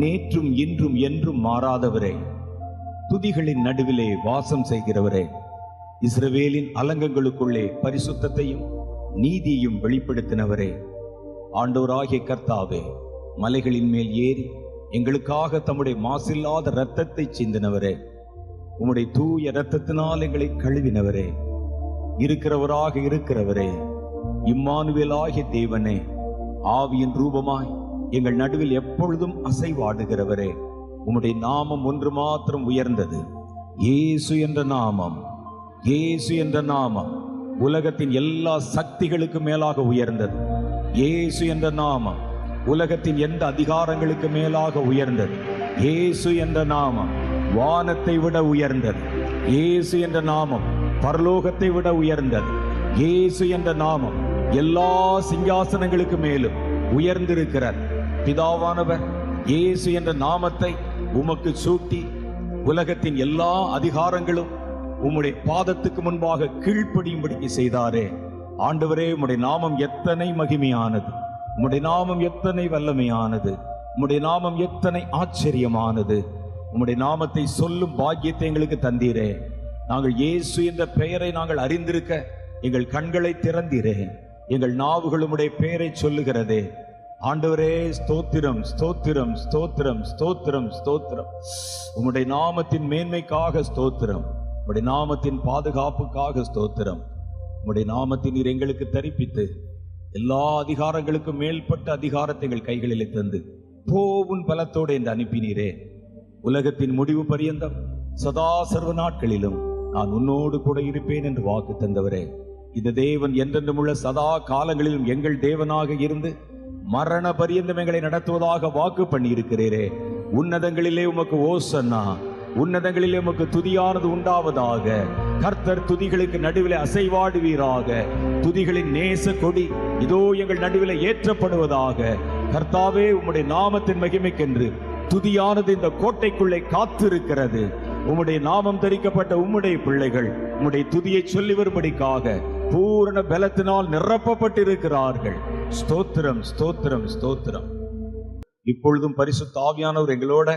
நேற்றும் இன்றும் என்றும் மாறாதவரே, துதிகளின் நடுவிலே வாசம் செய்கிறவரே, இஸ்ரவேலின் அலங்கங்களுக்குள்ளே பரிசுத்தத்தையும் நீதியையும் வெளிப்படுத்தினவரே, ஆண்டவராகிய கர்த்தாவே, மலைகளின் மேல் ஏறி எங்களுக்காக தம்முடைய மாசில்லாத இரத்தத்தை சிந்தினவரே, உம்முடைய தூய இரத்தத்தினால் எங்களை கழுவினவரே, இருக்கிறவராக இருக்கிறவரே, இம்மானுவேலாகிய தேவனே, ஆவியின் ரூபமாய் எங்கள் நடுவில் எப்பொழுதும் அசைவாடுகிறவரே, உம்முடைய நாமம் ஒன்று மாத்திரம் உயர்ந்தது. இயேசு என்ற நாமம், இயேசு என்ற நாமம் உலகத்தின் எல்லா சக்திகளுக்கு மேலாக உயர்ந்தது. இயேசு என்ற நாமம் உலகத்தின் எந்த அதிகாரங்களுக்கு மேலாக உயர்ந்தது. இயேசு என்ற நாமம் வானத்தை விட உயர்ந்தது. இயேசு என்ற நாமம் பரலோகத்தை விட உயர்ந்தது. இயேசு என்ற நாமம் எல்லா சிங்காசனங்களுக்கு மேலும் உயர்ந்திருக்கிறார். பிதாவானவர் இயேசு என்ற நாமத்தை உமக்கு சூட்டி உலகத்தின் எல்லா அதிகாரங்களும் உம்முடைய பாதத்துக்கு முன்பாக கீழ்ப்படியும்படி செய்தாரே. ஆண்டவரே, உம்முடைய நாமம் எத்தனை மகிமையானது, உம்முடைய நாமம் எத்தனை வல்லமையானது, உம்முடைய நாமம் எத்தனை ஆச்சரியமானது. உம்முடைய நாமத்தை சொல்லும் பாக்கியத்தை எங்களுக்கு தந்தீரே. நாங்கள் இயேசு என்ற பெயரை நாங்கள் அறிந்திருக்க எங்கள் கண்களை திறந்தீரே. எங்கள் நாவுகள் உம்முடைய பெயரை சொல்லுகிறதே. ஆண்டவரே, ஸ்தோத்திரம், ஸ்தோத்திரம், ஸ்தோத்திரம், ஸ்தோத்திரம், ஸ்தோத்திரம். உம்முடைய நாமத்தின் மேன்மைக்காக ஸ்தோத்திரம். உம்முடைய நாமத்தின் பாதுகாப்புக்காக ஸ்தோத்திரம். உம்முடைய நாமத்தின் நீர் எங்களுக்கு தரிப்பித்து எல்லா அதிகாரங்களுக்கும் மேல்பட்ட அதிகாரத்தை எங்கள் கைகளிலே தந்து போவும் பலத்தோடு என்று அனுப்பினீரே. உலகத்தின் முடிவு பரியந்தம் சதா சர்வ நாட்களிலும் நான் உன்னோடு கூட இருப்பேன் என்று வாக்கு தந்தவரே, இந்த தேவன் என்றென்றும் உள்ள சதா காலங்களிலும் எங்கள் தேவனாக இருந்து மரண பரியந்தம் எங்களை நடத்துவதாக வாக்கு பண்ணி இருக்கிறீரே. உன்னதங்களிலே உமக்கு ஓசன்னா, உன்னதங்களிலே உமக்கு துதியானது உண்டாவதாக. கர்த்தர் துதிகளுக்கு நடுவில் அசைவாடுவீராக. துதிகளின் நேச கொடி இதோ எங்கள் நடுவில் ஏற்றப்படுவதாக. கர்த்தாவே, உம்முடைய நாமத்தின் மகிமைக்கென்று துதியானது இந்த கோட்டைக்குள்ளே காத்திருக்கிறது. உம்முடைய நாமம் தரிக்கப்பட்ட உம்முடைய பிள்ளைகள் உம்முடைய துதியை சொல்லி வரும்படிக்காக பூரண பலத்தினால் நிரப்பப்பட்டிருக்கிறார்கள். ஸ்தோத்திரம், ஸ்தோத்திரம், ஸ்தோத்திரம். இப்பொழுதும் பரிசுத்த ஆவியானவர் எங்களோட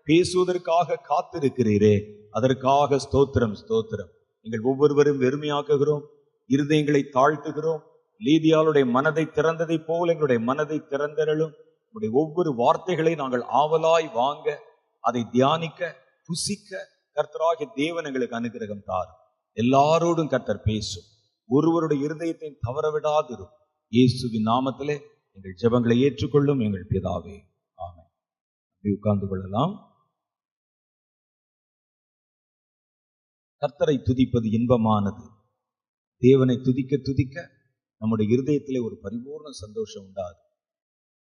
பேசுவதற்காக காத்திருக்கிறீரே, அதற்காக ஸ்தோத்திரம், ஸ்தோத்திரம். எங்கள் ஒவ்வொருவரும் வெறுமையாக்குகிறோம், இருதயங்களை தாழ்த்துகிறோம். லீதியாளுடைய மனதை திறந்ததை போல் எங்களுடைய மனதை திறந்தருளும். உடைய ஒவ்வொரு வார்த்தைகளை நாங்கள் ஆவலாய் வாங்க, அதை தியானிக்க, புசிக்க கர்த்தராகிய தேவன் எங்களுக்கு அனுகிரகம் தாரும். எல்லாரோடும் கர்த்தர் பேசும். ஒருவருடைய இருதயத்தை தவறவிடாதிரும். இயேசுவின் நாமத்திலே எங்கள் ஜெபங்களை ஏற்றுக்கொள்ளும் எங்கள் பிதாவே, ஆமென். உட்கார்ந்து கொள்ளலாம். கர்த்தரை துதிப்பது இன்பமானது. தேவனை துதிக்க துதிக்க நம்முடைய இருதயத்திலே ஒரு பரிபூர்ண சந்தோஷம் உண்டாகும்.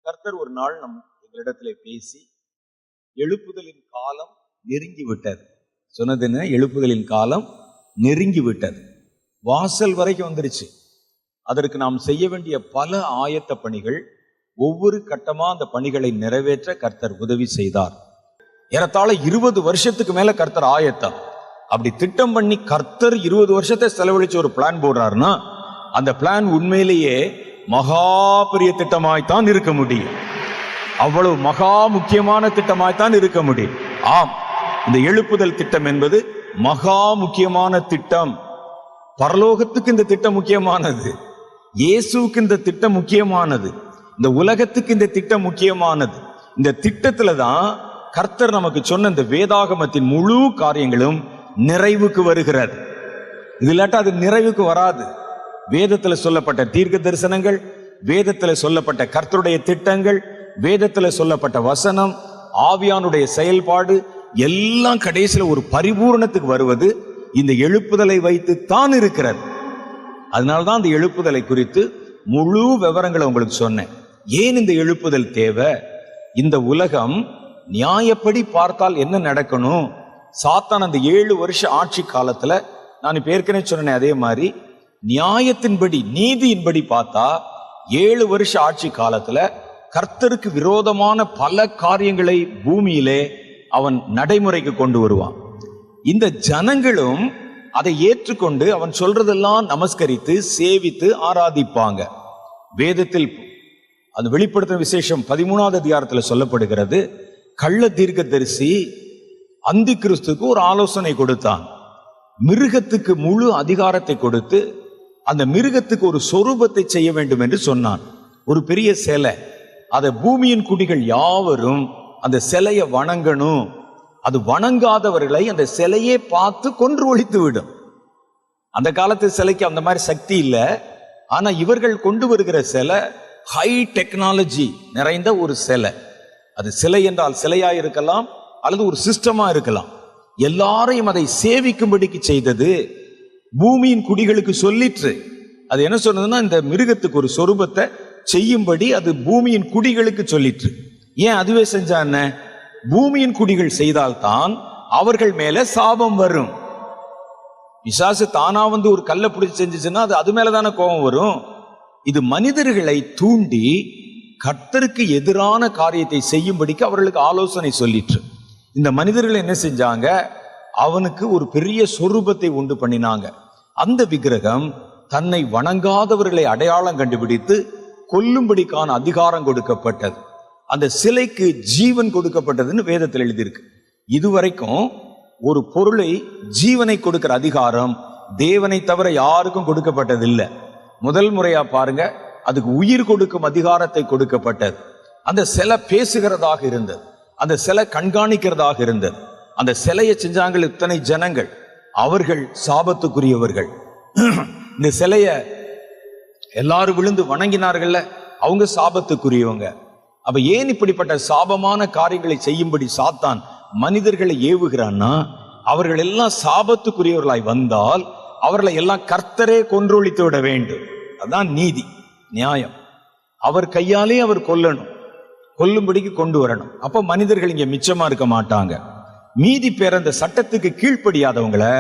கர்த்தர் ஒரு நாள் எங்களிடத்திலே பேசி, எழுப்புதலின் காலம் நெருங்கி விட்டது சொன்னது என்ன? எழுப்புதலின் காலம் நெருங்கி விட்டது, வாசல் வரைக்கும் வந்துருச்சு. அதற்கு நாம் செய்ய வேண்டிய பல ஆயத்த பணிகள், ஒவ்வொரு கட்டமா அந்த பணிகளை நிறைவேற்ற கர்த்தர் உதவி செய்தார். ஏறத்தாழ 20 வருஷத்துக்கு மேல கர்த்தர் ஆயத்தம். அப்படி திட்டம் பண்ணி கர்த்தர் 20 வருஷத்தை செலவழிச்சு ஒரு பிளான் போடுறாருன்னா, அந்த பிளான் உண்மையிலேயே மகா பெரிய திட்டமாய்த்தான் இருக்க முடியும். அவ்வளவு மகா முக்கியமான திட்டமாய்த்தான் இருக்க முடியும். ஆம், இந்த எழுப்புதல் திட்டம் என்பது மகா முக்கியமான திட்டம். பரலோகத்துக்கு இந்த திட்டம் முக்கியமானது, இயேசுவுக்கு இந்த திட்டம் முக்கியமானது, இந்த உலகத்துக்கு இந்த திட்டம் முக்கியமானது. இந்த திட்டத்துல தான் கர்த்தர் நமக்கு சொன்ன இந்த வேதாகமத்தின் முழு காரியங்களும் நிறைவுக்கு வருகிறது. இது இல்லாட்டா அது நிறைவுக்கு வராது. வேதத்துல சொல்லப்பட்ட தீர்க்க தரிசனங்கள், வேதத்துல சொல்லப்பட்ட கர்த்தருடைய திட்டங்கள், வேதத்துல சொல்லப்பட்ட வசனம், ஆவியானுடைய செயல்பாடு எல்லாம் கடைசியில ஒரு பரிபூரணத்துக்கு வருவது இந்த எழுப்புதலை வைத்து தான் இருக்கிறது. அதனால்தான் இந்த எழுப்புதலை குறித்து முழு விவரங்களை உங்களுக்கு சொன்னேன். ஏன் இந்த எழுப்புதல் தேவை? இந்த உலகம் நியாயப்படி பார்த்தால் என்ன நடக்கணும்? சாத்தான் அந்த 7 வருஷ ஆட்சி காலத்துல, நான் இப்ப ஏற்கனவே சொன்னேன், அதே மாதிரி நியாயத்தின்படி நீதியின்படி பார்த்தா 7 வருஷ ஆட்சி காலத்துல கர்த்தருக்கு விரோதமான பல காரியங்களை பூமியிலே அவன் நடைமுறைக்கு கொண்டு வருவான். இந்த ஜனங்களும் அதை ஏற்றுக்கொண்டு அவன் சொல்றதெல்லாம் நமஸ்கரித்து சேவித்து ஆராதிப்பாங்க. வேதத்தில் அந்த வெளிப்படுத்தின விசேஷம் 13வது அதிகாரத்தில் சொல்லப்படுகிறது, கள்ள தீர்க்கதரிசி அந்தி கிறிஸ்துக்கு ஒரு ஆலோசனை கொடுத்தான். மிருகத்துக்கு முழு அதிகாரத்தை கொடுத்து அந்த மிருகத்துக்கு ஒரு சொரூபத்தை செய்ய வேண்டும் என்று சொன்னான். ஒரு பெரிய சிலை, அதை பூமியின் குடிகள் யாவரும் அந்த சிலையை வணங்கணும். அது வணங்காதவர்களை அந்த சிலையே பார்த்து கொன்று ஒழித்து விடும். அந்த காலத்து சிலைக்கு அந்த மாதிரி சக்தி இல்லை. ஆனா இவர்கள் கொண்டு வருகிற சிலை ஹை டெக்னாலஜி நிறைந்த ஒரு சிலை. அது சிலை என்றால் சிலையா இருக்கலாம் அல்லது ஒரு சிஸ்டமா இருக்கலாம். எல்லாரையும் அதை சேவிக்கும்படிக்கு செய்தது. பூமியின் குடிகளுக்கு சொல்லிற்று. அது என்ன சொன்னதுன்னா, இந்த மிருகத்துக்கு ஒரு சொரூபத்தை செய்யும்படி அது பூமியின் குடிகளுக்கு சொல்லிற்று. ஏன் அதுவே செஞ்சா என்ன? பூமியின் குடிகள் செய்தால்தான் அவர்கள் மேல சாபம் வரும். பிசாசு தானா வந்து ஒரு கல்லை பிடிச்சி செஞ்சுச்சுன்னா அது மேலதானே கோபம் வரும். இது மனிதர்களை தூண்டி கர்த்தருக்கு எதிரான காரியத்தை செய்யும்படிக்கு அவர்களுக்கு ஆலோசனை சொல்லிற்று. இந்த மனிதர்கள் என்ன செஞ்சாங்க? அவனுக்கு ஒரு பெரிய சொரூபத்தை உண்டு பண்ணினாங்க. அந்த விக்கிரகம் தன்னை வணங்காதவர்களை அடையாளம் கண்டுபிடித்து கொல்லும்படிக்கான அதிகாரம் கொடுக்கப்பட்டது. அந்த சிலைக்கு ஜீவன் கொடுக்கப்பட்டதுன்னு வேதத்தில் எழுதியிருக்கு. இதுவரைக்கும் ஒரு பொருளை ஜீவனை கொடுக்கிற அதிகாரம் தேவனை தவிர யாருக்கும் கொடுக்கப்பட்டதில்லை. முதல் முறையா பாருங்க, அதுக்கு உயிர் கொடுக்கும் அதிகாரத்தை கொடுக்கப்பட்டது. அந்த சிலை பேசுகிறதாக இருந்தது, அந்த சிலை கண்காணிக்கிறதாக இருந்தது. அந்த சிலையை செஞ்சாங்க இத்தனை ஜனங்கள், அவர்கள் சாபத்துக்குரியவர்கள். இந்த சிலைய எல்லாரும் விழுந்து வணங்கினார்கள்ல, அவங்க சாபத்துக்குரியவங்க. அப்ப ஏன் இப்படிப்பட்ட சாபமான காரியங்களை செய்யும்படி சாத்தான் மனிதர்களை ஏவுகிறான்னா, அவர்கள் எல்லாம் சாபத்துக்குரியவர்களாய் வந்தால் அவர்களை எல்லாம் கர்த்தரே கொன்றொழித்து விட வேண்டும். அதான் நீதி, நியாயம். அவர் கையாலே அவர் கொல்லணும், கொல்லும்படிக்கு கொண்டு வரணும். அப்ப மனிதர்கள் இங்க மிச்சமா இருக்க மாட்டாங்க. மீதி பேர் அந்த சட்டத்துக்கு கீழ்ப்படியாதவங்களை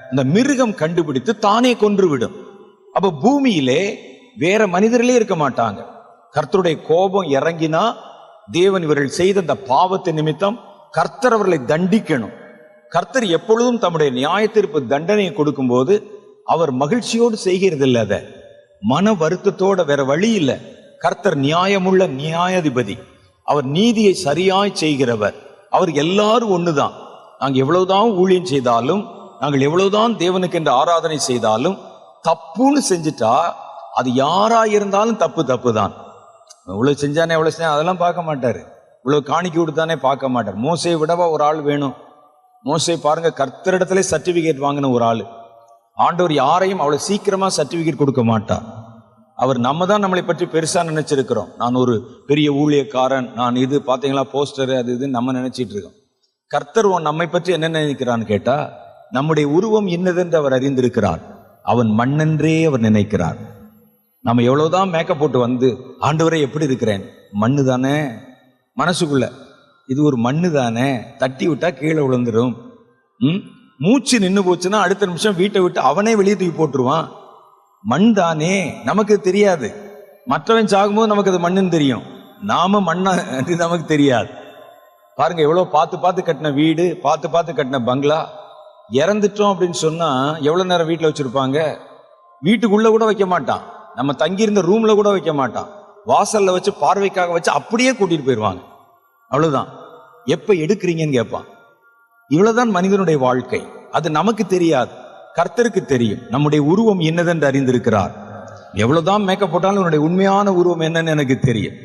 அந்த மிருகம் கண்டுபிடித்து தானே கொன்று விடும். அப்ப பூமியிலே வேற மனிதர்களே இருக்க மாட்டாங்க. கர்த்தருடைய கோபம் இறங்கினா தேவன் இவர்கள் செய்த அந்த பாவத்தை நிமித்தம் கர்த்தர் அவர்களை தண்டிக்கணும். கர்த்தர் எப்பொழுதும் தம்முடைய நியாயத்தீர்ப்பு தண்டனையை கொடுக்கும் போது அவர் மகிழ்ச்சியோடு செய்கிறது இல்லை, அதை மன வருத்தத்தோட, வேற வழி இல்லை. கர்த்தர் நியாயமுள்ள நியாயாதிபதி, அவர் நீதியை சரியாய் செய்கிறவர். அவர் எல்லாரும் ஒண்ணுதான். நாங்கள் எவ்வளவுதான் ஊழியம் செய்தாலும், நாங்கள் எவ்வளவுதான் தேவனுக்கு என்று ஆராதனை செய்தாலும், தப்புன்னு செஞ்சுட்டா அது யாரா இருந்தாலும் தப்பு தப்பு தான். இவ்வளவு செஞ்சானே எவ்வளவு செஞ்சா அதெல்லாம் பார்க்க மாட்டாரு. இவ்வளவு காணிக்கை கொடுத்தானே பார்க்க மாட்டார். மோசையை விடவா ஒரு ஆள் வேணும்? மோசே பாருங்க, கர்த்தரிடத்துல சர்டிபிகேட் வாங்கின ஒரு ஆளு. ஆண்டவர் யாரையும் அவ்வளவு சீக்கிரமா சர்டிபிகேட் கொடுக்க மாட்டார். அவர் நம்ம தான் நம்மளை பற்றி பெருசா நினைச்சிருக்கிறோம். நான் ஒரு பெரிய ஊழியக்காரன், நான் இது பாத்தீங்களா போஸ்டர் அது இதுன்னு நம்ம நினைச்சிட்டு இருக்கோம். கர்த்தர் நம்மை பற்றி என்ன நினைக்கிறான்னு கேட்டா, நம்முடைய உருவம் இன்னதென்று அவர் அறிந்திருக்கிறார். அவன் மண்ணென்றே அவர் நினைக்கிறார். நம்ம எவ்வளவுதான் மேக்கப் போட்டு வந்து, ஆண்டவரே எப்படி இருக்கிறேன், மண்ணு தானே மனசுக்குள்ள, இது ஒரு மண்ணு தானே, தட்டி விட்டா கீழே விழுந்துடும். மூச்சு நின்று போச்சுன்னா அடுத்த நிமிஷம் வீட்டை விட்டு அவனே வெளியே தூக்கி போட்டுருவான். மண் தானே, நமக்கு தெரியாது. மற்றவன் சாகும்போது நமக்கு அது மண்ணுன்னு தெரியும், நாம மண்ணா நமக்கு தெரியாது. பாருங்க, எவ்வளவு பார்த்து பார்த்து கட்டின வீடு, பார்த்து பார்த்து கட்டின பங்களா, இறந்துட்டோம் அப்படின்னு சொன்னா எவ்வளவு நேரம் வீட்டில் வச்சிருப்பாங்க? வீட்டுக்குள்ள கூட வைக்க மாட்டான், நம்ம தங்கியிருந்த ரூம்ல கூட வைக்க மாட்டான், வாசல்ல வச்சு பார்வைக்காக வச்சு அப்படியே கூட்டிட்டு போயிடுவாங்க. அவ்வளவுதான். எப்ப எடுக்கிறீங்கன்னு கேட்பான். இவ்வளவுதான் மனிதனுடைய வாழ்க்கை. அது நமக்கு தெரியாது, கர்த்தருக்கு தெரியும். நம்முடைய உருவம் என்னதென்று அறிந்திருக்கிறார். எவ்வளவுதான் மேக்கப் போட்டாலும் என்னுடைய உண்மையான உருவம் என்னன்னு எனக்கு தெரியும்.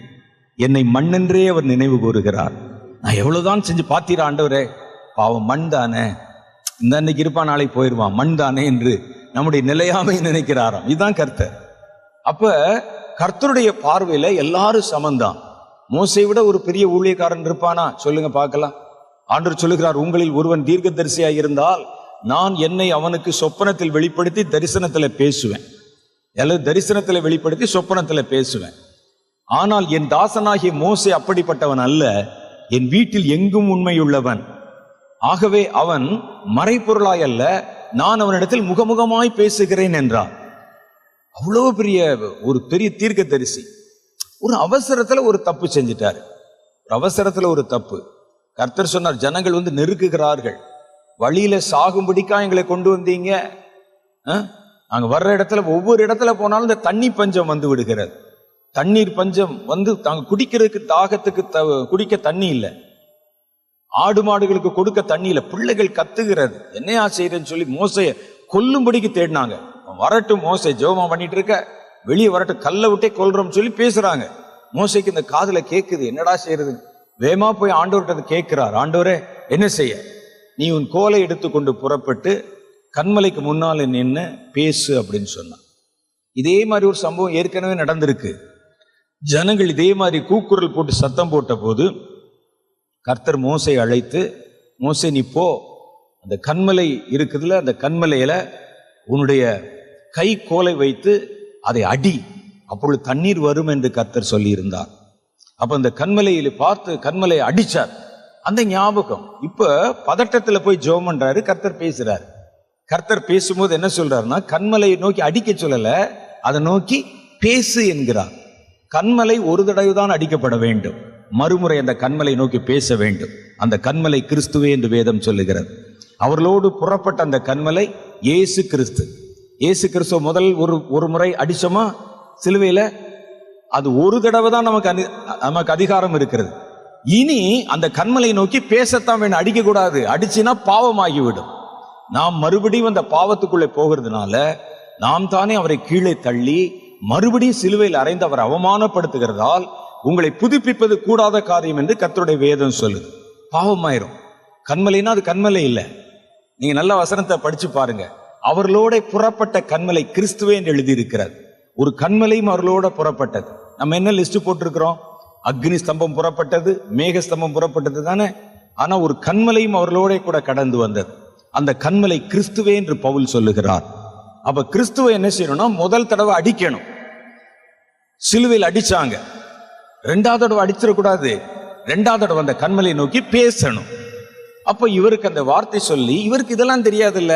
என்னை மண்ணென்றே அவர் நினைவு கூறுகிறார். நான் எவ்வளவுதான் செஞ்சு பார்த்தீரா ஆண்டவரே, பாவம் மண் தானே, இந்த அன்னைக்கு இருப்பான் நாளைக்கு போயிடுவான், மண் தானே என்று நம்முடைய நிலையாமை நினைக்கிறாராம். இதுதான் கர்த்தர். அப்ப கர்த்தருடைய பார்வையில எல்லாரும் சமந்தான். மோசை விட ஒரு பெரிய ஊழியக்காரன் இருப்பானா? சொல்லுங்க பார்க்கலாம். ஆண்டவர் சொல்லுகிறார், உங்களில் ஒருவன் தீர்க்கதரிசியாய் இருந்தால் நான் என்னை அவனுக்கு சொப்பனத்தில் வெளிப்படுத்தி தரிசனத்துல பேசுவேன், அல்லது தரிசனத்துல வெளிப்படுத்தி சொப்பனத்துல பேசுவேன். ஆனால் என் தாசனாகிய மோசே அப்படிப்பட்டவன் அல்ல, என் வீட்டில் எங்கும் உண்மையுள்ளவன். ஆகவே அவன் மறைப்பொருளாய் அல்ல, நான் அவனிடத்தில் முகமுகமாய் பேசுகிறேன் என்றார். அவ்வளவு பெரிய ஒரு பெரிய தீர்க்கதரிசி ஒரு அவசரத்துல ஒரு தப்பு செஞ்சிட்டாரு. ஒரு அவசரத்துல ஒரு தப்பு. கர்த்தர் சொன்னார், ஜனங்கள் வந்து நெருக்குகிறார்கள், வழியில சாகும்படிக்கா எங்களை கொண்டு வந்தீங்க. நாங்க வர்ற இடத்துல ஒவ்வொரு இடத்துல போனாலும் இந்த தண்ணி பஞ்சம் வந்து விடுகிறது. தண்ணீர் பஞ்சம் வந்து தாங்க குடிக்கிறதுக்கு தாகத்துக்கு குடிக்க தண்ணி இல்லை. ஆடு மாடுகளுக்கு கொடுக்க தண்ணியில பிள்ளைகள் கத்துகிறது. என்னையா செய்யறேன்னு சொல்லி மோசைய கொல்லும்படிக்கு தேடினாங்க. வரட்டும் மோசே, ஜெபம் பண்ணிட்டு இருக்க, வெளியே வரட்டும், கல்லை விட்டே கொல்றோம்னு சொல்லி பேசுறாங்க. மோசைக்கு இந்த காதுல கேட்குது, என்னடா செய்யறது? வேகமா போய் ஆண்டவர்கிட்ட கேட்கிறார், ஆண்டவரே என்ன செய்ய? நீ உன் கோலை எடுத்துக்கொண்டு புறப்பட்டு கண்மலைக்கு முன்னால் நின்று பேசு அப்படின்னு சொன்னான். இதே மாதிரி ஒரு சம்பவம் ஏற்கனவே நடந்திருக்கு. ஜனங்கள் இதே மாதிரி கூக்குரல் போட்டு சத்தம் போட்ட போது கர்த்தர் மோசையை அழைத்து, மோசே நீ போ, அந்த கண்மலை இருக்குதுல, அந்த கண்மலையில உன்னுடைய கை கோலை வைத்து அதை அடி, அப்பொழுது தண்ணீர் வரும் என்று கர்த்தர் சொல்லி இருந்தார். அப்ப அந்த கண்மலையில பார்த்து கண்மலையை அடிச்சார். அந்த ஞாபகம் இப்ப பதட்டத்துல போய் ஜெபம் பண்றாரு. கர்த்தர் பேசுறாரு. கர்த்தர் பேசும்போது என்ன சொல்றாருன்னா, கண்மலையை நோக்கி அடிக்க சொல்லல, அதை நோக்கி பேசு என்கிறார். கண்மலை ஒரு தடவை தான் அடிக்கப்பட வேண்டும், மறுமுறை அந்த கண்மலை நோக்கி பேச வேண்டும். அந்த கண்மலை கிறிஸ்துவே என்று வேதம் சொல்லுகிறது. அவர்களோடு புறப்பட்ட அந்த கண்மலை இயேசு கிறிஸ்து. இயேசு கிறிஸ்துவ முதல் ஒரு முறை அடிச்சோமா சிலுவையில, அது ஒரு தடவை தான் நமக்கு அதிகாரம் இருக்கிறது. இனி அந்த கண்மலை நோக்கி பேசத்தான் வேணும், அடிக்க கூடாது. அடிச்சுன்னா பாவமாகிவிடும். நாம் மறுபடியும் அந்த பாவத்துக்குள்ளே போகிறதுனால நாம் தானே அவரை கீழே தள்ளி மறுபடியும் சிலுவையில் அறைந்து அவர் அவமானப்படுத்துகிறதால் உங்களை புதுப்பிப்பது கூடாத காரியம் என்று கர்த்தருடைய வேதம் சொல்லுது. பாவமாயிரும். கண்மலைன்னா அது கண்மலை இல்லை. நீங்க நல்ல வசனத்தை படிச்சு பாருங்க. அவர்களோட புறப்பட்ட கண்மலை கிறிஸ்துவே என்று எழுதியிருக்கிறது. ஒரு கண்மலையும் அவர்களோட புறப்பட்டது. நம்ம என்ன லிஸ்ட் போட்டிருக்கிறோம்? அக்னி ஸ்தம்பம் புறப்பட்டது, மேக ஸ்தம்பம் புறப்பட்டது தானே. ஆனா ஒரு கண்மலையும் அவர்களோட கூட கடந்து வந்தது. அந்த கண்மலை கிறிஸ்துவே என்று பவுல் சொல்லுகிறார். அப்ப கிறிஸ்துவை என்ன செய்யணும்னா, முதல் தடவை அடிக்கணும். சிலுவையில் அடிச்சாங்க, ரெண்டாவது தடவை அடிச்சிடக்கூடாது. ரெண்டாவது தடவை அந்த கண்மலை நோக்கி பேசணும். அப்ப இவருக்கு அந்த வார்த்தை சொல்லி, இவருக்கு இதெல்லாம் தெரியாது இல்ல,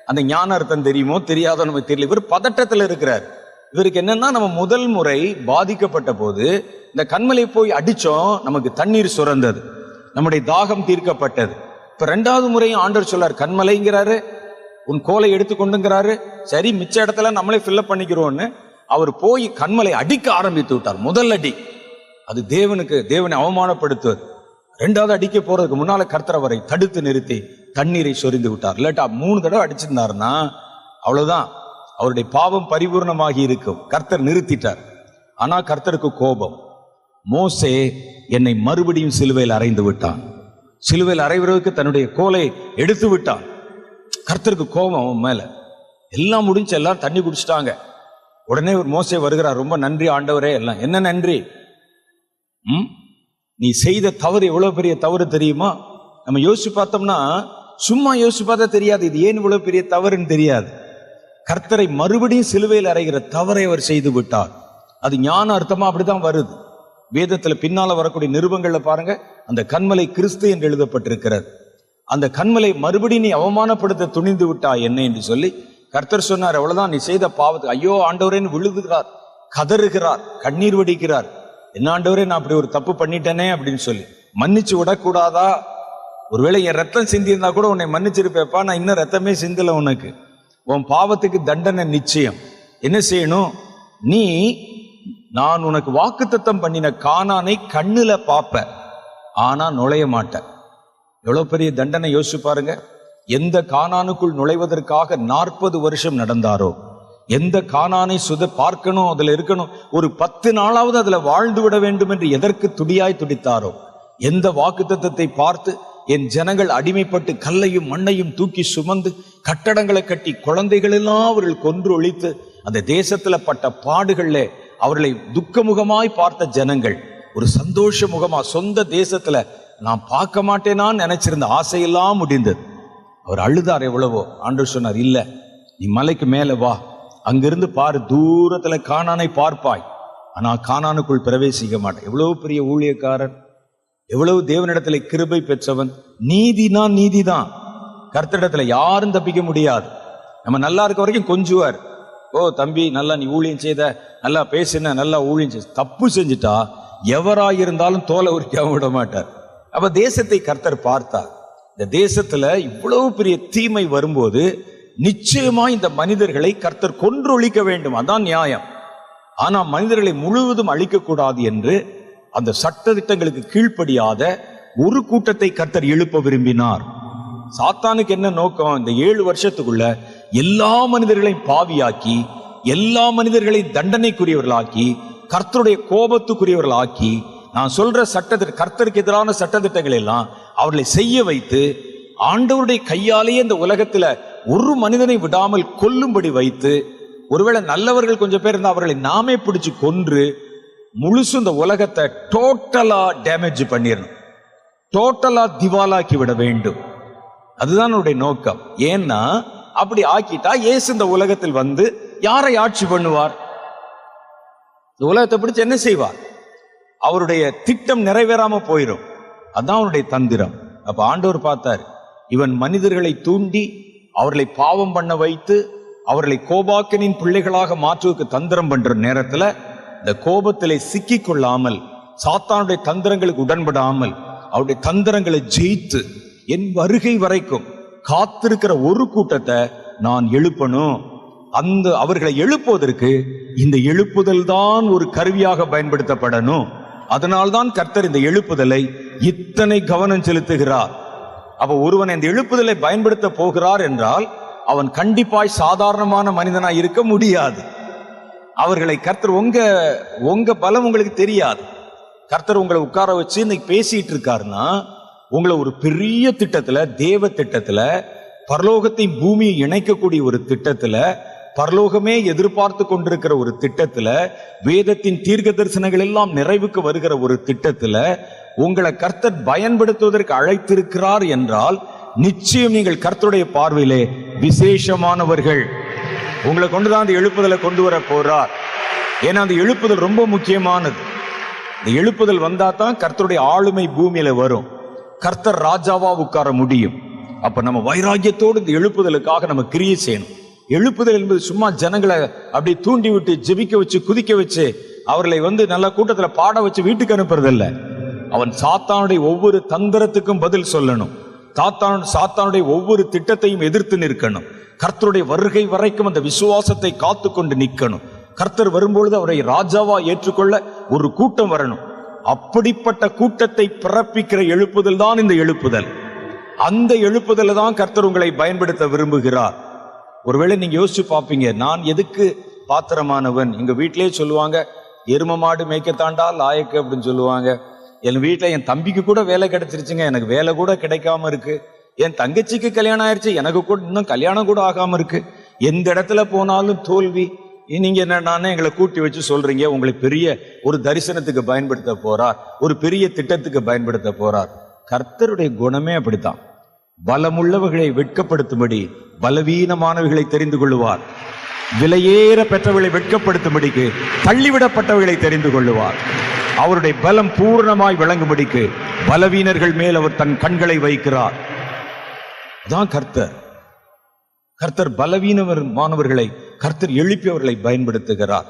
அந்த ஞான அர்த்தம் தெரியுமோ தெரியாதோ நமக்கு தெரியல. இவர் பதட்டத்தில் இருக்கிறார். இவருக்கு என்னன்னா, நம்ம முதல் முறை பாதிக்கப்பட்ட போது இந்த கண்மலை போய் அடிச்சோம், நமக்கு தண்ணீர் சுரந்தது, நம்முடைய தாகம் தீர்க்கப்பட்டது. இப்ப ரெண்டாவது முறையும் ஆண்டவர் சொல்லார், கண்மலைங்கிறாரு, உன் கோலை எடுத்துக்கொண்டுங்கிறாரு. சரி, மிச்ச இடத்துல நம்மளே ஃபில்லப் பண்ணிக்கிறோம்னு அவர் போய் கண்மலை அடிக்க ஆரம்பித்து விட்டார். முதல் அடி அது தேவனை அவமானப்படுத்துவது. ரெண்டாவது அடிக்க போறதுக்கு முன்னால கர்த்தர் அவரை தடுத்து நிறுத்தி தண்ணீரை சொரிந்து விட்டார். இல்லாட்டா 3 தடவை அடிச்சிருந்தாருன்னா அவ்வளவுதான், அவருடைய பாவம் பரிபூர்ணமாகி இருக்கும். கர்த்தர் நிறுத்திட்டார். ஆனா கர்த்தருக்கு கோபம். மோசே என்னை மறுபடியும் சிலுவையில் அறைந்து விட்டான். சிலுவையில் அறைவதற்கு தன்னுடைய கோலை எடுத்து விட்டான். கர்த்தருக்கு கோபம் அவன் மேல. எல்லாம் முடிஞ்சு, எல்லாம் தண்ணி குடிச்சிட்டாங்க. உடனே ஒரு மோசே வருகிறார். ரொம்ப நன்றி ஆண்டவரே. எல்லாம் என்ன நன்றி? நீ செய்த தவறு எவ்வளவு பெரிய தவறு தெரியுமா? நம்ம யோசிச்சு பார்த்தோம்னா, சும்மா யோசிச்சு பார்த்தா தெரியாது இது ஏன் இவ்வளவு பெரிய தவறுன்னு தெரியாது. கர்த்தரை மறுபடியும் சிலுவையில் அறைகிற தவறை அவர் செய்து விட்டார். அது ஞான அர்த்தமா அப்படிதான் வருது. வேதத்துல பின்னால வரக்கூடிய நிருபங்கள்ல பாருங்க, அந்த கண்மலை கிறிஸ்து என்று எழுதப்பட்டிருக்கிறது. அந்த கண்மலை மறுபடியும் நீ அவமானப்படுத்த துணிந்து விட்டா என்ன என்று சொல்லி கர்த்தர் சொன்னார். அவ்வளவுதான், நீ செய்த பாவத்துக்கு ஐயோ ஆண்டவரேன்னு விழுதுகிறார், கதறுகிறார், கண்ணீர் வடிக்கிறார். என்ன ஆண்டவரே, நான் அப்படி ஒரு தப்பு பண்ணிட்டேனே அப்படின்னு சொல்லி மன்னிச்சு விடக்கூடாதா? ஒருவேளை என் ரத்தம் சிந்தியிருந்தா கூட உன்னை மன்னிச்சிருப்பேப்பா, நான் இன்னும் ரத்தமே சிந்தல. உனக்கு உன் பாவத்துக்கு தண்டனை நிச்சயம். என்ன செய்யணும்? நீ நான் உனக்கு வாக்குத்தத்தம் பண்ணின கானானை கண்ணுல பாப்ப, ஆனா நுழைய மாட்ட. எவ்வளவு பெரிய தண்டனை யோசிச்சு பாருங்க. எந்த கானானுக்குள் நுழைவதற்காக 40 வருஷம் நடந்தாரோ, எந்த கானானை பார்க்கணும், அதுல இருக்கணும், ஒரு 10 நாளாவது அதுல வாழ்ந்து விட வேண்டும் என்று எதற்கு துடியாய் துடித்தாரோ, எந்த வாக்குத்தத்தத்தை பார்த்து என் ஜனங்கள் அடிமைப்பட்டு கல்லையும் மண்ணையும் தூக்கி சுமந்து கட்டடங்களை கட்டி குழந்தைகள் எல்லாம் அவர்கள் கொன்று ஒழித்து அந்த தேசத்துல பட்ட பாடுகள்ல அவர்களை துக்கமுகமாய் பார்த்த ஜனங்கள் ஒரு சந்தோஷ முகமா சொந்த தேசத்துல நான் பார்க்க மாட்டேனான்னு நினைச்சிருந்த ஆசையெல்லாம் முடிந்தது. அவர் அழுதார் எவ்வளவோ. ஆண்டவர் சொன்னார், இல்ல, நீ மலைக்கு மேல வா, அங்கிருந்து பாரு, தூரத்துல கானானை பார்ப்பாய், ஆனா கானானுக்குள் பிரவேசிக்க மாட்டேன். எவ்வளவு பெரிய ஊழியக்காரன், எவ்வளவு தேவனிடத்துல கிருபை பெற்றவன். நீதிதான், நீதிதான். கர்த்தரிடத்துல யாரும் தப்பிக்க முடியாது. நம்ம நல்லா இருக்க வரைக்கும் கொஞ்சுவார். ஓ தம்பி, நல்லா நீ ஊழியம் செய்த, நல்லா பேசின, நல்லா ஊழியம் செய்த. தப்பு செஞ்சுட்டா எவராயிருந்தாலும் தோலை உரிக்காம விட மாட்டார். அப்ப தேசத்தை கர்த்தர் பார்த்தார். இந்த தேசத்துல இவ்வளவு பெரிய தீமை வரும்போது நிச்சயமா இந்த மனிதர்களை கர்த்தர் கொன்றொழிக்க வேண்டும், அதான் நியாயம். ஆனா மனிதர்களை முழுவதும் அழிக்க கூடாது என்று அந்த சட்ட திட்டங்களுக்கு கீழ்ப்படியாத ஒரு கூட்டத்தை கர்த்தர் எழுப்ப விரும்பினார். சாத்தானுக்கு என்ன நோக்கம்? இந்த 7 வருஷத்துக்குள்ள எல்லா மனிதர்களையும் பாவியாக்கி, எல்லா மனிதர்களையும் தண்டனைக்குரியவர்களாக்கி, கர்த்தருடைய கோபத்துக்குரியவர்களாக்கி, நான் சொல்ற சட்டத்திட்ட கர்த்தருக்கு எதிரான சட்டத்திட்டங்கள் எல்லாம் அவர்களை செய்ய வைத்து, ஆண்டவருடைய கையாலேயே இந்த உலகத்துல ஒரு மனிதனை விடாமல் கொல்லும்படி வைத்து, ஒருவேளை நல்லவர்கள் கொஞ்சம் பேர் இருந்தால் அவர்களை நாமே பிடிச்சு கொன்று முழுசு இந்த உலகத்தை டோட்டலா டேமேஜ் பண்ணிடணும், டோட்டலா திவாலாக்கி விட வேண்டும். அதுதான் அவருடைய நோக்கம். ஏன்னா அப்படி ஆக்கிட்டா இயேசு இந்த உலகத்தில் வந்து யாரை ஆட்சி பண்ணுவார்? இந்த உலகத்தை பிடிச்சு என்ன செய்வார்? அவருடைய திட்டம் நிறைவேறாம போயிடும். அதான் அவருடைய தந்திரம். அப்ப ஆண்டவர் பார்த்தார், இவன் மனிதர்களை தூண்டி அவர்களை பாவம் பண்ண வைத்து அவர்களை கோபாக்கனின் பிள்ளைகளாக மாற்றுவதற்கு தந்திரம் பண்ற நேரத்துல இந்த கோபத்திலே சிக்கி கொள்ளாமல், சாத்தானுடைய தந்திரங்களுக்கு உடன்படாமல், அவருடைய தந்திரங்களை ஜெயித்து என் வருகை வரைக்கும் காத்திருக்கிற ஒரு கூட்டத்தை நான் எழுப்பணும். அந்த அவர்களை எழுப்புவதற்கு இந்த எழுப்புதல் தான் ஒரு கருவியாக பயன்படுத்தப்படணும். அதனால்தான் கர்த்தர் இந்த எழுப்புதலை இத்தனை கவனம் செலுத்துகிறார். அப்ப ஒருவன் இந்த எழுப்புதலை பயன்படுத்த போகிறார் என்றால் அவன் கண்டிப்பாய் சாதாரணமான மனிதனாய் இருக்க முடியாது. அவர்களை கர்த்தர் உங்க பலம் உங்களுக்கு தெரியாது. கர்த்தர் உங்களை உட்கார வச்சு இன்னைக்கு பேசிட்டு இருக்காருன்னா உங்களை ஒரு பெரிய திட்டத்துல, தேவ திட்டத்துல, பரலோகத்தை பூமியை இணைக்கக்கூடிய ஒரு திட்டத்துல, பரலோகமே எதிர்பார்த்து கொண்டிருக்கிற ஒரு திட்டத்துல, வேதத்தின் தீர்க்க தரிசனங்கள் எல்லாம் நிறைவுக்கு வருகிற ஒரு திட்டத்துல உங்களை கர்த்தர் பயன்படுத்துவதற்கு அழைத்திருக்கிறார் என்றால் நிச்சயம் நீங்கள் கர்த்தருடைய பார்வையிலே விசேஷமானவர்கள். உங்களை கொண்டுதான் அந்த எழுப்புதலை கொண்டு வர போறார். ஏன்னா அந்த எழுப்புதல் ரொம்ப முக்கியமானது. இந்த எழுப்புதல் வந்தா தான் கர்த்தருடைய ஆளுமை பூமியில வரும். கர்த்தர் ராஜாவா உட்கார முடியும். அப்ப நம்ம வைராக்கியத்தோடு இந்த எழுப்புதலுக்காக நம்ம கிரியை செய்யணும். எழுப்புதல் என்பது சும்மா ஜனங்களை அப்படி தூண்டி விட்டு ஜெபிக்க வச்சு குதிக்க வச்சு அவர்களை நல்ல கூட்டத்துல பாட வச்சு வீட்டுக்கு அனுப்புறதில்ல. அவன் சாத்தானுடைய ஒவ்வொரு தந்திரத்துக்கும் பதில் சொல்லணும். சாத்தானுடைய ஒவ்வொரு திட்டத்தையும் எதிர்த்து நிற்கணும். கர்த்தருடைய வருகை வரைக்கும் அந்த விசுவாசத்தை காத்து கொண்டு நிற்கணும். கர்த்தர் வரும்பொழுது அவரை ராஜாவா ஏற்றுக்கொள்ள ஒரு கூட்டம் வரணும். அப்படிப்பட்ட கூட்டத்தை பிறப்பிக்கிற எழுப்புதல் தான் இந்த எழுப்புதல். அந்த எழுப்புதலை தான் கர்த்தர் உங்களை பயன்படுத்த விரும்புகிறார். ஒருவேளை நீங்க யோசிச்சு பார்ப்பீங்க, நான் எதுக்கு பாத்திரமானவன்? எங்க வீட்டிலே சொல்லுவாங்க, எரும மாடு மேய்க்கத்தாண்டா லாயக்கு அப்படின்னு சொல்லுவாங்க. என் வீட்டில் என் தம்பிக்கு கூட வேலை கிடைச்சிருச்சுங்க, எனக்கு வேலை கூட கிடைக்காம இருக்கு. என் தங்கச்சிக்கு கல்யாணம் ஆயிடுச்சு, எனக்கு கூட இன்னும் கல்யாணம் கூட ஆகாம இருக்கு. எந்த இடத்துல போனாலும் தோல்வி. நீங்க என்னன்னா எங்களை கூட்டி வச்சு சொல்றீங்க உங்களை பெரிய ஒரு தரிசனத்துக்கு பயன்படுத்த போறார், ஒரு பெரிய திட்டத்துக்கு பயன்படுத்த போறார். கர்த்தருடைய குணமே அப்படித்தான். பலமுள்ளவர்களை வெட்கப்படுத்தும்படி பலவீனமானவர்களை தெரிந்து கொள்ளுவார். விலையேற பெற்றவர்களை வெட்கப்படுத்தும்படிக்கு தள்ளிவிடப்பட்டவர்களை தெரிந்து கொள்ளுவார். அவருடைய பலம் பூர்ணமாய் விளங்கும்படிக்கு பலவீனர்கள் மேல் அவர் தன் கண்களை வைக்கிறார். அதான் கர்த்தர். கர்த்தர் பலவீனமானவர்களை கர்த்தர் எழுப்பியவர்களை பயன்படுத்துகிறார்.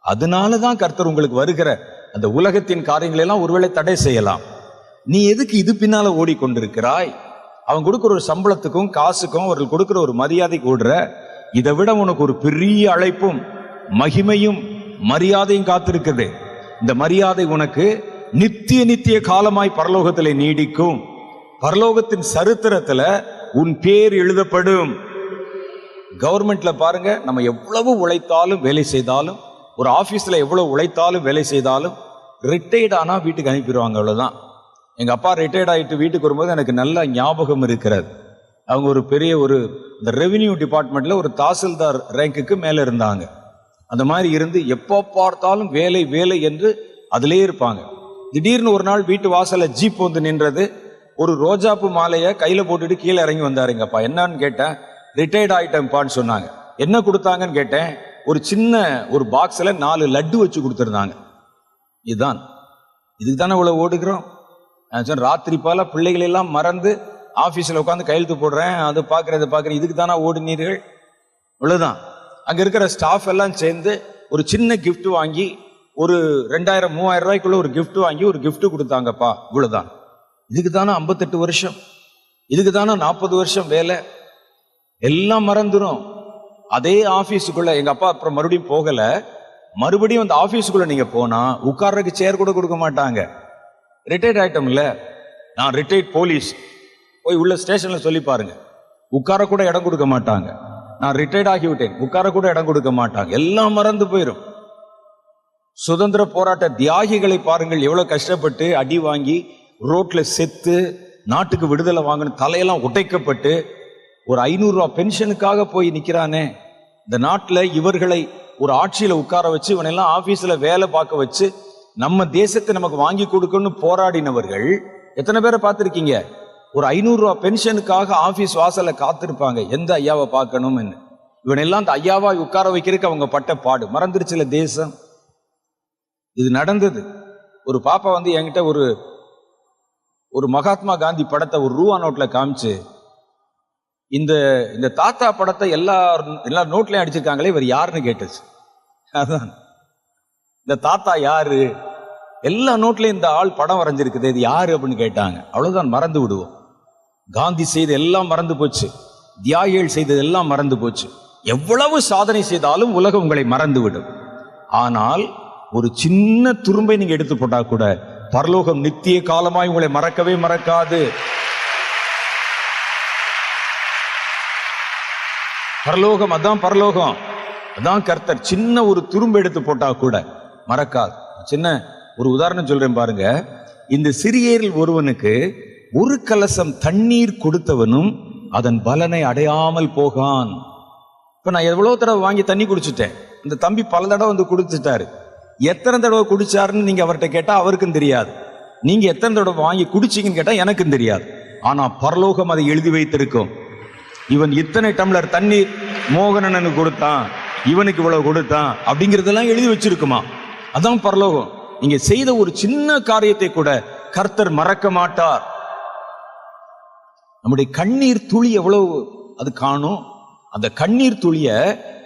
அதனாலதான் கர்த்தர் உங்களுக்கு வருகிற அந்த உலகத்தின் காரியங்களை எல்லாம் ஒருவேளை தடை செய்யலாம். நீ எதுக்கு இது பின்னால ஓடிக்கொண்டிருக்கிறாய்? அவன் கொடுக்கிற ஒரு சம்பளத்துக்கும் காசுக்கும் அவர்கள் கொடுக்கிற ஒரு மரியாதை கூடுற, இதை விட உனக்கு ஒரு பெரிய அழைப்பும் மகிமையும் மரியாதையும் காத்திருக்குது. இந்த மரியாதை உனக்கு நித்திய நித்திய காலமாய் பரலோகத்திலே நீடிக்கும். பரலோகத்தின் சரித்திரத்துல உன் பேர் எழுதப்படும். கவர்மெண்ட்ல பாருங்க, நம்ம எவ்வளவு உழைத்தாலும் வேலை செய்தாலும், ஒரு ஆபீஸ்ல எவ்வளவு உழைத்தாலும் வேலை செய்தாலும், ரிட்டையர்ட் ஆனா வீட்டுக்கு அனுப்பிடுவாங்க, அவ்வளவுதான். எங்க அப்பா ரிட்டையர்ட் ஆகிட்டு வீட்டுக்கு வரும்போது எனக்கு நல்ல ஞாபகம் இருக்கிறது. அவங்க ஒரு பெரிய இந்த ரெவென்யூ டிபார்ட்மெண்ட்ல ஒரு தாசில்தார் ரேங்குக்கு மேல இருந்தாங்க. அந்த மாதிரி இருந்து எப்போ பார்த்தாலும் வேலை வேலை என்று அதிலே இருப்பாங்க. திடீர்னு ஒரு நாள் வீட்டு வாசல்ல ஜீப் வந்து நின்றது. ஒரு ரோஜாப்பு மாலையை கையில போட்டுட்டு கீழே இறங்கி வந்தாரு எங்க அப்பா. என்னன்னு கேட்டேன். ரிட்டையர்ட் ஆயிட்டேன்ப்பான்னு சொன்னாங்க. என்ன கொடுத்தாங்கன்னு கேட்டேன். ஒரு சின்ன ஒரு பாக்ஸ்ல 4 லட்டு வச்சு கொடுத்துருந்தாங்க. இதுக்கு தானே இவ்வளவு ஓடுகிறோம். ராத்திரி போல பிள்ளைகள் எல்லாம் மறந்து ஆபீஸ்ல உட்காந்து கையெழுத்து போடுறேன், அது பாக்குறேன், இதுக்கு தானே ஓடுனீர்கள்? இவ்வளவுதான். அங்க இருக்கிற ஸ்டாஃப் எல்லாம் சேர்ந்து ஒரு சின்ன கிஃப்ட் வாங்கி, ஒரு 2000-3000 ரூபாய்க்குள்ள ஒரு கிஃப்ட் வாங்கி ஒரு கிஃப்ட் கொடுத்தாங்கப்பா. இவ்வளவுதான். இதுக்கு தானே 58 வருஷம், இதுக்கு தானே 40 வருஷம் வேலை, எல்லாம் மறந்துடும். அதே ஆபீஸுக்குள்ள எங்க அப்பா அப்புறம் மறுபடியும் போகல. மறுபடியும் அந்த ஆபீஸுக்குள்ள நீங்க போனா உட்கார்றதுக்கு சேர் கூட கொடுக்க மாட்டாங்க. ரிட்டையர்ட் ஆயிட்டோம்ல, நான் ரிட்டையர்ட் போலீஸ், போய் உள்ள ஸ்டேஷன்ல சொல்லி பாருங்க, உட்கார கூட இடம் கொடுக்க மாட்டாங்க. நான் ரிட்டையர்ட் ஆகிவிட்டேன், உட்கார கூட இடம் கொடுக்க மாட்டாங்க. எல்லாம் மறந்து போயிடும். சுதந்திர போராட்ட தியாகிகளை பாருங்கள், எவ்வளவு கஷ்டப்பட்டு அடி வாங்கி ரோட்ல செத்து நாட்டுக்கு விடுதலை வாங்கணும், தலையெல்லாம் உடைக்கப்பட்டு ஒரு 500 ரூபாய் பென்ஷனுக்காக போய் நிக்கிறானே. இந்த நாட்டில் இவர்களை ஒரு ஆட்சியில உட்கார வச்சு இவனெல்லாம் ஆபீஸ்ல வேலை பார்க்க வச்சு நம்ம தேசத்தை நமக்கு வாங்கி கொடுக்கணும்னு போராடினவர்கள் எத்தனை பேரை பார்த்திருக்கீங்க? ஒரு 500 ரூபாய் பென்ஷனுக்காக ஆபீஸ் வாசல்ல காத்திருப்பாங்க, எந்த ஐயாவை பார்க்கணும்னு. இவனெல்லாம் அந்த ஐயாவா உட்கார வைக்கிறதுக்கு அவங்க பட்ட பாடு மறந்துருச்சுல தேசம். இது நடந்தது. ஒரு பாப்பா வந்து என்கிட்ட ஒரு மகாத்மா காந்தி படத்தை ஒரு ரூபா நோட்ல காமிச்சு, இந்த தாத்தா படத்தை எல்லா நோட்லயும் அடிச்சிருக்காங்களே, இவர் யாருன்னு கேட்டுச்சு. அதான் இந்த தாத்தா யாரு, எல்லா நோட்லயும் இந்த ஆள் படம் வரைஞ்சிருக்குது, இது யாரு அப்படின்னு கேட்டாங்க. அவ்வளவுதான், மறந்து விடுவோம். காந்தி செய்த எல்லாம் மறந்து போச்சு, தியாகிகள் செய்தது எல்லாம் மறந்து போச்சு. எவ்வளவு சாதனை செய்தாலும் உலகம் உங்களை மறந்து விடும். ஆனால் ஒரு சின்ன துரும்பை நீங்க எடுத்து போட்டா கூட பரலோகம் நித்திய காலமாய் உங்களை மறக்கவே மறக்காது. பரலோகம் அதான், பரலோகம் அதான் கர்த்தர். சின்ன ஒரு துரும்பு எடுத்து போட்டா கூட மறக்காது. சின்ன ஒரு உதாரணம் சொல்றேன் பாருங்க. இந்த சிறியரில் ஒருவனுக்கு ஒரு கலசம் தண்ணீர் கொடுத்தவனும் அதன் பலனை அடையாமல் போகான். இப்ப நான் எவ்வளவு தடவை வாங்கி தண்ணி குடிச்சுட்டேன், இந்த தம்பி பல தடவை வந்து குடிச்சுட்டாரு. எத்தனை தடவை குடிச்சாருன்னு நீங்க அவர்கிட்ட கேட்டா அவருக்கும் தெரியாது. நீங்க எத்தனை தடவை வாங்கி குடிச்சீங்கன்னு கேட்டா எனக்கும் தெரியாது. ஆனா பரலோகம் அதை எழுதி வைத்திருக்கும். இவன் இத்தனை டம்ளர் தண்ணீர் மோகனனுக்கு கொடுத்தான், இவனுக்கு இவ்வளவு கொடுத்தான் அப்படிங்கறதெல்லாம் எழுதி வச்சிருக்குமா. அதான் பரலோகம். நீங்க செய்த ஒரு சின்ன காரியத்தை கூட கர்த்தர் மறக்க மாட்டார். நம்முடைய கண்ணீர் துளி எவ்வளவு அது காணும். அந்த கண்ணீர் துளிய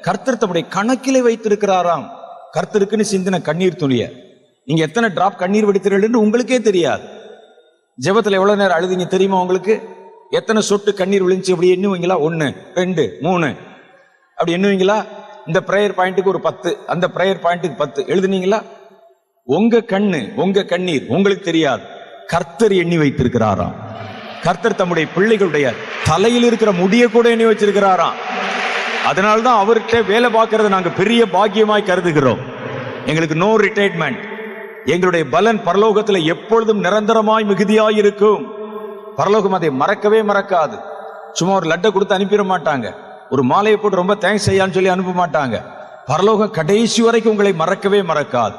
கர்த்தர் தம்முடைய கணக்கிலே வைத்திருக்கிறாராம். கர்த்தருக்குன்னு சிந்தின கண்ணீர் துளிய நீங்க எத்தனை டிராப் கண்ணீர் வடித்தீர்கள் என்று உங்களுக்கே தெரியாது. ஜெபத்துல எவ்வளவு நேரம் அழுதிங்க தெரியுமா உங்களுக்கு? எத்தனை சொட்டு கண்ணீர் விழுந்துச்சு அப்படி எண்ணுவீங்களா? 1 2 3 அப்படி எண்ணுவீங்களா? இந்த பிரேயர் பாயிண்ட்டுக்கு ஒரு 10, அந்த பிரேயர் பாயிண்ட்டுக்கு 10 எழுதுனீங்களா? உங்க கண்ணு, உங்க கண்ணீர் உங்களுக்கு தெரியாது. கர்த்தர் எண்ணி வைத்திருக்கிறாராம். கர்த்தர் தம்முடைய பிள்ளைகளுடைய தலையில் இருக்கிற முடிய கூட எண்ணி வச்சிருக்கிறாராம். அதனால்தான் அவர்கிட்ட வேலை பார்க்கறத நாங்க பெரிய பாக்கியமாய் கருதுகிறோம். எங்களுக்கு நோ ரிட்டையர்மெண்ட். எங்களுடைய பலன் பரலோகத்துல எப்பொழுதும் நிரந்தரமாய் மிகுதியாய் இருக்கும். பரலோகம் அதை மறக்கவே மறக்காது. சும்மா ஒரு லட்டை கொடுத்து அனுப்பிட மாட்டாங்க, ஒரு மாலையை போட்டு ரொம்ப தேங்க்ஸ் செய்யான்னு சொல்லி அனுப்ப மாட்டாங்க. பரலோகம் கடைசி வரைக்கும் உங்களை மறக்கவே மறக்காது.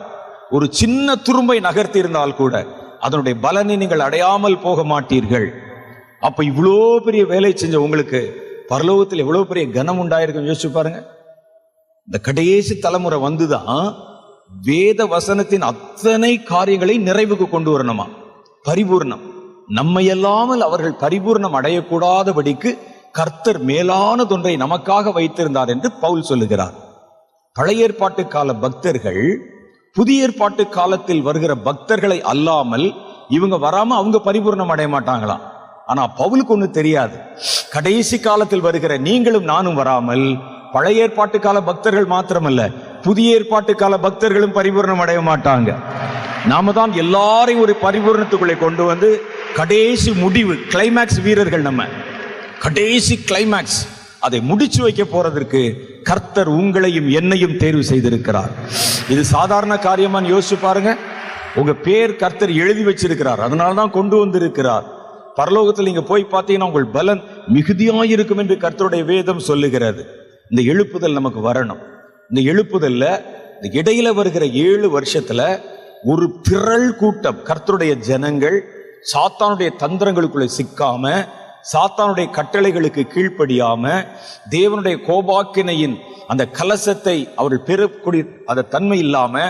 ஒரு சின்ன துரும்பை நகர்த்தி இருந்தால் கூட அதனுடைய பலனை நீங்கள் அடையாமல் போக மாட்டீர்கள். அப்ப இவ்வளோ பெரிய வேலை செஞ்ச உங்களுக்கு பரலோகத்தில் எவ்வளவு பெரிய கனம் உண்டாயிருக்கும் யோசிச்சு பாருங்க. இந்த கடைசி தலைமுறை வந்துதான் வேத வசனத்தின் அத்தனை காரியங்களை நிறைவுக்கு கொண்டு வரணுமா, பரிபூர்ணம். நம்மையல்லாமல் அவர்கள் பரிபூர்ணம் அடையக்கூடாதபடிக்கு கர்த்தர் மேலானதொன்றை நமக்காக வைத்திருந்தார் என்று பவுல் சொல்லுகிறார். பழைய ஏற்பாட்டு கால பக்தர்கள் புதிய ஏற்பாட்டு காலத்தில் வருகிற பக்தர்களை அல்லாமல் இவங்க வராம அவங்க பரிபூர்ணம் அடைய மாட்டாங்களாம். ஆனா பவுலுக்கு ஒண்ணு தெரியாது, கடைசி காலத்தில் வருகிற நீங்களும் நானும் வராமல் பழைய ஏற்பாட்டு கால பக்தர்கள் மாத்திரமல்ல புதிய ஏற்பாட்டு கால பக்தர்களும் பரிபூர்ணம் அடைய மாட்டாங்க. நாம தான் எல்லாரையும் ஒரு பரிபூர்ணத்துக்குள்ளே கொண்டு வந்து கடைசி முடிவு கிளைமேக்ஸ் வீரர்கள். நம்ம கடைசி கிளைமேக்ஸ் அதை முடிச்சு வைக்க போறதற்கு கர்த்தர் உங்களையும் என்னையும் தேர்வு செய்திருக்கிறார். இது சாதாரண காரியமான்னு யோசிச்சு பாருங்க. உங்க பேர் கர்த்தர் எழுதி வச்சிருக்கிறார், அதனாலதான் கொண்டு வந்திருக்கிறார். பரலோகத்தில் நீங்க போய் பார்த்தீங்கன்னா உங்கள் பலன் மிகுதியாயிருக்கும் என்று கர்த்தருடைய வேதம் சொல்லுகிறது. இந்த எழுப்புதல் நமக்கு வரணும். இந்த எழுப்புதல்ல இந்த இடையில வருகிற 7 வருஷத்துல ஒரு திரள் கூட்டம் கர்த்தருடைய ஜனங்கள் சாத்தானுடைய தந்திரங்களுக்குள்ள சிக்காம, சாத்தானுடைய கட்டளைகளுக்கு கீழ்ப்படியாம, தேவனுடைய கோபாக்கினையின் அந்த கலசத்தை அவர்கள் பெறக்கூடிய அந்த தன்மை இல்லாம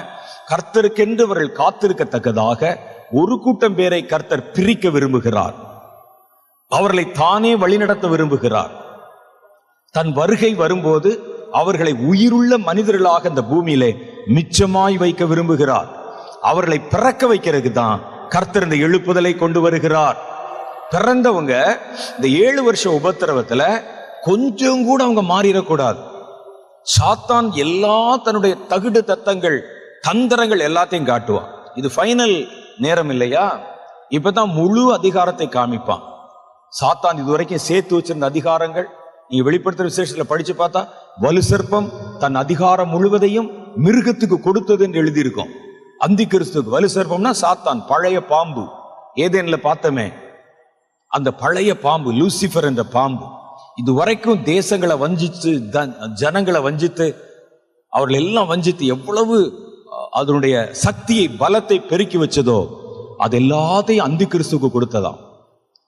கர்த்தருக்கென்று அவர்கள் காத்திருக்கத்தக்கதாக ஒரு கூட்டம் பேரை கர்த்தர் பிரிக்க விரும்புகிறார். அவர்களை தானே வழிநடத்த விரும்புகிறார். தன் வருகை வரும்போது அவர்களை உயிருள்ள மனிதர்களாக இந்த பூமியிலே மிச்சமாய் வைக்க விரும்புகிறார். அவர்களை பிறக்க வைக்கிறதுக்கு தான் கர்த்தர் இந்த எழுப்புதலை கொண்டு வருகிறார். பிறந்தவங்க இந்த 7 வருஷ உபத்திரவத்துல கொஞ்சம் கூட அவங்க மாறிடக்கூடாது. சாத்தான் எல்லா தன்னுடைய தகுடு தத்தங்கள் தந்திரங்கள் எல்லாத்தையும் காட்டுவான். இது ஃபைனல் நேரம் இல்லையா? இப்பதான் முழு அதிகாரத்தை காமிப்பான். சாத்தான் இதுவரைக்கும் சேர்த்து வச்சிருந்த அதிகாரங்கள் நீங்க வெளிப்படுத்துற விசேஷத்துல படிச்சு பார்த்தா, வலு சர்ப்பம் தன் அதிகாரம் முழுவதையும் மிருகத்துக்கு கொடுத்தது என்று எழுதியிருக்கும். அந்தி கிறிஸ்துக்கு வலு சர்ப்பம்னா சாத்தான், பழைய பாம்பு. ஏதேன்ல பார்த்தமே அந்த பழைய பாம்பு லூசிபர் என்ற பாம்பு இதுவரைக்கும் தேசங்களை வஞ்சித்து, ஜனங்களை வஞ்சித்து, அவர்கள் எல்லாம் வஞ்சித்து எவ்வளவு அதனுடைய சக்தியை பலத்தை பெருக்கி வச்சதோ அது எல்லாத்தையும் அந்தி கிறிஸ்துக்கு கொடுத்ததாம்.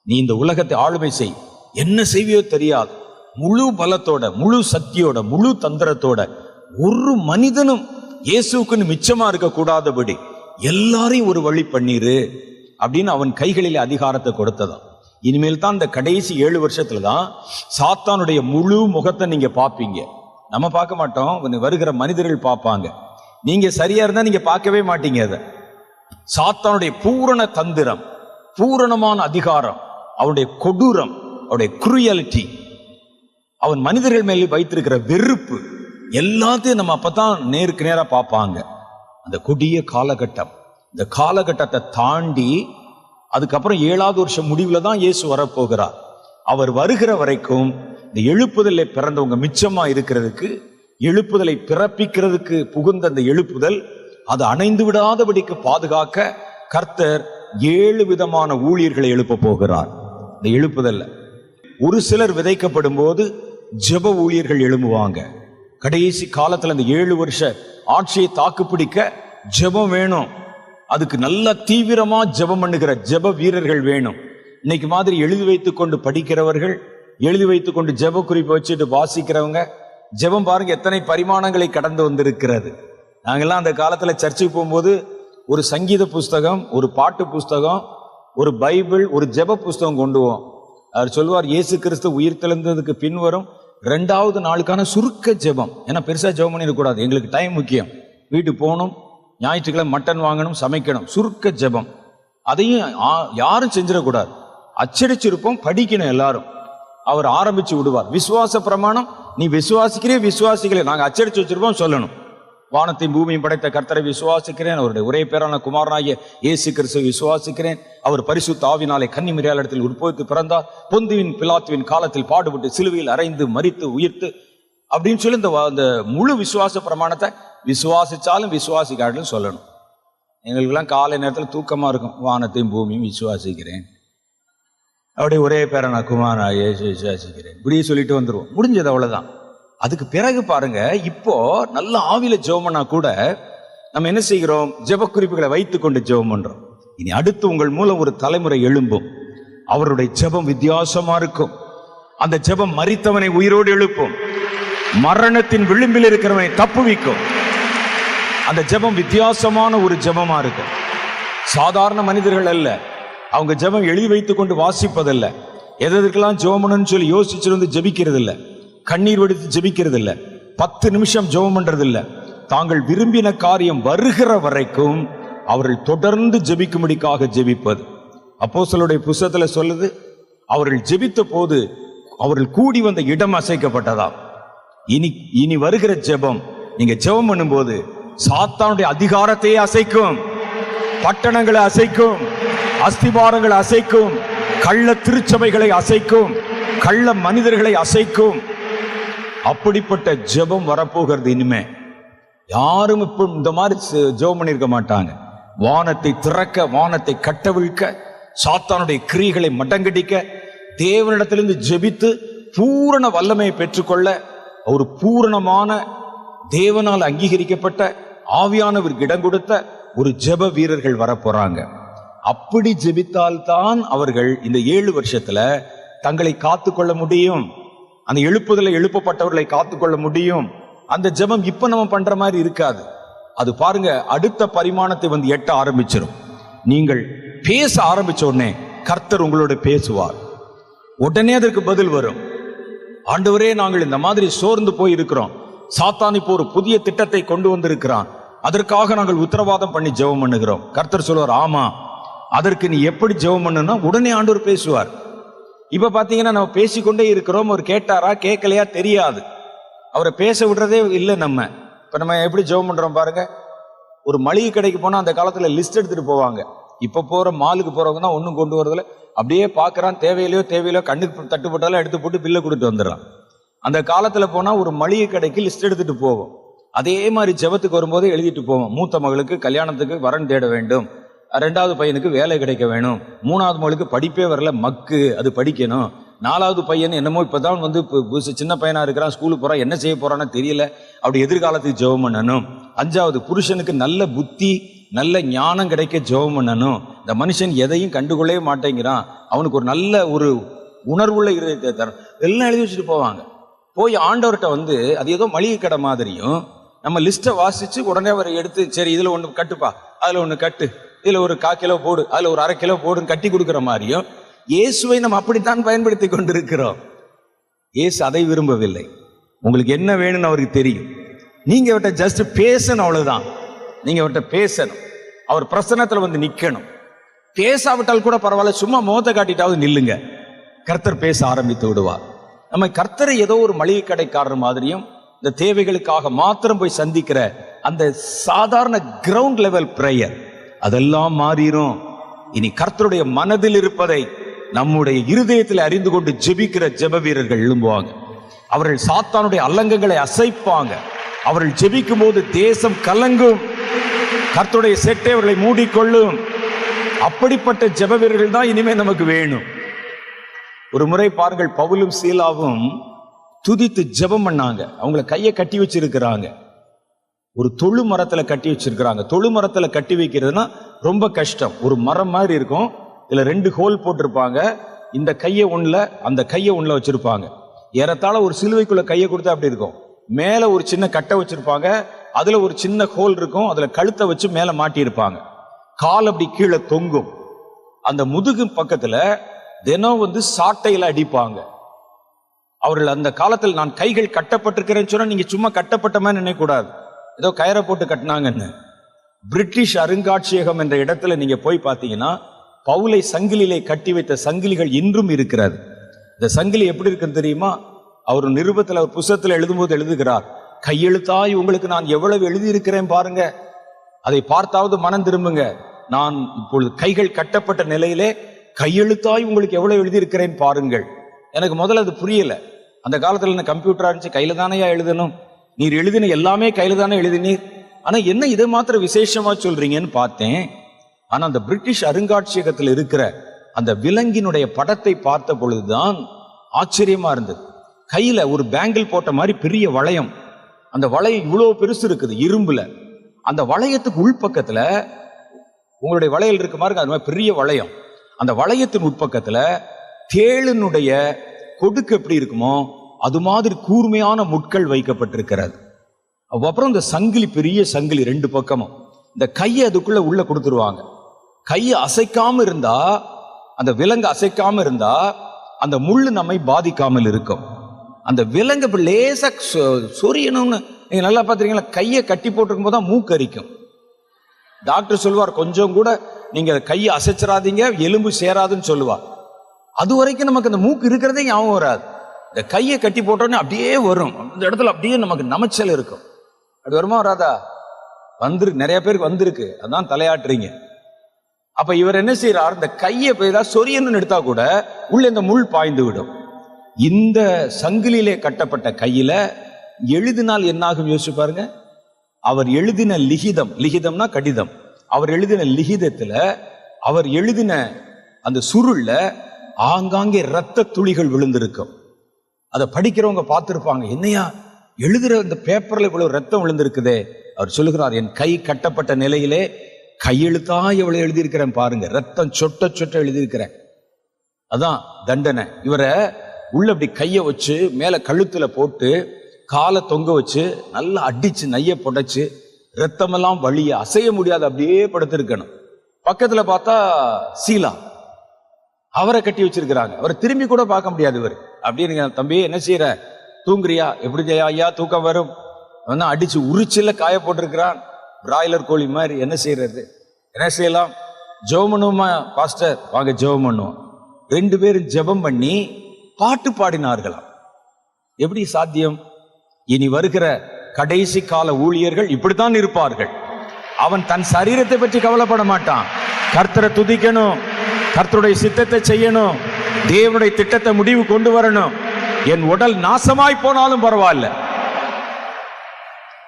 நீ இந்த உலகத்தை ஆளுமை செய், என்ன செய்வியோ தெரியாது, முழு பலத்தோட, முழு சக்தியோட, முழு தந்திரத்தோட, ஒரு மனிதனும் இயேசுக்குன்னு மிச்சமா இருக்க கூடாதபடி எல்லாரையும் ஒரு வழி பண்ணிரு அப்படின்னு அவன் கைகளில் அதிகாரத்தை கொடுத்ததாம். இனிமேல் தான் இந்த கடைசி 7 வருஷத்துல தான் சாத்தானுடைய முழு முகத்தை நீங்க பார்ப்பீங்க. நம்ம பார்க்க மாட்டோம், வருகிற மனிதர்கள் பார்ப்பாங்க. நீங்க சரியா இருந்தா நீங்க பார்க்கவே மாட்டீங்க. அதை சாத்தானுடைய பூரண தந்திரம், பூரணமான அதிகாரம், அவனுடைய கொடூரம், அவனுடைய குரூயலிட்டி, அவன் மனிதர்கள் மேலே வைத்திருக்கிற வெறுப்பு எல்லாத்தையும் நம்ம அப்பதான் நேருக்கு நேரா பார்ப்பாங்க. அந்த கொடிய காலகட்டம், இந்த காலகட்டத்தை தாண்டி அதுக்கப்புறம் 7வது வருஷம் முடிவுல தான் இயேசு வரப்போகிறார். அவர் வருகிற வரைக்கும் இந்த எழுப்புதலை பிறந்தவங்க மிச்சமா இருக்கிறதுக்கு, எழுப்புதலை பிறப்பிக்கிறதுக்கு புகுந்த அந்த எழுப்புதல் அது அணைந்து விடாதபடிக்கு பாதுகாக்க கர்த்தர் 7 விதமான ஊழியர்களை எழுப்ப போகிறார். இந்த எழுப்புதல்ல ஒரு சிலர் விதைக்கப்படும் போது ஜெப ஊழியர்கள் எழும்புவாங்க. கடைசி காலத்துல இந்த 7 வருஷ ஆட்சியை தாக்குப்பிடிக்க ஜெபம் வேணும். அதுக்கு நல்ல தீவிரமா ஜெபம் பண்ணுகிற ஜெப வீரர்கள் வேணும். இன்னைக்கு மாதிரி எழுதி வைத்துக் கொண்டு படிக்கிறவர்கள், எழுதி வைத்துக் கொண்டு ஜெப குறிப்பை வச்சுட்டு வாசிக்கிறவங்க, ஜெபம் பாருங்க எத்தனை பரிமாணங்களை கடந்து வந்திருக்கிறது. நாங்கெல்லாம் அந்த காலத்துல சர்ச்சுக்கு போகும்போது ஒரு சங்கீத புஸ்தகம், ஒரு பாட்டு புஸ்தகம், ஒரு பைபிள், ஒரு ஜெப புஸ்தகம் கொண்டு போவோம். அவர் சொல்வார், இயேசு கிறிஸ்து உயிர் தெழுந்ததுக்கு பின்வரும் 2வது நாளுக்கான சுருக்க ஜெபம். ஏன்னா பெருசா ஜெபம் பண்ணிடக்கூடாது, எங்களுக்கு டைம் முக்கியம். வீட்டுக்கு போகணும், ஞாயிற்றுக்கிழமை மட்டன் வாங்கணும், சமைக்கணும், சுருக்க ஜெபம். அதையும் யாரும் செஞ்சிடக்கூடாது. அச்சடிச்சிருப்போம், படிக்கணும் எல்லாரும். அவர் ஆரம்பிச்சு விடுவார். விசுவாச பிரமாணம், நீ விசுவாசிக்கலே நாங்க அச்சடிச்சு வச்சிருப்போம் சொல்லணும். வானத்தையும் பூமியும் படைத்த கர்த்தரை விசுவாசிக்கிறேன், அவருடைய ஒரே பேரான குமாரனாகிய இயேசு கிறிஸ்துவை விசுவாசிக்கிறேன், அவர் பரிசுத்த ஆவினாலே கன்னி மரியாளிடத்தில் உற்பத்தி பிறந்தார், பொந்துவின் பிலாத்துவின் காலத்தில் பாடுபட்டு சிலுவையில் அறைந்து மரித்து உயிர்த்து அப்படின்னு சொல்லி இந்த முழு விசுவாச பிரமாணத்தை விசுவாசிச்சாலும் விசுவாசிக்காட்டிலும் சொல்லணும். எங்களுக்கெல்லாம் காலை நேரத்தில் தூக்கமா இருக்கும். வானத்தையும் பூமியும் விசுவாசிக்கிறேன், அப்படியே ஒரே பேரான குமாரனாகிய இயேசு விசுவாசிக்கிறேன், இப்படியே சொல்லிட்டு வந்துருவோம். முடிஞ்சது, அவ்வளவுதான். அதுக்கு பிறகு பாருங்க, இப்போ நல்ல ஆவியில ஜெபம்னா கூட நம்ம என்ன செய்கிறோம், ஜெப குறிப்புகளை வைத்துக் கொண்டு ஜெபம் பண்றோம். இனி அடுத்து உங்கள் மூலம் ஒரு தலைமுறை எழும்பும். அவருடைய ஜெபம் வித்தியாசமா இருக்கும். அந்த ஜெபம் மரித்தவனை உயிரோடு எழுப்பும், மரணத்தின் விளிம்பில் இருக்கிறவனை தப்புவிக்கும். அந்த ஜெபம் வித்தியாசமான ஒரு ஜெபமா இருக்கும். சாதாரண மனிதர்கள் அல்ல, அவங்க ஜெபம் எழுதி வைத்துக் கொண்டு வாசிப்பதல்ல, எதற்கெல்லாம் ஜெபம்னு சொல்லி யோசிச்சிருந்து ஜெபிக்கிறது இல்லை, கண்ணீர் வடித்து ஜெபிக்கிறது இல்லை, 10 நிமிஷம் ஜெபம் பண்றது இல்லை. தாங்கள் விரும்பின காரியம் வருகிற வரைக்கும் அவர்கள் தொடர்ந்து ஜெபிக்கும்படிக்காக ஜெபிப்பது. அப்போஸ்தலருடைய புத்தகத்துல சொல்லுது, அவர்கள் ஜெபித்த போது அவர்கள் கூடி வந்த இடம் அசைக்கப்பட்டதா. இனி வருகிற ஜெபம், நீங்க ஜெபம் பண்ணும்போது சாத்தானுடைய அதிகாரத்தையே அசைக்கும், பட்டணங்களை அசைக்கும், அஸ்திபாரங்களை அசைக்கும், கள்ள திருச்சபைகளை அசைக்கும், கள்ள மனிதர்களை அசைக்கும். அப்படிப்பட்ட ஜெபம் வரப்போகிறது. இனிமே யாரும் இப்ப இந்த மாதிரி ஜெபம் பண்ணிருக்க மாட்டாங்க. வானத்தை திறக்க, வானத்தை கட்டவிழ்க்க, சாத்தானுடைய கிரியைகளை மடங்கடிக்க, தேவனிடத்திலிருந்து ஜெபித்து பூரண வல்லமையை பெற்றுக்கொள்ள, ஒரு பூரணமான தேவனால் அங்கீகரிக்கப்பட்ட ஆவியானவருக்கு இடம் கொடுத்த ஒரு ஜெப வீரர்கள் வரப்போறாங்க. அப்படி ஜெபித்தால்தான் அவர்கள் இந்த 7 வருஷத்துல தங்களை காத்துக்கொள்ள முடியும். அந்த எழுப்புதலை எழுப்பப்பட்டவர்களை காத்துக்கொள்ள முடியும். அந்த ஜெபம் இப்ப நம்ம பண்ற மாதிரி இருக்காது. அது பாருங்க, அடுத்த பரிமாணத்தை எட்ட ஆரம்பிச்சிடும். நீங்கள் பேச ஆரம்பிச்ச உடனே கர்த்தர் உங்களோட பேசுவார். உடனே அதற்கு பதில் வரும். ஆண்டவரே, நாங்கள் இந்த மாதிரி சோர்ந்து போய் இருக்கிறோம், சாத்தான் இப்போ ஒரு புதிய திட்டத்தை கொண்டு வந்திருக்கிறான், அதற்காக நாங்கள் உத்தரவாதம் பண்ணி ஜெபம் பண்ணுகிறோம். கர்த்தர் சொல்வார், ஆமா, அதற்கு நீ எப்படி ஜெபம் பண்ணுனா உடனே ஆண்டவர் பேசுவார். இப்ப பாத்தீங்கன்னா நம்ம பேசிக்கொண்டே இருக்கிறோம், அவர் கேட்டாரா கேட்கலையா தெரியாது, அவரை பேச விடுறதே இல்லை. நம்ம எப்படி ஜெபம் பண்றோம் பாருங்க. ஒரு மளிகை கடைக்கு போனா அந்த காலத்துல லிஸ்ட் எடுத்துட்டு போவாங்க. இப்ப போற மாலுக்கு போறவங்க தான் ஒன்னும் கொண்டு வரதுல, அப்படியே பாக்குறான், தேவையிலையோ கண்ணுக்கு தட்டுப்பட்டாலும் எடுத்து போட்டு பில்லை கொடுத்துட்டு வந்துடுறான். அந்த காலத்துல போனா ஒரு மளிகை கடைக்கு லிஸ்ட் எடுத்துட்டு போவோம். அதே மாதிரி ஜெபத்துக்கு வரும்போதே எழுதிட்டு போவோம். மூத்த மகளுக்கு கல்யாணத்துக்கு வரன் தேட வேண்டும், 2வது பையனுக்கு வேலை கிடைக்க வேணும், 3வது மகளுக்கு படிப்பே வரல மக்கு அது படிக்கணும், 4வது பையன் என்னமோ இப்பதான் வந்து சின்ன பையனா இருக்கிறான், ஸ்கூலுக்கு போறான், என்ன செய்ய போறான்னு தெரியல, அப்படி எதிர்காலத்துக்கு ஜெபம் பண்ணணும். 5வது புருஷனுக்கு நல்ல புத்தி நல்ல ஞானம் கிடைக்க ஜெபம் பண்ணணும். இந்த மனுஷன் எதையும் கண்டுகொள்ளவே மாட்டேங்கிறான், அவனுக்கு ஒரு நல்ல ஒரு உணர்வுள்ள இருதயத்தை தரணும், எல்லாம் எழுதி வச்சுட்டு போவாங்க. போய் ஆண்டவர்கிட்ட வந்து அது ஏதோ மளிகை கடை மாதிரியும் நம்ம லிஸ்ட்டை வாசிச்சு உடனே அவர் எடுத்து, சரி இதுல ஒன்று கட்டுப்பா, அதுல ஒன்று கட்டு, இதுல ஒரு 1/4 கிலோ போடு, அதுல ஒரு 1/2 கிலோ போடுன்னு கட்டி கொடுக்குற மாதிரியும் இயேசுவை நம்ம அப்படித்தான் பயன்படுத்தி கொண்டிருக்கிறோம். இயேசு அதை விரும்பவில்லை. உங்களுக்கு என்ன வேணும்னு அவருக்கு தெரியும். நீங்க அவர்கிட்ட ஜஸ்ட் பேசணும், அவ்வளவுதான். நீங்க அவர்கிட்ட பேசணும், அவர் பிரசன்னத்துல வந்து நிக்கணும். பேசாவிட்டால் கூட பரவாயில்ல, சும்மா முகத்தை காட்டிட்டாவது நில்லுங்க, கர்த்தர் பேச ஆரம்பித்து விடுவார். நம்ம கர்த்தரை ஏதோ ஒரு மளிகை கடைக்காரர் மாதிரியும் இந்த தேவைகளுக்காக மாத்திரம் போய் சந்திக்கிற அந்த சாதாரண கிரவுண்ட் லெவல் பிரேயர் அதெல்லாம் மாறிடும். இனி கர்த்தருடைய மனதில் இருப்பதை நம்முடைய இருதயத்தில் அறிந்து கொண்டு ஜெபிக்கிற ஜெப வீரர்கள் எழும்புவாங்க. அவர்கள் சாத்தானுடைய அல்லங்கங்களை அசைப்பாங்க. அவர்கள் ஜெபிக்கும் போது தேசம் கலங்கும், கர்த்தருடைய செட்டை அவர்களை மூடிக்கொள்ளும். அப்படிப்பட்ட ஜெப வீரர்கள் தான் இனிமே நமக்கு வேணும். ஒரு முறை பாருங்கள், பவுலும் சீலாவும் துதித்து ஜெபம் பண்ணாங்க. அவங்கள கையை கட்டி வச்சிருக்கிறாங்க, ஒரு தொழு மரத்துல கட்டி வச்சிருக்கிறாங்க. தொழு மரத்துல கட்டி வைக்கிறதுனா ரொம்ப கஷ்டம். ஒரு மரம் மாதிரி இருக்கும், இதுல 2 ஹோல் போட்டிருப்பாங்க. இந்த கையை ஒண்ணுல அந்த கையை ஒண்ணுல வச்சிருப்பாங்க. ஏறத்தாழ ஒரு சிலுவைக்குள்ள கையை கொடுத்தா அப்படி இருக்கும். மேல ஒரு சின்ன கட்டை வச்சிருப்பாங்க, அதுல ஒரு சின்ன ஹோல் இருக்கும், அதுல கழுத்தை வச்சு மேல மாட்டி இருப்பாங்க. கால் அப்படி கீழே தொங்கும். அந்த முதுகு பக்கத்துல தினம் வந்து சாட்டையில அடிப்பாங்க. அவர்கள் அந்த காலத்தில் நான் கைகள் கட்டப்பட்டிருக்கிறேன்னு சொன்னா நீங்க சும்மா கட்டப்பட்ட மாதிரி நினைக்க கூடாது, ஏதோ கயிறை போட்டு கட்டினாங்கன்னு. பிரிட்டிஷ் அருங்காட்சியகம் என்ற இடத்துல நீங்க போய் பார்த்தீங்கன்னா பவுலை சங்கிலிலே கட்டி வைத்த சங்கிலிகள் இன்றும் இருக்கிறது. இந்த சங்கிலி எப்படி இருக்குன்னு தெரியுமா? அவர் நிருபத்தில், அவர் புத்தகத்தில் எழுதும்போது எழுதுகிறார், கையெழுத்தாய் உங்களுக்கு நான் எவ்வளவு எழுதியிருக்கிறேன் பாருங்க, அதை பார்த்தாவது மனம் திரும்புங்க. நான் இப்பொழுது கைகள் கட்டப்பட்ட நிலையிலே கையெழுத்தாய் உங்களுக்கு எவ்வளவு எழுதியிருக்கிறேன் பாருங்கள். எனக்கு முதல்ல அது புரியல. அந்த காலத்துல கம்ப்யூட்டரா இருந்துச்சு, கையில தானேயா எழுதணும், நீர் எழுதின எல்லாமே கையில தானே எழுதினீர், ஆனா என்ன இதை மாத்திரம் விசேஷமா சொல்றீங்கன்னு பார்த்தேன். ஆனா அந்த பிரிட்டிஷ் அருங்காட்சியகத்தில் இருக்கிற அந்த விலங்கினுடைய படத்தை பார்த்த பொழுதுதான் ஆச்சரியமா இருந்தது. கையில ஒரு பேங்கிள் போட்ட மாதிரி பெரிய வளையம், அந்த வளையம் இவ்வளவு பெருசு இருக்குது இரும்புல. அந்த வளையத்துக்கு உள்பக்கத்துல உங்களுடைய வளையல் இருக்கு மாதிரி அது மாதிரி பெரிய வளையம். அந்த வளையத்தின் உட்பக்கத்துல தேளினுடைய கொடுக்கு எப்படி இருக்குமோ அது மாதிரி கூர்மையான முட்கள் வைக்கப்பட்டிருக்கிறது. அப்புறம் இந்த சங்கிலி, பெரிய சங்கிலி 2 பக்கமும். இந்த கையை அதுக்குள்ள உள்ள கொடுத்துருவாங்க. கையை அசைக்காம இருந்தா, அந்த விலங்கு அசைக்காம இருந்தா அந்த முள்ளு நம்மை பாதிக்காமல் இருக்கும். அந்த விலங்கு இப்ப லேசா சொரியணும்னு நீங்க நல்லா பாத்துறீங்களா, கையை கட்டி போட்டிருக்கும் போதுதான் மூக்கரிக்கும். டாக்டர் சொல்லுவார், கொஞ்சம் கூட நீங்க கையை அசைச்சிடாதீங்க, எலும்பு சேராதுன்னு சொல்லுவார். அது வரைக்கும் நமக்கு அந்த மூக்கு இருக்கிறதே ஞாபகம் வராது. இந்த கையை கட்டி போட்டோன்னே அப்படியே வரும், அந்த இடத்துல அப்படியே நமக்கு நமைச்சல் இருக்கும். அப்படி வருமா வராதா? நிறைய பேருக்கு வந்திருக்கு, அதான் தலையாட்டுறீங்க. அப்ப இவர் என்ன செய்யறார், இந்த கையை ஏதாவது சொரியணும்னு எடுத்தா கூட உள்ள இந்த முள் பாய்ந்து விடும். இந்த சங்கிலிலே கட்டப்பட்ட கையில எழுதினால் என்னாகும் யோசிச்சு பாருங்க. அவர் எழுதின லிகிதம், லிகிதம்னா கடிதம், அவர் எழுதின லிகிதத்துல அவர் எழுதின அந்த சுருள்ல ஆங்காங்கே இரத்த துளிகள் விழுந்திருக்கும். அதை படிக்கிறவங்க பார்த்திருப்பாங்க, என்னையா எழுதுற இந்த பேப்பர்ல இவ்வளவு ரத்தம் விழுந்திருக்குதே. அவர் சொல்லுகிறார், என் கை கட்டப்பட்ட நிலையிலே கையெழுத்தா எவ்வளவு எழுதியிருக்கிறேன் பாருங்க, ரத்தம் சொட்ட சொட்ட எழுதியிருக்கிறேன். அதான் தண்டனை. இவரை உள்ள அப்படி கையை வச்சு மேல கழுத்துல போட்டு காலை தொங்க வச்சு நல்லா அடிச்சு நைய புடைச்சு ரத்தமெல்லாம் வழிய அசைய முடியாது அப்படியே படுத்திருக்கணும். பக்கத்துல பார்த்தா சீலா, அவரை கட்டி வச்சிருக்கிறாங்க. அவரை திரும்பி கூட பார்க்க முடியாது. இவர் அப்படின்னு, தம்பி என்ன செய்யற, தூங்குறியா? எப்படி ஐயா தூக்கம் வரும்? அடிச்சு உரிச்சில காய போட்டிருக்கிறான், பிராய்லர் கோழி மாதிரி. என்ன செய்யறது, என்ன செய்யலாம்? ஜெபம் பண்ணுவோமா பாஸ்டர்? வாங்க ஜெபம் பண்ணுவோம். 2 பேரும் ஜெபம் பண்ணி பாட்டு பாடினார்களாம். எப்படி சாத்தியம்? இனி வருகிற கடைசி கால ஊழியர்கள் இப்படித்தான் இருப்பார்கள். அவன் தன் சரீரத்தை பற்றி கவலைப்பட மாட்டான், கர்த்தரை துதிக்கணும், கர்த்தருடைய சித்தத்தை செய்யணும், தேவனுடைய திட்டத்தை முடிவு கொண்டு வரணும். என் உடல் நாசமாய் போனாலும் பரவாயில்ல.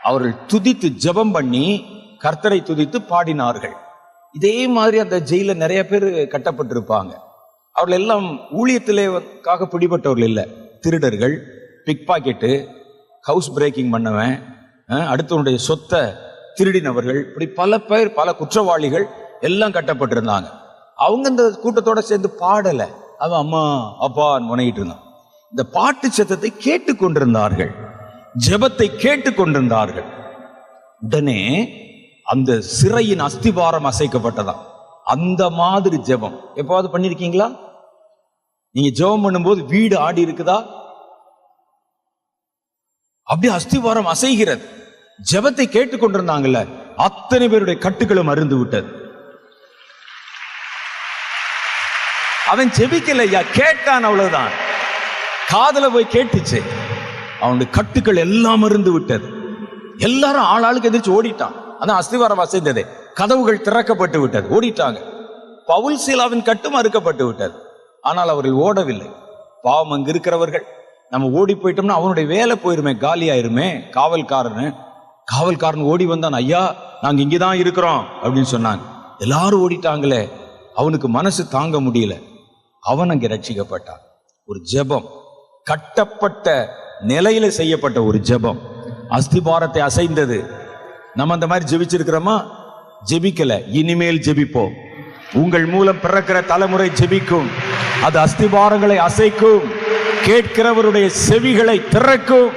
அவர்கள் துதித்து ஜெபம் பண்ணி கர்த்தரை துதித்து பாடினார்கள். இதே மாதிரி அந்த ஜெயில நிறைய பேர் கட்டப்பட்டிருப்பாங்க. அவர்கள் எல்லாம் ஊழியத்திலேக்காக பிடிபட்டவர்கள் இல்லை. திருடர்கள், பிக் பாக்கெட்டு, ஹவுஸ் பிரேக்கிங் பண்ணவன், அடுத்தவனுடைய சொத்தை திருடினவர்கள், இப்படி பல பேர், பல குற்றவாளிகள் எல்லாம் கட்டப்பட்டிருந்தாங்க. அவங்க இந்த கூட்டத்தோட சேர்ந்து பாடலை, அவன் அம்மா அப்பான்னு முனையிட்டு இருந்தான். இந்த பாட்டு சத்தத்தை கேட்டு கொண்டிருந்தார்கள், ஜெபத்தை கேட்டு கொண்டிருந்தார்கள். உடனே அந்த சிறையின் அஸ்திவாரம் அசைக்கப்பட்டதாம். அந்த மாதிரி ஜெபம் எப்பவாவது பண்ணிருக்கீங்களா? நீங்க ஜெபம் பண்ணும்போது வீடு ஆடி இருக்குதா? அப்படியே அஸ்திவாரம் அசைகிறது. ஜெபத்தை கேட்டுக் கொண்டிருந்தாங்கல்ல, அத்தனை பேருடைய கட்டுகளும் அருந்து விட்டது. அவன் ஜெபிக்கலையா, கேட்டான், அவ்வளவுதான். காதுல போய் கேட்டுச்சு. அவனுடைய கட்டுக்கள் எல்லாம் அருந்து விட்டது. எல்லாரும் ஆளாளுக்கு எதிர்த்து ஓடிட்டான். அதான் அஸ்திவாரம் அசைந்தது. கதவுகள் திறக்கப்பட்டு விட்டது, ஓடிட்டாங்க. பவுல் சீலாவின் கட்டும் அறுக்கப்பட்டு விட்டது. ஆனால் அவர்கள் ஓடவில்லை. பாவம் அங்கு இருக்கிறவர்கள், நம்ம ஓடி போயிட்டோம்னா அவனுடைய வேலை போயிருமே, காலியாயிருமே. காவல்காரன் ஓடி வந்தான், ஐயா நாங்க இங்கதான் இருக்கிறோம் அப்படின்னு சொன்னாங்க. எல்லாரும் ஓடிட்டாங்களே, அவனுக்கு மனசு தாங்க முடியல. அவன் அங்கே ரட்சிக்கப்பட்டான். ஒரு ஜெபம், கட்டப்பட்ட நிலையில செய்யப்பட்ட ஒரு ஜெபம், அஸ்திபாரத்தை அசைந்தது. நம்ம அந்த மாதிரி ஜெபிச்சிருக்கிறோமா? ஜெபிக்கல. இனிமேல் ஜெபிப்போம். உங்கள் மூலம் பிறக்கிற தலைமுறை ஜெபிக்கும். அது அஸ்திபாரங்களை அசைக்கும், கேட்கிறவருடைய செவிகளை திறக்கும்,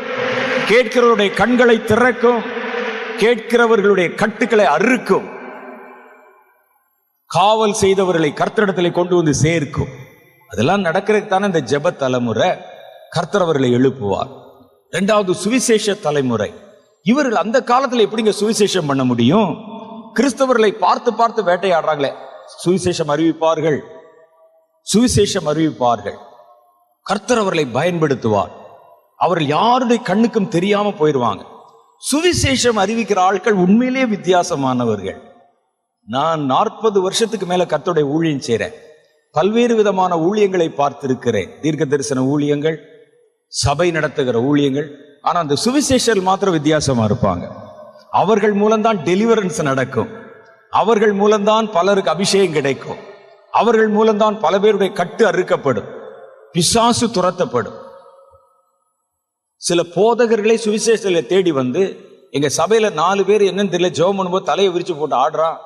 கேட்கிறவருடைய கண்களை திறக்கும், கேட்கிறவர்களுடைய கட்டுக்களை அறுக்கும், காவல் செய்தவர்களை கர்த்தரிடத்தில் கொண்டு வந்து சேர்க்கும். அதெல்லாம் நடக்கிறதுக்கு தானே இந்த ஜெப தலைமுறை. கர்த்தர் அவர்களை எழுப்புவார். இரண்டாவது, சுவிசேஷ தலைமுறை. இவர்கள் அந்த காலத்தில் எப்படிங்க சுவிசேஷம் பண்ண முடியும்? கிறிஸ்தவர்களை பார்த்து பார்த்து வேட்டையாடுறாங்களே. சுவிசேஷம் அறிவிப்பார்கள், சுவிசேஷம் அறிவிப்பார்கள். கர்த்தர் அவர்களை பயன்படுத்துவார். அவர்கள் யாருடைய கண்ணுக்கும் தெரியாம போயிடுவாங்க. சுவிசேஷம் அறிவிக்கிற ஆட்கள் உண்மையிலேயே வித்தியாசமானவர்கள். நான் 40 வருஷத்துக்கு மேல கர்த்தருடைய ஊழியம் செய்றேன். பல்வேறு விதமான ஊழியங்களை பார்த்திருக்கிறேன். தீர்க்க தரிசன ஊழியங்கள், சபை நடத்துகிற ஊழியங்கள். ஆனா அந்த சுவிசேஷர்கள் மாத்திரம் வித்தியாசமா இருப்பாங்க. அவர்கள் மூலம்தான் டெலிவரன்ஸ் நடக்கும். அவர்கள் மூலம்தான் பலருக்கு அபிஷேகம் கிடைக்கும். அவர்கள் மூலம்தான் பல பேருடைய கட்டு அறுக்கப்படும், பிசாசு துரத்தப்படும். சில போதகர்களை சுவிசேஷத்தை தேடி வந்து, எங்க சபையில 4 பேர் என்னன்னு தெரியல, ஜெபம் பண்ணும்போது தலையை விரிச்சு போட்டு ஆடுறான்,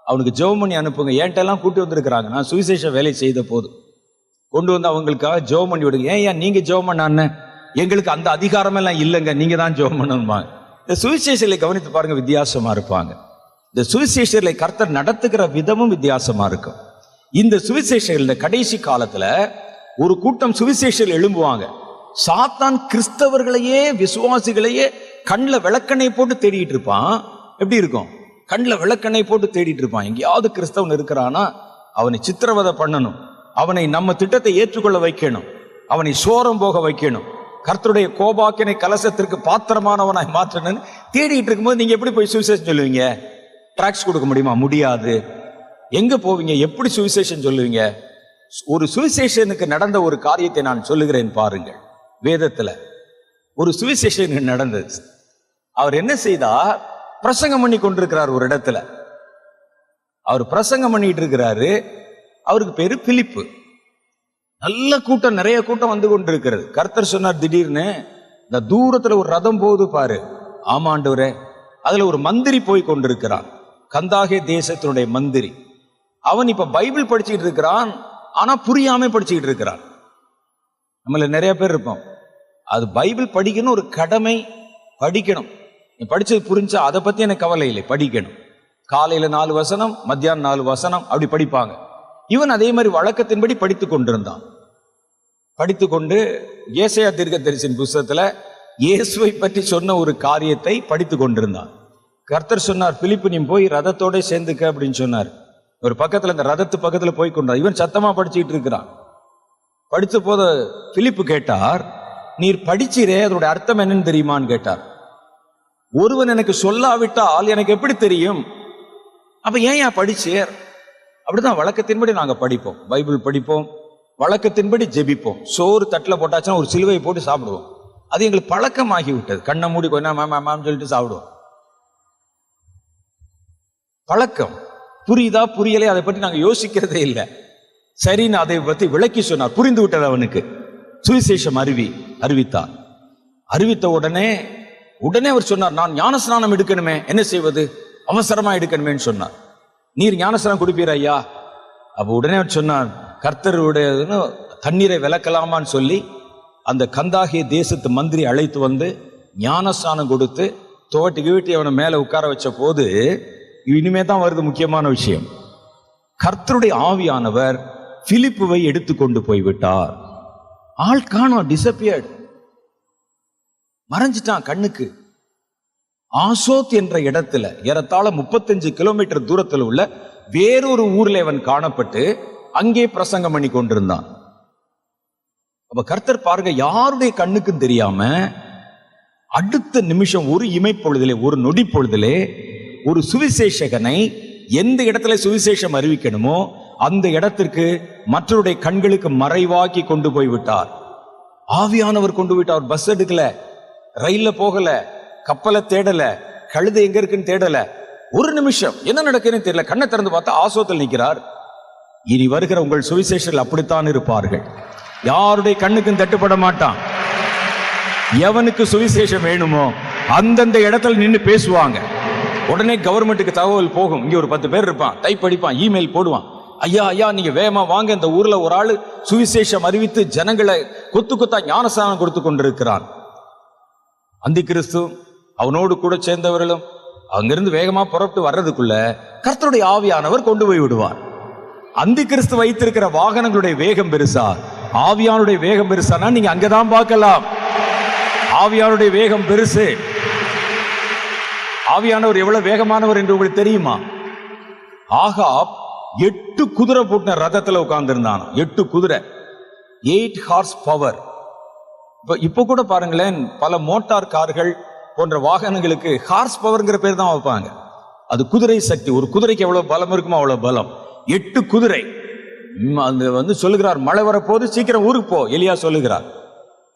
அவனுக்கு ஜெபம் பண்ணி அனுப்புங்க. என்கிட்டெல்லாம் கூட்டி வந்திருக்கிறாங்க. நான் சுவிசேஷ வேலை செய்த போது கொண்டு வந்து அவங்களுக்காக ஜெபம் பண்ணி விடுங்க. ஏன் நீங்க ஜெபம் பண்ண? எங்களுக்கு அந்த அதிகாரமெல்லாம் இல்லைங்க, நீங்க தான் ஜெபம் பண்ணணுமா? இந்த சுவிசேஷர்களை கவனித்து பாருங்க, வித்தியாசமா இருப்பாங்க. இந்த சுவிசேஷர்களை கர்த்தர் நடத்துகிற விதமும் வித்தியாசமா இருக்கும். இந்த சுவிசேஷர்கள் இந்த கடைசி காலத்துல ஒரு கூட்டம் சுவிசேஷர்கள் எழும்புவாங்க. சாத்தான் கிறிஸ்தவர்களையே, விசுவாசிகளையே கண்ணில் விளக்கெண்ணெய் போட்டு தேடிட்டு இருப்பான். எப்படி இருக்கும்? கண்ணில் விளக்கெண்ணெய் போட்டு தேடிட்டு இருப்பான். எங்கேயாவது கிறிஸ்தவன் இருக்கிறானா அவனை சித்திரவதை பண்ணணும், அவனை நம்ம திட்டத்தை ஏற்றுக்கொள்ள வைக்கணும், அவனை சோரம் போக வைக்கணும், கர்த்தருடைய கோபாக்கினை கலசத்திற்கு பாத்திரமானவனாய் மாற்றணும்னு தேடிட்டு இருக்கும்போது நீங்க எப்படி போய் சுவிசேஷம் சொல்லுவீங்க? டிராக்ஸ் கொடுக்க முடியுமா? முடியாது. எங்க போவீங்க? எப்படி சுவிசேஷம் சொல்லுவீங்க? ஒரு சுவிசேஷனுக்கு நடந்த ஒரு காரியத்தை நான் சொல்லுகிறேன் பாருங்கள். வேதத்துல ஒரு சுவிசேஷனுக்கு நடந்தது. அவர் என்ன செய்தார்? பிரசங்கம் பண்ணி கொண்டிருக்கிறார் ஒரு இடத்துல. அவர் பிரசங்கம் பண்ணிட்டு இருக்கிறாரு. அவருக்கு பேரு பிலிப்பு. நல்ல கூட்டம், நிறைய கூட்டம் வந்து கொண்டிருக்கிறது. கர்த்தர் சொன்னார் திடீர்னு, இந்த தூரத்துல ஒரு ரதம் போகுது பாரு. ஆமாண்டவரே. அதுல ஒரு மந்திரி போய் கொண்டிருக்கிறான், கந்தாகே தேசத்தினுடைய மந்திரி. அவன் இப்ப பைபிள் படிச்சுட்டு இருக்கிறான், ஆனா புரியாம படிச்சுக்கிட்டு இருக்கிறான். நம்மள நிறைய பேர் இருப்போம். அது பைபிள் படிக்கணும், ஒரு கடமை, படிக்கணும். நீ படிச்சது புரிஞ்சா அதை பத்தி எனக்கு கவலை இல்லை, படிக்கணும். காலையில 4 வசனம், மத்தியானம் 4 வசனம், அப்படி படிப்பாங்க. இவன் அதே மாதிரி வழக்கத்தின்படி படித்து கொண்டிருந்தான். படித்துக்கொண்டு ஏசாயா தீர்க்கதரிசியின் புத்தகத்துல இயேசுவை பற்றி சொன்ன ஒரு காரியத்தை படித்து கொண்டிருந்தான். கர்த்தர் சொன்னார், பிலிப்பு நீ போய் ரதத்தோட சேர்ந்துக்க அப்படின்னு சொன்னார். ஒரு பக்கத்துல, இந்த ரதத்து பக்கத்துல போய் கொண்டார். இவன் சத்தமா படிச்சுட்டு இருக்கிறான். படித்த போது பிலிப்பு கேட்டார், நீர் படிச்சீரே, அதோட அர்த்தம் என்னன்னு தெரியுமான்னு கேட்டார். ஒருவன் எனக்கு சொல்லாவிட்டால் எனக்கு எப்படி தெரியும்? அப்ப ஏன் படிச்சேர் அப்படிதான் வழக்கத்தின்படி நாங்க படிப்போம், பைபிள் படிப்போம், வழக்கத்தின்படி ஜெபிப்போம். சோறு தட்டில் போட்டாச்சுன்னா ஒரு சிலுவையை போட்டு சாப்பிடுவோம். அது எங்களுக்கு பழக்கமாகி விட்டது. கண்ணை மூடி கொஞ்சம் மேம் சொல்லிட்டு சாப்பிடுவோம். பழக்கம். புரியுதா புரியலை அதை பற்றி நாங்கள் யோசிக்கிறதே இல்லை. சரின்னு அதை பற்றி விளக்கி சொன்னார். புரிந்து விட்டது அவனுக்கு. சுவிசேஷம் அறிவித்தார். அறிவித்த உடனே அவர் சொன்னார், நான் ஞானஸ்நானம் எடுக்கணுமே, என்ன செய்வது, அவசரமா எடுக்கணுமேன்னு சொன்னார். நீர் ஞானஸ்நானம் கொடுப்பீர் ஐயா? அப்போ உடனே அவர் சொன்னார், கர்த்தருடைய தண்ணீரை விளக்கலாமான்னு சொல்லி அந்த கந்தாகிய தேசத்து மந்திரி அழைத்து வந்து ஞானஸ்நானம் கொடுத்து துவட்டி அவனை மேலே உட்கார வச்ச போது, இனிமே தான் வருது முக்கியமான விஷயம். கர்த்தருடைய ஆவியானவர் பிலிப்புவை எடுத்துக்கொண்டு போய்விட்டார். ஆள் காணோம், டிசப்பியர்டு, மறைஞ்சிட்டான் கண்ணுக்கு. ஆசோத் என்ற இடத்துல ஏறத்தாழ 35 கிலோமீட்டர் தூரத்தில் உள்ள வேறொரு ஊர்ல அவன் காணப்பட்டு அங்கே பிரசங்கம் பண்ணி கொண்டிருந்தான். அப்ப கர்த்தர் பாருங்க, யாருடைய கண்ணுக்கும் தெரியாம அடுத்த நிமிஷம் ஒரு இமைப்பொழுதிலே, ஒரு நொடி பொழுதிலே ஒரு சுவிசேஷகனை எந்த இடத்துல சுவிசேஷம் அறிவிக்கணுமோ அந்த இடத்திற்கு மற்றவருடைய கண்களுக்கு மறைவாக்கி கொண்டு போய் விட்டார். ஆவியானவர் கொண்டு விட்டார். பஸ் எடுக்கல, ரயில்ல போகல, கப்பலை தேடல, கழுதை எங்க இருக்குன்னு தேடல. ஒரு நிமிஷம் என்ன நடக்குன்னு தெரியல. கண்ணை திறந்து பார்த்தா ஆசோத்தில் நிற்கிறார். இனி வருகிற உங்கள் சுவிசேஷர்கள் அப்படித்தான் இருப்பார்கள். யாருடைய கண்ணுக்கும் தட்டுப்பட மாட்டான். எவனுக்கு சுவிசேஷம் வேணுமோ அந்தந்த இடத்துல நின்று பேசுவாங்க. உடனே கவர்மெண்ட்டுக்கு தகவல் போகும். இங்க ஒரு 10 பேர் இருப்பான், டைப் அடிப்பான், இமெயில் போடுவான். ஐயா நீங்க வேகமா வாங்க, இந்த ஊர்ல ஒரு ஆளு சுவிசேஷம் அறிவித்து ஜனங்களை கொத்தா ஞானஸ்நானம் கொடுத்து கொண்டிருக்கிறான். அந்தி கிறிஸ்து அவனோடு கூட சேர்ந்தவர்களும் அங்கிருந்து வேகமா புறப்பட்டு வர்றதுக்குள்ள கர்த்தருடைய ஆவியானவர் கொண்டு போய் விடுவார். அந்தி கிறிஸ்து வைத்திருக்கிற வாகனங்களுடைய வேகம் பெருசா, ஆவியானுடைய வேகம் பெருசானா நீங்க அங்கதான் பார்க்கலாம். ஆவியானுடைய வேகம் பெருசு. ஆவியானவர் எவ்வளவு வேகமானவர் என்று உங்களுக்கு தெரியுமா? ஆகாப் 8 குதிரை பூட்டின ரதத்துல உட்கார்ந்து இருந்தான். 8 குதிரை, 8 ஹார்ஸ் பவர். இப்ப கூட பாருங்களேன், பல மோட்டார் கார்கள் போன்ற வாகனங்களுக்கு ஹார்ஸ் பவர்ங்கிற பேர் தான் வைப்பாங்க. அது குதிரை சக்தி. ஒரு குதிரைக்கு எவ்வளவு பலம் இருக்குமோ அவ்வளவு பலம். 8 குதிரை. வந்து சொல்லுகிறார், மழை வரப்போது சீக்கிரம் ஊருக்கு போ, எலியா சொல்லுகிறார்.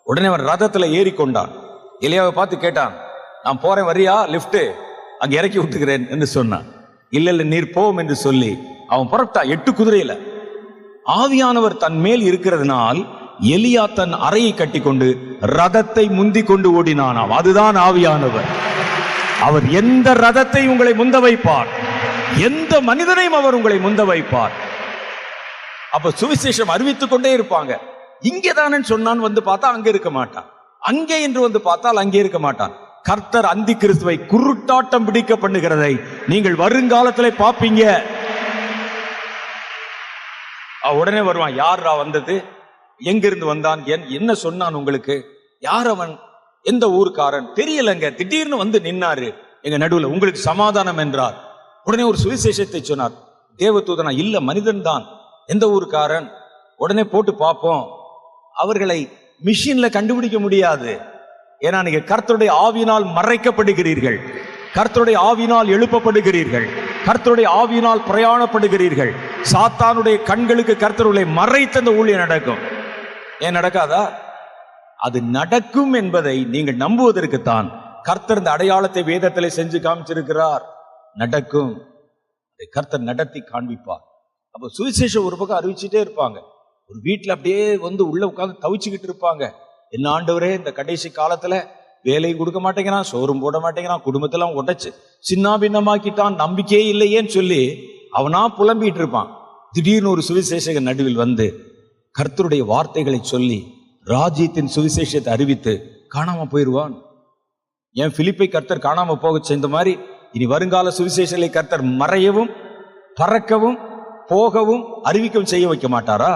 உடனே அவன் ரதத்துல ஏறி கொண்டான். எலியாவை பார்த்து கேட்டான், நான் போறேன் வரியா, லிப்ட் அங்க இறக்கி விட்டுக்கிறேன் என்று சொன்னான். இல்ல நீர் போம் என்று சொல்லி அவன் புறப்பட்டான் 8 குதிரையில. ஆவியானவர் தன் மேல் இருக்கிறதுனால் எலியா தன் அறையை கட்டி கொண்டு ரதத்தை முந்தி கொண்டு ஓடினானாம். அதுதான் ஆவியானவர். அவர் எந்த ரதத்தை உங்களை முந்த வைப்பார், எந்த மனிதனையும் அவர் உங்களை முந்த வைப்பார். அப்ப சுவிசேஷம் அறிவித்துக் கொண்டே இருப்பாங்க. இங்கேதானே சொன்னான் வந்து பார்த்தா அங்க இருக்க மாட்டான், அங்கே என்று வந்து பார்த்தால் அங்கே இருக்க மாட்டான். கர்த்தர் அந்தி கிறிஸ்துவை குருட்டாட்டம் பிடிக்க பண்ணுகிறதை நீங்கள் வருங்காலத்தில் பார்ப்பீங்க. உடனே வருவான், யாரா வந்தது, எங்கிருந்து வந்தான், என்ன சொன்னான் உங்களுக்கு, யார் அவன், எந்த ஊருக்காரன் தெரியலங்க, திடீர்னு வந்து நின்னாரு எங்க நடுவுல, உங்களுக்கு சமாதானம் என்றார். உடனே ஒரு சுவிசேஷத்தை சொன்னார். தேவதூதனா, இல்ல மனிதன் தான், எந்த ஊருக்காரன், உடனே போட்டு பார்ப்போம். அவர்களை மிஷின்ல கண்டுபிடிக்க முடியாது. ஏன்னா நீங்க கர்த்தருடைய ஆவியினால் மறைக்கப்படுகிறீர்கள், கர்த்தருடைய ஆவியினால் எழுப்பப்படுகிறீர்கள், கர்த்தருடைய ஆவியினால் பிரயாணப்படுகிறீர்கள். சாத்தானுடைய கண்களுக்கு கர்த்தருடைய மறைத்த அந்த ஊழியம் நடக்கும். ஏன் நடக்காதா? அது நடக்கும் என்பதை நீங்கள் நம்புவதற்குத்தான் கர்த்தர் இந்த அடையாளத்தை வேதத்திலே செஞ்சு காமிச்சிருக்கிறார். நடக்கும், கர்த்தர் நடத்தி காண்பிப்பார். அப்ப சுவிசேஷம் ஒரு பக்கம் அறிவிச்சுட்டே இருப்பாங்க. ஒரு வீட்டுல அப்படியே வந்து உள்ள உட்கார்ந்து தவிச்சுக்கிட்டு இருப்பாங்க. என்ன ஆண்டவரே, இந்த கடைசி காலத்துல வேலையும் கொடுக்க மாட்டேங்கிறான், சோறும் போட மாட்டேங்கிறான், குடும்பத்தெல்லாம் உடைச்சு சின்ன பின்னமாக்கிட்டான், நம்பிக்கையே இல்லையேன்னு சொல்லி அவனா புலம்பிட்டு இருப்பான். திடீர்னு ஒரு சுவிசேஷகன் நடுவில் வந்து கர்த்தருடைய வார்த்தைகளை சொல்லி ராஜ்யத்தின் சுவிசேஷத்தை அறிவித்து காணாம போயிடுவான். ஏன் பிலிப்பை கர்த்தர் காணாம போக செய்த மாதிரி இனி வருங்கால சுவிசேஷங்களை கர்த்தர் மறையவும் பறக்கவும் போகவும் அறிவிக்கவும் செய்ய வைக்க மாட்டாரா?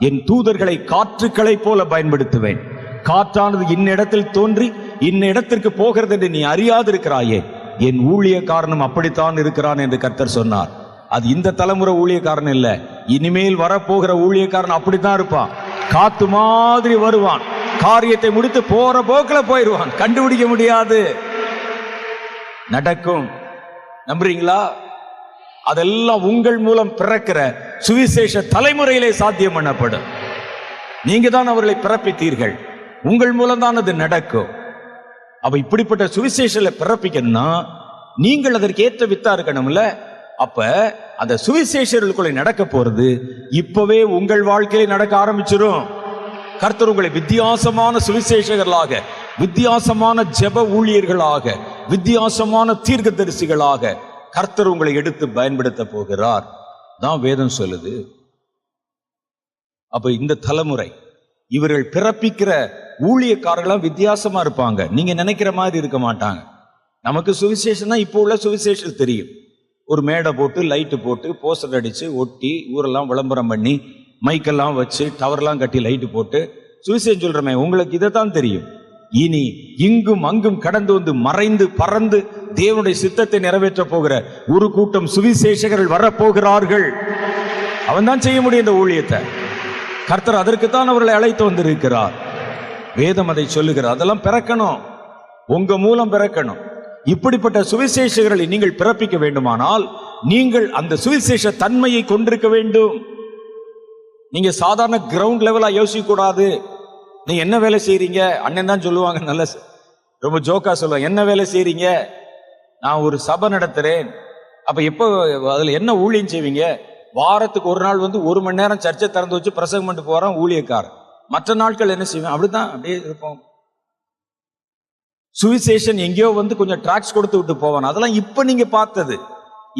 என் தூதர்களை காற்றுக்களை போல பயன்படுத்துவேன். காற்றானது இன்னிடத்தில் தோன்றி இன்ன இடத்திற்கு போகிறது என்று நீ அறியாதிருக்கிறாயே, என் ஊழியக்காரனும் அப்படித்தான் இருக்கிறான் என்று கர்த்தர் சொன்னார். அது இந்த தலைமுறை ஊழியக்காரன் இல்ல, இனிமேல் வரப்போகிற ஊழியக்காரன் அப்படித்தான் இருப்பான். காத்து மாதிரி வருவான், காரியத்தை முடித்து போற போக்கில் போயிடுவான், கண்டுபிடிக்க முடியாது. நடக்கும். நம்புறீங்களா? அதெல்லாம் உங்கள் மூலம் பிறக்கிற சுவிசேஷ தலைமுறையிலே சாத்தியம் பண்ணப்படும். நீங்க தான் அவர்களை பிறப்பித்தீர்கள், உங்கள் மூலம் தான் அது நடக்கும். அப்ப இப்படிப்பட்ட சுவிசேஷல பிறப்பிக்கணும்னா நீங்கள் அதற்கு ஏற்ற வித்தா இருக்கணும்ல. அப்ப அந்த சுவிசேஷர்களுக்குள்ள நடக்க போறது இப்பவே உங்கள் வாழ்க்கையில நடக்க ஆரம்பிச்சிடும். கர்த்தர் உங்களை வித்தியாசமான சுவிசேஷகர்களாக, வித்தியாசமான ஜெப ஊழியர்களாக, வித்தியாசமான தீர்க்கதரிசிகளாக கர்த்தர் உங்களை எடுத்து பயன்படுத்த போகிறார் தான் வேதம் சொல்லுது. அப்ப இந்த தலைமுறை இவர்கள் பிறப்பிக்கிற ஊழியக்காரர்களாம் வித்தியாசமா இருப்பாங்க. நீங்க நினைக்கிற மாதிரி இருக்க மாட்டாங்க. நமக்கு சுவிசேஷம்னா இப்போ உள்ள சுவிசேஷம் தெரியும். ஒரு மேடை போட்டு லைட்டு போட்டு போஸ்டர் அடிச்சு ஒட்டி ஊரெல்லாம் விளம்பரம் பண்ணி மைக்கெல்லாம் வச்சு டவர்லாம் கட்டி லைட்டு போட்டு சுவிசேஷம் சொல்றமே, உங்களுக்கு இதை தான் தெரியும். இனி இங்கும் அங்கும் கடந்து வந்து மறைந்து பறந்து தேவனுடைய சித்தத்தை நிறைவேற்ற போகிற ஒரு கூட்டம் சுவிசேஷகர்கள் வரப்போகிறார்கள். அவன் தான் செய்ய முடியும் இந்த ஊழியத்தை. கர்த்தர் அதற்குத்தான் அவர்களை அழைத்து வந்திருக்கிறார். வேதம் அதை சொல்லுகிறார். அதெல்லாம் பிறக்கணும், உங்க மூலம் பிறக்கணும். இப்படிப்பட்ட சுவிசேஷங்களை நீங்கள் பிறப்பிக்க வேண்டுமானால் நீங்கள் அந்த சுவிசேஷ தன்மையை கொண்டிருக்க வேண்டும். நீங்க சாதாரண கிரவுண்ட் லெவலா யோசிக்க கூடாது. நீங்க என்ன வேலை செய்றீங்க, அண்ணன் தான் சொல்லுவாங்க, நல்ல ரொம்ப ஜோக்கா சொல்லுவாங்க, என்ன வேலை செய்றீங்க, நான் ஒரு சபை நடத்துறேன். அப்ப எப்போ அதுல என்ன ஊழியம் செய்வீங்க, வாரத்துக்கு ஒரு நாள் வந்து 1 மணி நேரம் சர்ச்சை திறந்து வச்சு பிரசங்கம் பண்ணிட்டு போறான் ஊழியக்காரன். மற்ற நாட்கள் என்ன செய்வேன், அப்படிதான் அப்படியே இருப்போம். சுவிசேஷன் எங்கேயோ வந்து கொஞ்சம் டிராக்ஸ் கொடுத்து விட்டு போவான். அதெல்லாம் இப்ப நீங்க பார்த்தது.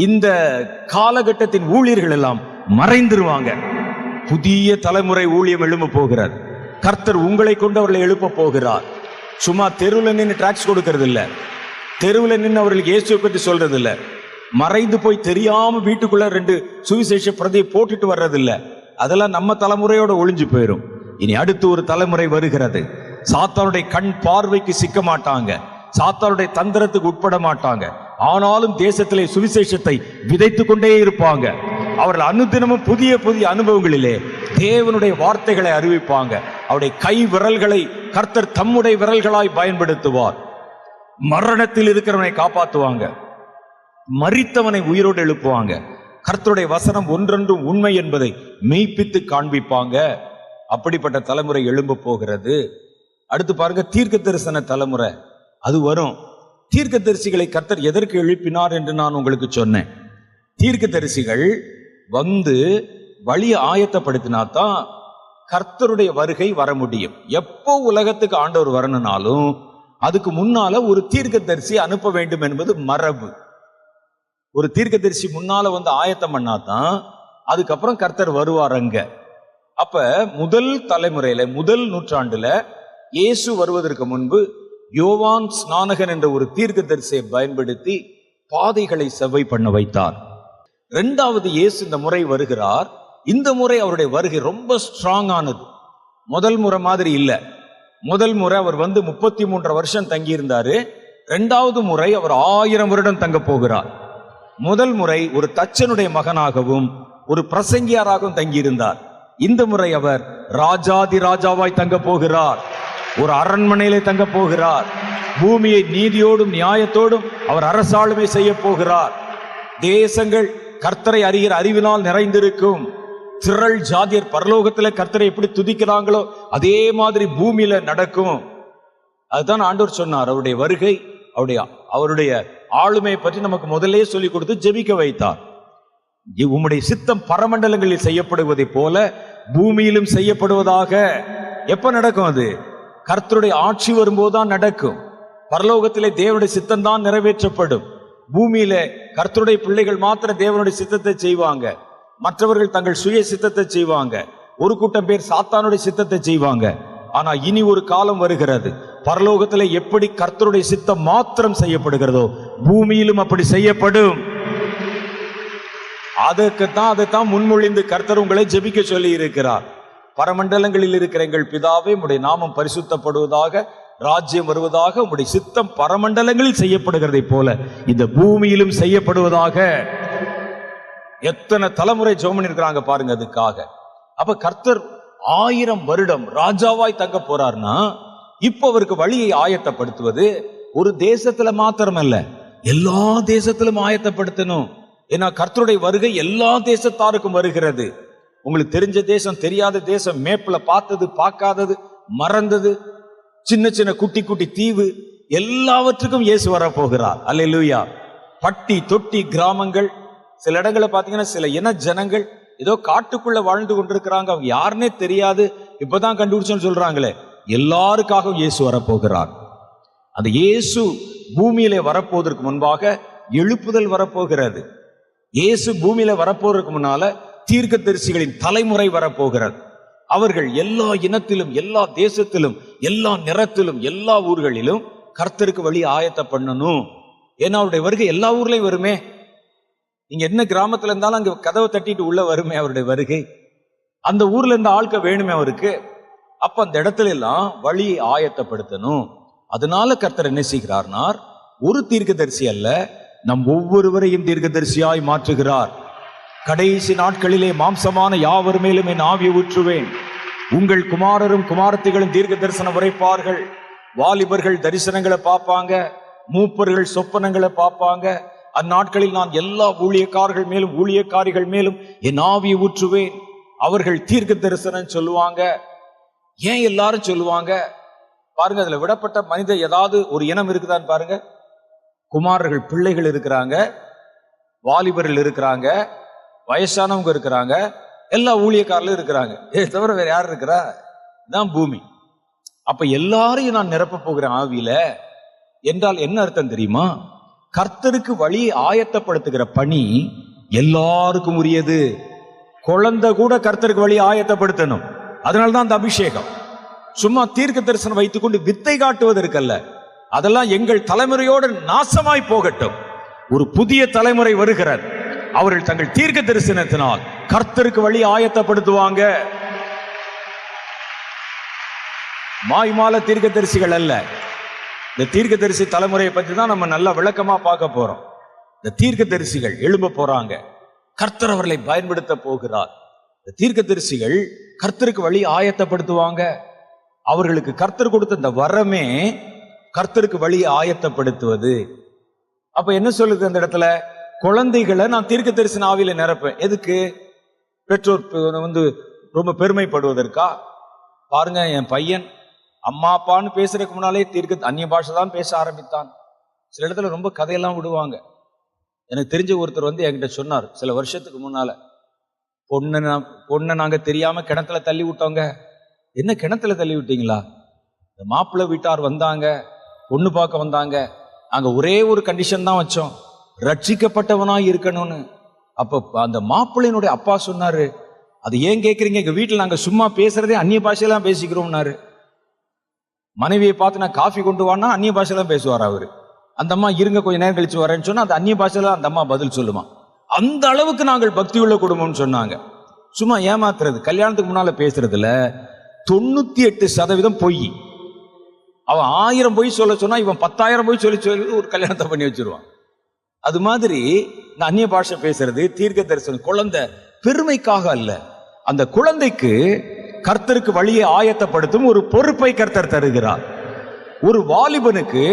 இந்த காலகட்டத்தின் ஊழியர்கள் எல்லாம் மறைந்துருவாங்க. புதிய தலைமுறை ஊழியம் எழும்ப போகிறார். கர்த்தர் உங்களை கொண்டு அவர்களை எழுப்ப போகிறார். சும்மா தெருவில் நின்று டிராக்ஸ் கொடுக்கறது இல்ல, தெருவில் நின்று அவர்களுக்கு இயேசுவை பற்றி சொல்றது இல்ல, மறைந்து போய் தெரியாம வீட்டுக்குள்ள 2 சுவிசேஷ பிரதியை போட்டுட்டு வர்றது இல்ல. அதெல்லாம் நம்ம தலைமுறையோட ஒளிஞ்சு போயிடும். இனி அடுத்து ஒரு தலைமுறை வருகிறது. சாத்தானுடைய கண் பார்வைக்கு சிக்க மாட்டாங்க, சாத்தானுடைய தந்திரத்துக்கு உட்பட மாட்டாங்க. ஆனாலும் தேசத்திலே சுவிசேஷத்தை விதைத்து கொண்டே இருப்பாங்க. அவர்கள் அனுதினமும் புதிய புதிய அனுபவங்களிலே தேவனுடைய வார்த்தைகளை அறிவிப்பாங்க. அவருடைய கை விரல்களை கர்த்தர் தம்முடைய விரல்களாய் பயன்படுத்துவார். மரணத்தில் இருக்கிறவனை காப்பாற்றுவாங்க, மரித்தவனை உயிரோடு எழுப்புவாங்க. கர்த்தருடைய வசனம் ஒன்றொன்றும் உண்மை என்பதை மெய்ப்பித்து காண்பிப்பாங்க. அப்படிப்பட்ட தலைமுறை எழும்ப போகிறது. அடுத்து பாருங்க, தீர்க்க தரிசன தலைமுறை அது வரும். தீர்க்க தரிசிகளை கர்த்தர் எதற்கு எழுப்பினார் என்று நான் உங்களுக்கு சொன்னேன். தீர்க்க தரிசிகள் வந்து வழியை ஆயத்தப்படுத்தினாதான் கர்த்தருடைய வருகை வர முடியும். எப்போ உலகத்துக்கு ஆண்டவர் வரணும்னாலும் அதுக்கு முன்னால ஒரு தீர்க்க தரிசி அனுப்ப வேண்டும் என்பது மரபு. ஒரு தீர்க்க தரிசி முன்னால வந்து ஆயத்தம் பண்ணாதான் அதுக்கப்புறம் கர்த்தர் வருவார் அங்க. அப்ப முதல் தலைமுறையில, முதல் நூற்றாண்டுல இயேசு வருவதற்கு முன்பு யோவான் ஸ்நானகன் என்ற ஒரு தீர்க்க தரிசியை பயன்படுத்தி பாதைகளை செவ்வை பண்ண வைத்தார். 2வது இயேசு இந்த முறை வருகிறார். இந்த முறை அவருடைய வருகை ரொம்ப ஸ்ட்ராங் ஆனது. முதல் முறை மாதிரி இல்ல. முதல் முறை அவர் வந்து 33 வருஷம் தங்கியிருந்தாரு. 2வது முறை அவர் 1000 வருடம் தங்க போகிறார். முதல் முறை ஒரு தச்சனுடைய மகனாகவும் ஒரு பிரசங்கியாராகவும் தங்கியிருந்தார். இந்த முறை அவர் ராஜாதி ராஜாவாய் தங்க போகிறார். ஒரு அரண்மனையிலே தங்க போகிறார். பூமியை நீதியோடும் நியாயத்தோடும் அவர் அரசாளுமை செய்ய போகிறார். தேசங்கள் கர்த்தரை அறிகிற அறிவினால் நிறைந்திருக்கும். திரள் ஜாதியர் பரலோகத்தில் கர்த்தரை எப்படி துதிக்கிறாங்களோ அதே மாதிரி பூமியில நடக்கும். அதுதான் ஆண்டவர் சொன்னார். அவருடைய வருகை, அவருடைய ஆளுமையை பற்றி நமக்கு முதலே சொல்லி கொடுத்து ஜெபிக்க வைத்தார். உம்முடைய சித்தம் பரமண்டலங்களில் செய்யப்படுவதை போல பூமியிலும் செய்யப்படுவதாக. எப்ப நடக்கும் அது? கர்த்தருடைய ஆட்சி வரும்போதுதான் நடக்கும். பரலோகத்திலே தேவனுடைய சித்தம் தான் நிறைவேற்றப்படும். பூமியில கர்த்தருடைய பிள்ளைகள் மாத்திரம் தேவனுடைய சித்தத்தை செய்வாங்க, மற்றவர்கள் தங்கள் சுய சித்தத்தை செய்வாங்க. ஒரு கூட்டம் பேர் சாத்தானுடைய சித்தத்தை செய்வாங்க. ஆனா இனி ஒரு காலம் வருகிறது, பரலோகத்திலே எப்படி கர்த்தருடைய சித்தம் மாத்திரம் செய்யப்படுகிறதோ பூமியிலும் அப்படி செய்யப்படும். அதைத்தான் முன்மொழிந்து கர்த்தர் உங்களை ஜெபிக்க சொல்லி இருக்கிறார். பரமண்டலங்களில் இருக்கிற எங்கள் பிதாவே, உம்முடைய நாமம் பரிசுத்தப்படுவதாக, ராஜ்யம் வருவதாக, உம்முடைய சித்தம் பரமண்டலங்களில் செய்யப்படுகிறதை போல இந்த பூமியிலும் செய்யப்படுவதாக. எத்தனை தலைமுறை ஜெபம் இருக்கிறாங்க பாருங்க அதுக்காக. அப்ப கர்த்தர் 1000 வருடம் ராஜாவாய் தங்க போறார்னா இப்ப அவருக்கு வழியை ஆயத்தப்படுத்துவது ஒரு தேசத்துல மாத்திரமல்ல, எல்லா தேசத்திலும் ஆயத்தப்படுத்தணும். ஏன்னா கர்த்தருடைய வருகை எல்லா தேசத்தாருக்கும் வருகிறது. உங்களுக்கு தெரிஞ்ச தேசம், தெரியாத தேசம், மேப்ல பார்த்தது, பார்க்காதது, மறந்தது, சின்ன சின்ன குட்டி குட்டி தீவு, எல்லாவற்றுக்கும் இயேசு வர போகிறார். அல்லேலூயா. பட்டி தொட்டி கிராமங்கள், சில இடங்களை பார்த்தீங்கன்னா சில இன ஜனங்கள் ஏதோ காட்டுக்குள்ள வாழ்ந்து கொண்டிருக்கிறாங்க, அவங்க யாருன்னே தெரியாது, இப்பதான் கண்டுபிடிச்சோன்னு சொல்றாங்களே, எல்லாருக்காகவும் இயேசு வரப்போகிறார். அந்த இயேசு பூமியிலே வரப்போவதற்கு முன்பாக எழுப்புதல் வரப்போகிறது. இயேசு பூமியில வரப்போறதுக்கு முன்னால தீர்க்கதரிசிகளின் தலைமுறை வரப்போகிறது. அவர்கள் எல்லா இனத்திலும், எல்லா தேசத்திலும், எல்லா நிறத்திலும், எல்லா ஊர்களிலும் கர்த்தருக்கு வழி ஆயத்த பண்ணணும். ஏன்னா அவருடைய வருகை எல்லா ஊர்லயும் வருமே. நீங்க என்ன கிராமத்துல இருந்தாலும் அங்க கதவை தட்டிட்டு உள்ள வருமே அவருடைய வருகை. அந்த ஊர்ல இருந்த ஆட்க வேணுமே அவருக்கு. அப்ப அந்த இடத்துல எல்லாம் வழியை ஆயத்தப்படுத்தணும். அதனால கர்த்தர் என்ன செய்கிறார்னார், ஒரு தீர்க்கதரிசி அல்ல, நம் ஒவ்வொருவரையும் தீர்க்கதரிசியாய் மாற்றுகிறார். கடைசி நாட்களிலே மாம்சமான யாவர் மேலும் என் ஆவியை ஊற்றுவேன். உங்கள் குமாரரும் குமாரத்திகளும் தீர்க்க தரிசனம் உரைப்பார்கள். வாலிபர்கள் தரிசனங்களை பார்ப்பாங்க, மூப்பர்கள் சொப்பனங்களை பார்ப்பாங்க. அந்நாட்களில் நான் எல்லா ஊழியக்காரர்கள் மேலும் ஊழியக்காரிகள் மேலும் என் ஆவியை ஊற்றுவேன். அவர்கள் தீர்க்க தரிசனம் சொல்லுவாங்க. ஏன் எல்லாரும் சொல்லுவாங்க பாருங்க, அதுல விடப்பட்ட மனித ஏதாவது ஒரு இனம் இருக்குதான்னு பாருங்க. குமாரர்கள் பிள்ளைகள் இருக்கிறாங்க, வாலிபர்கள் இருக்கிறாங்க, வயசானவங்க இருக்கிறாங்க, எல்லா ஊழியக்காரர்களும் இருக்கிறாங்க. தவிர வேற யார் இருக்கிறா? தான் பூமி. அப்ப எல்லாரையும் நான் நிரப்ப போகிறேன் ஆவியில என்றால் என்ன அர்த்தம் தெரியுமா? கர்த்தருக்கு வழியை ஆயத்தப்படுத்துகிற பணி எல்லாருக்கும் உரியது. குழந்தை கூட கர்த்தருக்கு வழியை ஆயத்தப்படுத்தணும். அதனால்தான் அந்த அபிஷேகம். சும்மா தீர்க்க தரிசனம் வைத்துக் கொண்டு வித்தை காட்டுவதற்கல்ல. அதெல்லாம் எங்கள் தலைமுறையோடு நாசமாய் போகட்டும். ஒரு புதிய தலைமுறை வருகிறது. அவர்கள் தங்கள் தீர்க்க தரிசனத்தினால் கர்த்தருக்கு வழி ஆயத்தப்படுத்துவாங்க. மாய்மால தீர்க்க தரிசிகள் அல்ல. இந்த தீர்க்க தரிசி தலைமுறையை பற்றி தான் நம்ம நல்லா விளக்கமா பார்க்க போறோம். இந்த தீர்க்க தரிசிகள் எழும்ப போறாங்க. கர்த்தர் அவர்களை பயன்படுத்த போகிறார். இந்த தீர்க்க தரிசிகள் கர்த்தருக்கு வழி ஆயத்தப்படுத்துவாங்க. அவர்களுக்கு கர்த்தர் கொடுத்த இந்த வரமே கர்த்தருக்கு வழியை ஆயத்தப்படுத்துவது. அப்ப என்ன சொல்லுது அந்த இடத்துல? குழந்தைகளை நான் தீர்க்க தரிசன ஆவியில நிரப்பேன். எதுக்கு? பெற்றோர் ரொம்ப பெருமைப்படுவதற்கா? பாருங்க, என் பையன் அம்மா அப்பான்னு பேசுறதுக்கு முன்னாலே தீர்க்க அந்நிய பாஷை தான் பேச ஆரம்பித்தான். சில இடத்துல ரொம்ப கதையெல்லாம் விடுவாங்க. எனக்கு தெரிஞ்ச ஒருத்தர் என்கிட்ட சொன்னார் சில வருஷத்துக்கு முன்னால, பொண்ணை நாங்க தெரியாம கிணத்துல தள்ளி விட்டோங்க. என்ன கிணத்துல தள்ளி விட்டீங்களா? இந்த மாப்பிள்ளை வீட்டார் வந்தாங்க, பொண்ணு பார்க்க வந்தாங்க. நாங்க ஒரே ஒரு கண்டிஷன் தான் வச்சோம், ரட்சிக்கப்பட்டவனா இருக்கணும்னு. அப்ப அந்த மாப்பிள்ளையினுடைய அப்பா சொன்னாரு, அது ஏன் கேட்குறீங்க, எங்க வீட்டில் நாங்க சும்மா பேசுறதே அந்நிய பாஷையெல்லாம் பேசிக்கிறோம்னாரு. மனைவியை பார்த்து நான் காஃபி கொண்டு வானா அந்நிய பாஷையெல்லாம் பேசுவார் அவரு. அந்த அம்மா இருங்க கொஞ்ச நேரம் கழிச்சு வரேன்னு சொன்னா அது அந்நிய பாஷையில அந்த அம்மா பதில் சொல்லுமா. அந்த அளவுக்கு நாங்கள் பக்தி உள்ள குடும்பம்னு சொன்னாங்க. சும்மா ஏமாத்துறது. கல்யாணத்துக்கு முன்னால பேசுறதுல 98% பொய். அவன் 1000 பொய் சொல்ல சொன்னா இவன் 10,000 பொய் சொல்லி ஒரு கல்யாணத்தை பண்ணி வச்சிருவான். அது மாதிரி இந்த அந்நிய பாஷை பேசுறது, தீர்க்க தரிசனம், குழந்தை பெருமைக்காக அல்ல. அந்த குழந்தைக்கு கர்த்தருக்கு வழியை ஆயத்தப்படுத்தும் ஒரு பொறுப்பை கர்த்தர் தருகிறார். ஒரு வாலிபனுக்கு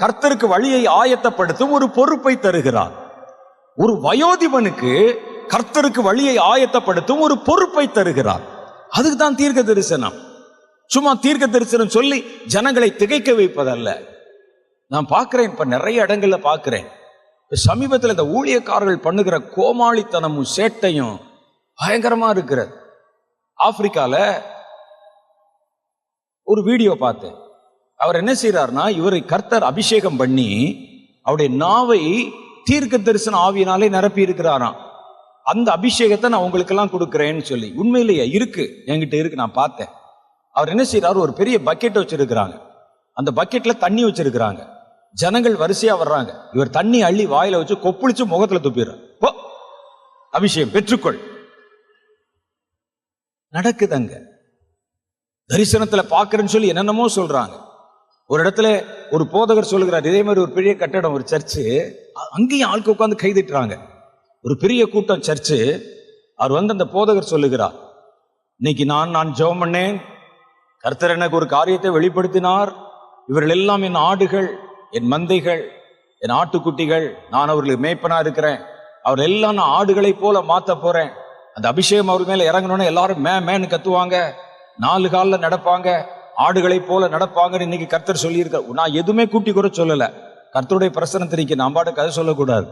கர்த்தருக்கு வழியை ஆயத்தப்படுத்தும் ஒரு பொறுப்பை தருகிறார். ஒரு வயோதிபனுக்கு கர்த்தருக்கு வழியை ஆயத்தப்படுத்தும் ஒரு பொறுப்பை தருகிறார். அதுக்கு தான் தீர்க்க தரிசனம். சும்மா தீர்க்க தரிசனம் சொல்லி ஜனங்களை திகைக்க வைப்பதல்ல. நான் பார்க்கிறேன், இப்ப நிறைய இடங்கள்ல பார்க்கிறேன், சமீபத்தில் இந்த ஊழியக்காரர்கள் பண்ணுகிற கோமாளித்தனமும் சேட்டையும் பயங்கரமா இருக்கிறது. ஆப்பிரிக்கால ஒரு வீடியோ பார்த்தேன். அவர் என்ன செய்யறாருன்னா, இவரை கர்த்தர் அபிஷேகம் பண்ணி அவருடைய நாவை தீர்க்க தரிசன ஆவியினாலே நிரப்பி இருக்கிறாராம். அந்த அபிஷேகத்தை நான் உங்களுக்கு எல்லாம் கொடுக்கிறேன்னு சொல்லி. உண்மையிலேயே இருக்கு, என்கிட்ட இருக்கு, நான் பார்த்தேன். அவர் என்ன செய்யறாரு, ஒரு பெரிய பக்கெட் வச்சிருக்கிறாங்க. அந்த பக்கெட்ல தண்ணி வச்சிருக்கிறாங்க. ஜனங்கள் வரிசையா வர்றாங்க. இவர் தண்ணி அள்ளி வாயில வச்சு கொப்பளிச்சு முகத்துல துப்பிடுறார். அபிஷேகம் பெற்றுக்கொள். நடக்குதுங்க. தரிசனத்துல பாக்குறேன்னு சொல்லி என்னென்னமோ சொல்றாங்க. ஒரு இடத்துல ஒரு போதகர் சொல்லுகிறார், இதே மாதிரி ஒரு பெரிய கட்டடம், ஒரு சர்ச்சு, அங்கேயும் ஆட்கள் உட்கார்ந்து கைதிட்டுறாங்க. ஒரு பெரிய கூட்டம் சர்ச்சு. அவர் அந்த போதகர் சொல்லுகிறார், இன்னைக்கு நான் ஜெபம் பண்ணேன், கர்த்தர் எனக்கு ஒரு காரியத்தை வெளிப்படுத்தினார். இவர்கள் எல்லாம் என் ஆடுகள், என் மந்தைகள், என் ஆட்டுக்குட்டிகள், நான் அவர்களுக்கு மேய்ப்பனா இருக்கிறேன். அவர் எல்லாம் நான் ஆடுகளை போல மாத்த போறேன். அந்த அபிஷேகம் அவர் மேல இறங்கணும்னு எல்லாரும் மேன்னு கத்துவாங்க, 4 காலில் நடப்பாங்க, ஆடுகளை போல நடப்பாங்கன்னு இன்னைக்கு கர்த்தர் சொல்லியிருக்க. நான் எதுவுமே கூட்டி குறை சொல்லல, கர்த்தருடைய பிரசனத்திற்கு நான் பாட்டு கதை சொல்லக்கூடாது.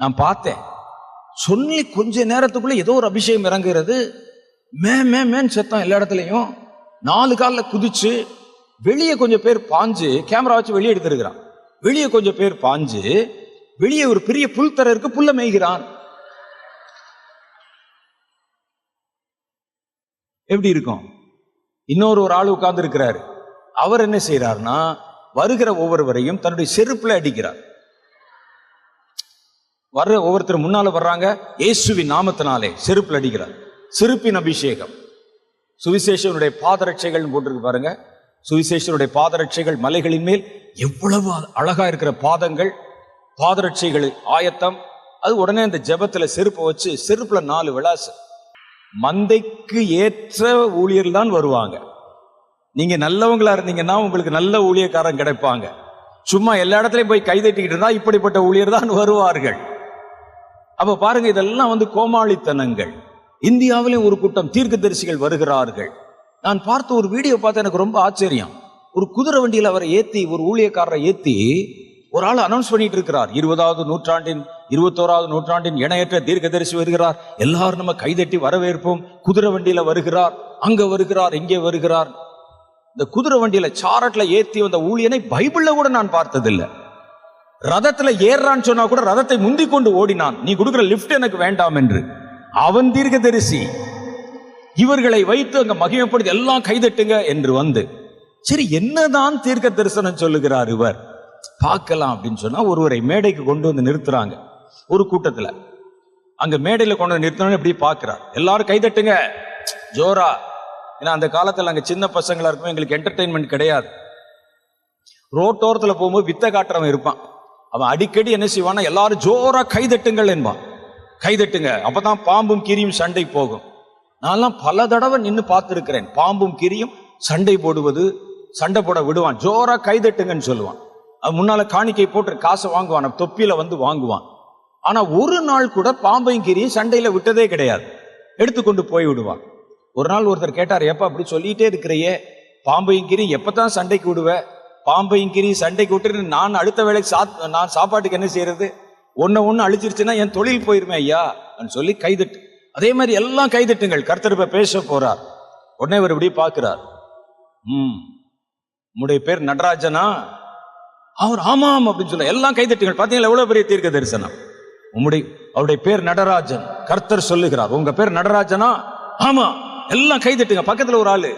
நான் பார்த்தேன், சொல்லி கொஞ்ச நேரத்துக்குள்ள ஏதோ ஒரு அபிஷேகம் இறங்குறது, மேன்னு சத்தம் எல்லா இடத்துலையும், 4 காலில் குதிச்சு வெளியே கொஞ்சம் பேர் பாஞ்சு, கேமரா வச்சு வெளியே எடுத்திருக்கிறான், வெளியே கொஞ்சம் பேர் பாஞ்சு வெளியே ஒரு பெரிய புல் தர இருக்கு, புல்ல மேய்கிறான். எப்படி இருக்கும்? இன்னொரு ஆள் உட்கார்ந்து இருக்கிறாரு, அவர் என்ன செய்யறாருன்னா வருகிற ஒவ்வொருவரையும் தன்னுடைய செருப்புல அடிக்கிறார். வர்ற ஒவ்வொருத்தர் முன்னால வர்றாங்க, இயேசுவின் நாமத்தினாலே செருப்புல அடிக்கிறார். செருப்பின் அபிஷேகம். சுவிசேஷனுடைய பாதரட்சைகள் போட்டிருக்கு பாருங்க. சுவிசேஷனுடைய பாதரட்சைகள் மலைகளின் மேல் எவ்வளவு அழகா இருக்கிற பாதங்கள், பாதரட்சைகள் ஆயத்தம். அது உடனே அந்த ஜெபத்துல செருப்பை வச்சு செருப்புல 4 விளாசு. மந்தைக்கு ஏற்ற ஊழியர் தான் வருவாங்க. நீங்க நல்லவங்களா இருந்தீங்கன்னா உங்களுக்கு நல்ல ஊழியக்காரன் கிடைப்பாங்க. சும்மா எல்லா இடத்துலயும் போய் கைதட்டிக்கிட்டு இருந்தா இப்படிப்பட்ட ஊழியர் தான் வருவார்கள். அப்ப பாருங்க, இதெல்லாம் கோமாளித்தனங்கள். இந்தியாவிலே ஒரு கூட்டம் தீர்க்கதரிசிகள் வருகிறார்கள். நான் பார்த்த ஒரு வீடியோ பார்த்து எனக்கு ரொம்ப ஆச்சரியம். ஒரு குதிரை வண்டியில் அவரை ஏத்தி, ஒரு ஊழியக்காரரை ஏத்தி ஒரு ஆள் அனௌன்ஸ் பண்ணிட்டு இருக்கிறார், 20வது நூற்றாண்டின் 21வது நூற்றாண்டின் இணையற்ற தீர்க்கதரிசி வருகிறார், எல்லாரும் நம்ம கைதட்டி வரவேற்போம். குதிரை வண்டியில வருகிறார், அங்க வருகிறார், இங்கே வருகிறார். இந்த குதிரை வண்டியில சாரட்ல ஏத்தி வந்த ஊழியனை பைபிள்ல கூட நான் பார்த்ததில்லை. ரதத்துல ஏறான்னு சொன்னா கூட ரதத்தை முந்தி கொண்டு ஓடினான், நீ கொடுக்கிற லிப்ட் எனக்கு வேண்டாம் என்று. அவன் தீர்க்கதரிசி. இவர்களை வைத்து அங்க மகிமைப்படுத்தி எல்லாம் கைதட்டுங்க என்று வந்து, சரி என்னதான் தீர்க்க தரிசனம் சொல்லுகிறார் இவர் பார்க்கலாம் அப்படின்னு சொன்னா, ஒருவரை மேடைக்கு கொண்டு வந்து நிறுத்துறாங்க ஒரு கூட்டத்துல. அங்க மேடையில கொண்டு வந்து நிறுத்தணும், இப்படி பாக்குறார், எல்லாரும் கைதட்டுங்க ஜோரா. ஏன்னா அந்த காலத்துல அங்க சின்ன பசங்களா இருக்கும், எங்களுக்கு என்டர்டெயின்மெண்ட் கிடையாது. ரோட்டோரத்துல போகும்போது வித்த காட்டுறவன் இருப்பான், அவன் அடிக்கடி என்ன செய்வான்னா எல்லாரும் ஜோரா கைதட்டுங்கள் என்பான். கைதட்டுங்க, அப்பதான் பாம்பும் கீரியும் சண்டை போகும். நான்லாம் பல தடவை நின்று பார்த்திருக்கிறேன், பாம்பும் கீரியும் சண்டை போடுவது, சண்டை போட விடுவான், ஜோரா கைதட்டுங்கன்னு சொல்லுவான். அது முன்னால காணிக்கை போட்டு காசை வாங்குவான், தொப்பியில வந்து வாங்குவான். ஆனா ஒரு நாள் கூட பாம்பையும் கீரியும் சண்டையில விட்டதே கிடையாது, எடுத்துக்கொண்டு போய் விடுவான். ஒரு நாள் ஒருத்தர் கேட்டார், எப்ப அப்படி சொல்லிட்டே இருக்கிறையே, பாம்பையும் கீரியும் எப்பதான் சண்டைக்கு விடுவ? பாம்பையும் கீரியும் சண்டைக்கு விட்டுட்டு நான் அடுத்த வேலைக்கு நான் சாப்பாட்டுக்கு என்ன செய்யறது? ஒன்னு அழிச்சிருச்சுன்னா என் தொழில் போயிருமே ஐயா சொல்லி கைதட்டு. அதே மாதிரி எல்லாம் கைதட்டுங்கள், கர்த்தர் இப்ப பேச போறார். உடனே இவர் இப்படி பார்க்கிறார், உம்முடைய பேர் நடராஜனா? அவர் ஆமாம் அப்படின்னு சொல்ல, எல்லாம் கைதட்டுங்கள். பாத்தீங்களா எவ்வளவு பெரிய தீர்க்க தரிசனம். அவருடைய பேர் நடராஜன், கர்த்தர் சொல்லுகிறார், உங்க பேர் நடராஜனா? ஆமா, எல்லாம் கைதட்டுங்க. பக்கத்துல ஒரு ஆளு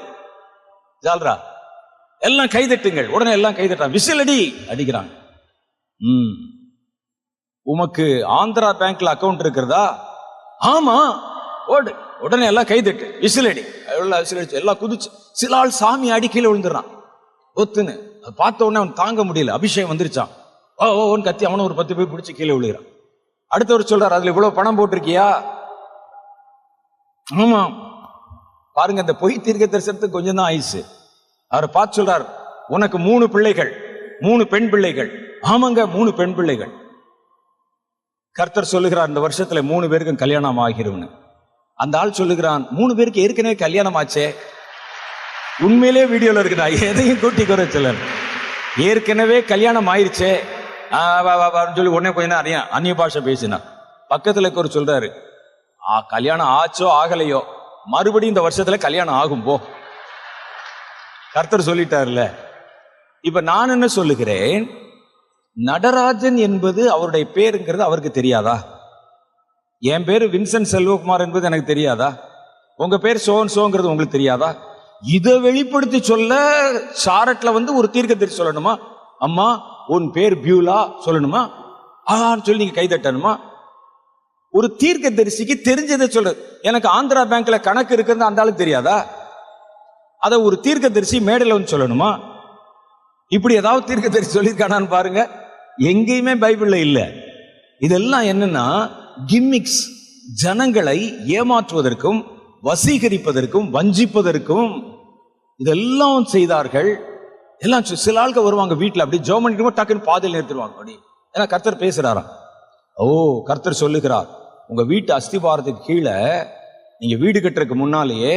ஜால்ரா, எல்லாம் கைதட்டுங்கள். உடனே எல்லாம் கைதட்டான், விசில் அடிக்கிறாங்க. உமக்கு ஆந்திரா பேங்க்ல அக்கவுண்ட் இருக்கிறதா? ஆமா, ஓடு. உடனே எல்லாம் கைதட்டு, விசில் அடி. விசில் அடிச்சு எல்லாம் குதிச்சு, சில ஆள் சாமி அடி கீழே விழுந்துடுறான் ஒத்துன்னு. அதை பார்த்த உடனே அவன் தாங்க முடியல, அபிஷேகம் வந்துருச்சான், ஓன்னு கத்தி அவனை ஒரு 10 பேர் பிடிச்சி கீழே விழுகிறான். அடுத்தவர் சொல்றாரு, அதுல இவ்வளவு பணம் போட்டிருக்கியா? ஆமா. பாருங்க, இந்த பொய் தீர்க்க தரிசனத்துக்கு கொஞ்சம் தான் ஆயிடுச்சு. அவரை பார்த்து சொல்றார், உனக்கு 3 பிள்ளைகள், 3 பெண் பிள்ளைகள். ஆமாங்க, 3 பெண் பிள்ளைகள். கர்த்தர் சொல்லுகிறார், இந்த வருஷத்துல 3 பேருக்கும் கல்யாணம் ஆகிரும்னு. அந்த ஆள் சொல்லுகிறான், 3 பேருக்கு ஏற்கனவே கல்யாணம் ஆச்சே. உண்மையிலே வீடியோல இருக்குதா, எதையும் கூட்டி குறை சொல்ல, ஏற்கனவே கல்யாணம் ஆயிருச்சே சொல்லி உடனே கொஞ்ச நேரம் அந்நிய பாஷை பேசினார். பக்கத்துல ஒரு சொல்றாரு, கல்யாணம் ஆச்சோ ஆகலையோ, மறுபடியும் இந்த வருஷத்துல கல்யாணம் ஆகும் போ. கர்த்தர் சொல்லிட்டார்ல. இப்ப நான் என்ன சொல்லுகிறேன், நடராஜன் என்பது அவருடைய பேருங்கிறது அவருக்கு தெரியாதா? என் பேரு வின்சென்ட் செல்வகுமார் என்பது எனக்கு தெரியாதா? உங்க பேர் சோன் சோங்கிறது உங்களுக்கு தெரியாதா? இதை வெளிப்படுத்தி சொல்ல சாரட்ல ஒரு தீர்க்கதரிசி சொல்லணுமா? அம்மா உன் பேர் பியூலா சொல்லணுமா? சொல்லி நீங்க கைதட்டணுமா? ஒரு தீர்க்கதரிசிக்கு தெரிஞ்சதை சொல்றது. எனக்கு ஆந்திரா பேங்க்ல கணக்கு இருக்கிறது அந்த ஆளுக்கு தெரியாதா? அதை ஒரு தீர்க்கதரிசி மேடையில் வந்து சொல்லணுமா? இப்படி ஏதாவது தீர்க்கதரிசி சொல்லியிருக்கானான்னு பாருங்க, எங்கேயுமே பைபிள்ல இல்ல. இதெல்லாம் என்னன்னா கிம்மிக்ஸ், ஜனங்களை ஏமாற்றுவதற்கும் வசீகரிப்பதற்கும் வஞ்சிப்பதற்கும் இதெல்லாம் செய்தார்கள். எல்லாம் சில ஆளுக்கு வருவாங்க வீட்டுல, அப்படி ஜெபம் பண்ணிட்டு டக்குன்னு பாதையில் நிறுத்திடுவாங்க. அப்படி ஏன்னா கர்த்தர் பேசுறாராம். ஓ, கர்த்தர் சொல்லுகிறார், உங்க வீட்டு அஸ்திபாரத்துக்கு கீழே நீங்க வீடு கட்டுறதுக்கு முன்னாலேயே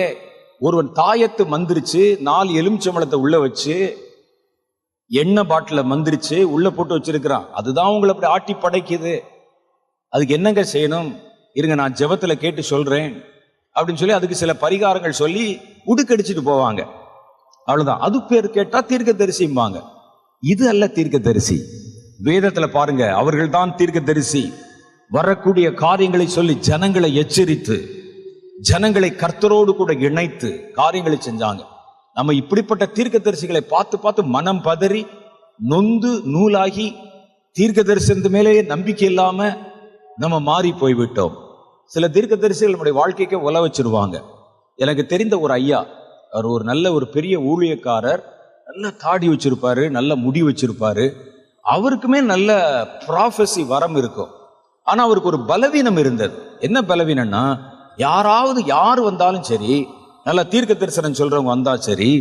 ஒருவன் தாயத்து மந்திரிச்சு 4 எலுமிச்சம்பழத்தை உள்ள வச்சு எண்ணெய் பாட்டில மந்திரிச்சு உள்ள போட்டு வச்சிருக்கிறான். அதுதான் உங்களை அப்படி ஆட்டி படைக்குது. அதுக்கு என்னங்க செய்யணும்? இருங்க, நான் ஜெபத்துல கேட்டு சொல்றேன் அப்படின்னு சொல்லி அதுக்கு சில பரிகாரங்கள் சொல்லி உடுக்கடிச்சிட்டு போவாங்க. அவ்வளவுதான். அது பேர் கேட்டா தீர்க்கதரிசிம்பாங்க. இது அல்ல தீர்க்கதரிசி. வேதத்துல பாருங்க, அவர்கள் தான் தீர்க்கதரிசி. வரக்கூடிய காரியங்களை சொல்லி ஜனங்களை எச்சரித்து ஜனங்களை கர்த்தரோடு கூட இணைத்து காரியங்களை செஞ்சாங்க. நம்ம இப்படிப்பட்ட தீர்க்கதரிசிகளை பார்த்து பார்த்து மனம் பதறி நொந்து நூலாகி தீர்க்கதரிசனத்து மேலேயே நம்பிக்கை இல்லாம நம்ம மாறி போய்விட்டோம். சில தீர்க்கதரிசிகள் நம்முடைய வாழ்க்கைக்கு உல வச்சிருவாங்க. எனக்கு தெரிந்த ஒரு ஐயா, அவர் ஒரு நல்ல ஒரு பெரிய ஊழியக்காரர், நல்ல தாடி வச்சிருப்பாரு, நல்ல முடி வச்சிருப்பாரு. அவருக்குமே நல்ல ப்ராஃபஸி வரம் இருக்கும். ஆனா அவருக்கு ஒரு பலவீனம் இருந்தது. என்ன பலவீனம்னா, யார் வந்தாலும் சரி, நல்ல தீர்க்க தரிசனம் சொல்றவங்க வந்தா சரி,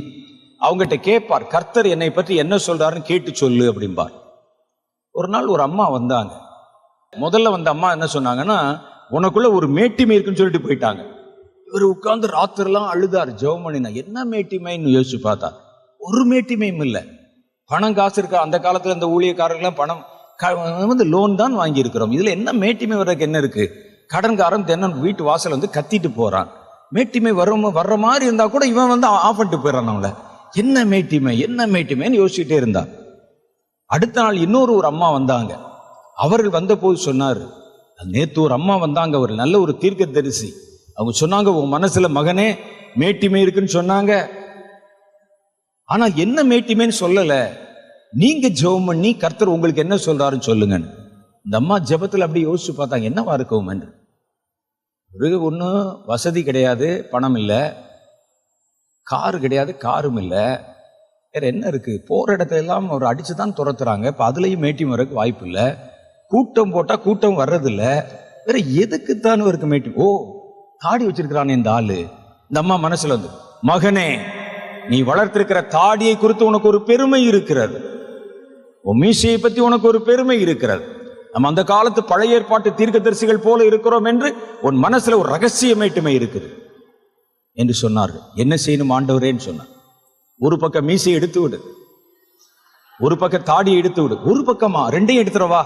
அவங்ககிட்ட கேட்பார், கர்த்தர் என்னை பற்றி என்ன சொல்றாருன்னு கேட்டு சொல்லு அப்படிம்பார். ஒரு நாள் ஒரு அம்மா வந்தாங்க. முதல்ல வந்த அம்மா என்ன சொன்னாங்கன்னா, உனக்குள்ள ஒரு மேட்டிமை இருக்குன்னு சொல்லிட்டு போயிட்டாங்க. இவர் உட்கார்ந்து ராத்திரெல்லாம் அழுதார், ஜெபம் பண்ணினா. என்ன மேட்டிமைன்னு யோசிச்சு பார்த்தா, ஒரு மேட்டிமையும் இல்லை. பணம் காசு இருக்கா? அந்த காலத்துல இந்த ஊழியக்காரர்கள்லாம் பணம் லோன் தான் வாங்கி இருக்கிறோம். இதுல என்ன மேட்டிமை வர்றதுக்கு என்ன இருக்கு? கடன்காரன் தென்ன வீட்டு வாசல் வந்து கத்திட்டு போறான். மேட்டிமை வர்ற மாதிரி இருந்தா கூட இவன் வந்து ஆஃப் பண்ணிட்டு போயிடறான். அவங்கள என்ன மேட்டிமைன்னு யோசிச்சுட்டே இருந்தா. அடுத்த நாள் இன்னொரு அம்மா வந்தாங்க. அவர்கள் வந்த போது சொன்னார், நேத்து ஒரு அம்மா வந்தாங்க, ஒரு நல்ல ஒரு தீர்க்கதரிசி. அவங்க சொன்னாங்க, உன் மனசுல மகனே மேட்டிமை இருக்குன்னு சொன்னாங்க. ஆனா என்ன மேட்டிமைன்னு சொல்லல. நீங்க ஜெபம் பண்ணி கர்த்தர் உங்களுக்கு என்ன சொல்றாருன்னு சொல்லுங்க. இந்த அம்மா ஜெபத்துல அப்படி யோசிச்சு பார்த்தாங்க, என்னவா இருக்கும் என்று. ஒன்றும் வசதி கிடையாது, பணம் இல்லை, காரு கிடையாது, காரும் இல்லை, வேற என்ன இருக்கு? போற இடத்துல எல்லாம் ஒரு அடிச்சுதான் துரத்துறாங்க. இப்ப அதுலயும் மேட்டிமை வரக்கு வாய்ப்பு இல்லை. கூட்டம் போட்டா கூட்டம் வர்றதில்ல. வேற எதுக்குத்தான் இருக்கு மேட்டி? ஓ, தாடி வச்சிருக்கிறானே இந்த ஆளு. இந்த அம்மா மனசுல வந்து, மகனே, நீ வளர்த்திருக்கிற தாடியை குறித்து உனக்கு ஒரு பெருமை இருக்கிறது, உன் மீசையை பத்தி உனக்கு ஒரு பெருமை இருக்கிறது. நம்ம அந்த காலத்து பழைய ஏற்பாட்டு தீர்க்கதரிசிகள் போல இருக்கிறோம் என்று உன் மனசுல ஒரு ரகசிய மேட்டுமை இருக்குது என்று சொன்னார்கள். என்ன செய்யணும் ஆண்டவரேன்னு சொன்னார். ஒரு பக்கம் மீசையை எடுத்து விடு, ஒரு பக்கம் தாடியை எடுத்து விடு. ஒரு பக்கமா? ரெண்டையும் எடுத்துறவா,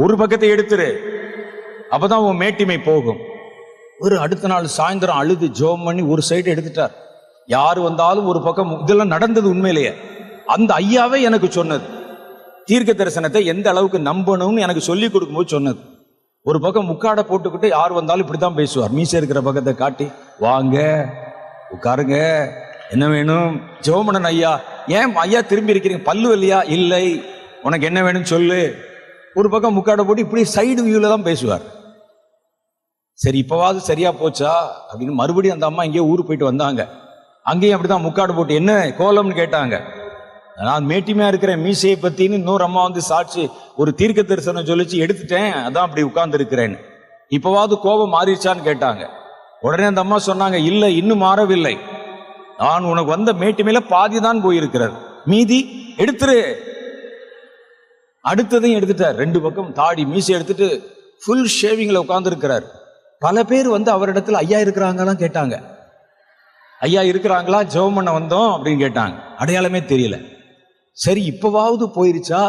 ஒரு பக்கத்தை எடுத்துரு, அப்பதான் உன் மேட்டிமை போகும். ஒரு அடுத்த நாள் சாயந்தரம் அழுது ஜெபம் பண்ணி ஒரு சைடு எடுத்துட்டார். யாரு வந்தாலும் ஒரு பக்கம். இதெல்லாம் நடந்தது உண்மையிலேயே. அந்த ஐயாவே எனக்கு சொன்னது, தீர்க்க தரிசனத்தை எந்த அளவுக்கு நம்பணும்னு எனக்கு சொல்லி கொடுக்கும்போது சொன்னது. ஒரு பக்கம் முக்காடை போட்டுக்கிட்டு யார் வந்தாலும் இப்படித்தான் பேசுவார். மீசை இருக்கிற பக்கத்தை காட்டி, வாங்க உட்காருங்க, என்ன வேணும்? ஜெபம் பண்ணணும் ஐயா. ஏன் ஐயா திரும்பி இருக்கிறீங்க? பல்லு இல்லையா? இல்லை. உனக்கு என்ன வேணும்னு சொல்லு. ஒரு பக்கம் முக்காடை போட்டு இப்படி சைடு வியூல தான் பேசுவார். சரி, இப்பவாது சரியா போச்சா அப்படின்னு மறுபடியும் அந்த அம்மா எங்கேயோ ஊருக்கு போயிட்டு வந்தாங்க. அங்கேயும் அப்படிதான் முக்காடு போட்டு என்ன கோலம்னு கேட்டாங்க. நான் மேட்டிமையா இருக்கிறேன் மீசையை பத்தின்னு இன்னொரு அம்மா வந்து சாட்சி, ஒரு தீர்க்க தரிசனம் சொல்லிச்சு, எடுத்துட்டேன், அதான் அப்படி உட்கார்ந்து இருக்கிறேன்னு. இப்பவாவது கோபம் மாறிடுச்சான்னு கேட்டாங்க. உடனே அந்த அம்மா சொன்னாங்க, இல்லை, இன்னும் மாறவில்லை, நான் உனக்கு வந்த மேட்டிமையில பாதி தான் போயிருக்கிறது, மீதி எடுத்துரு. அடுத்ததையும் எடுத்துட்டார். 2 பக்கம் தாடி மீசை எடுத்துட்டு ஃபுல் ஷேவிங்ல உட்கார்ந்து இருக்கிறார். பல பேர் வந்து அவரிடத்துல ஐயா இருக்கிறாங்கலாம் கேட்டாங்க. ஐயா இருக்கிறாங்களா, ஜெபம் பண்ண வந்தோம் அப்படின்னு கேட்டாங்க. அடையாளமே தெரியல. சரி, இப்பவாவது போயிருச்சா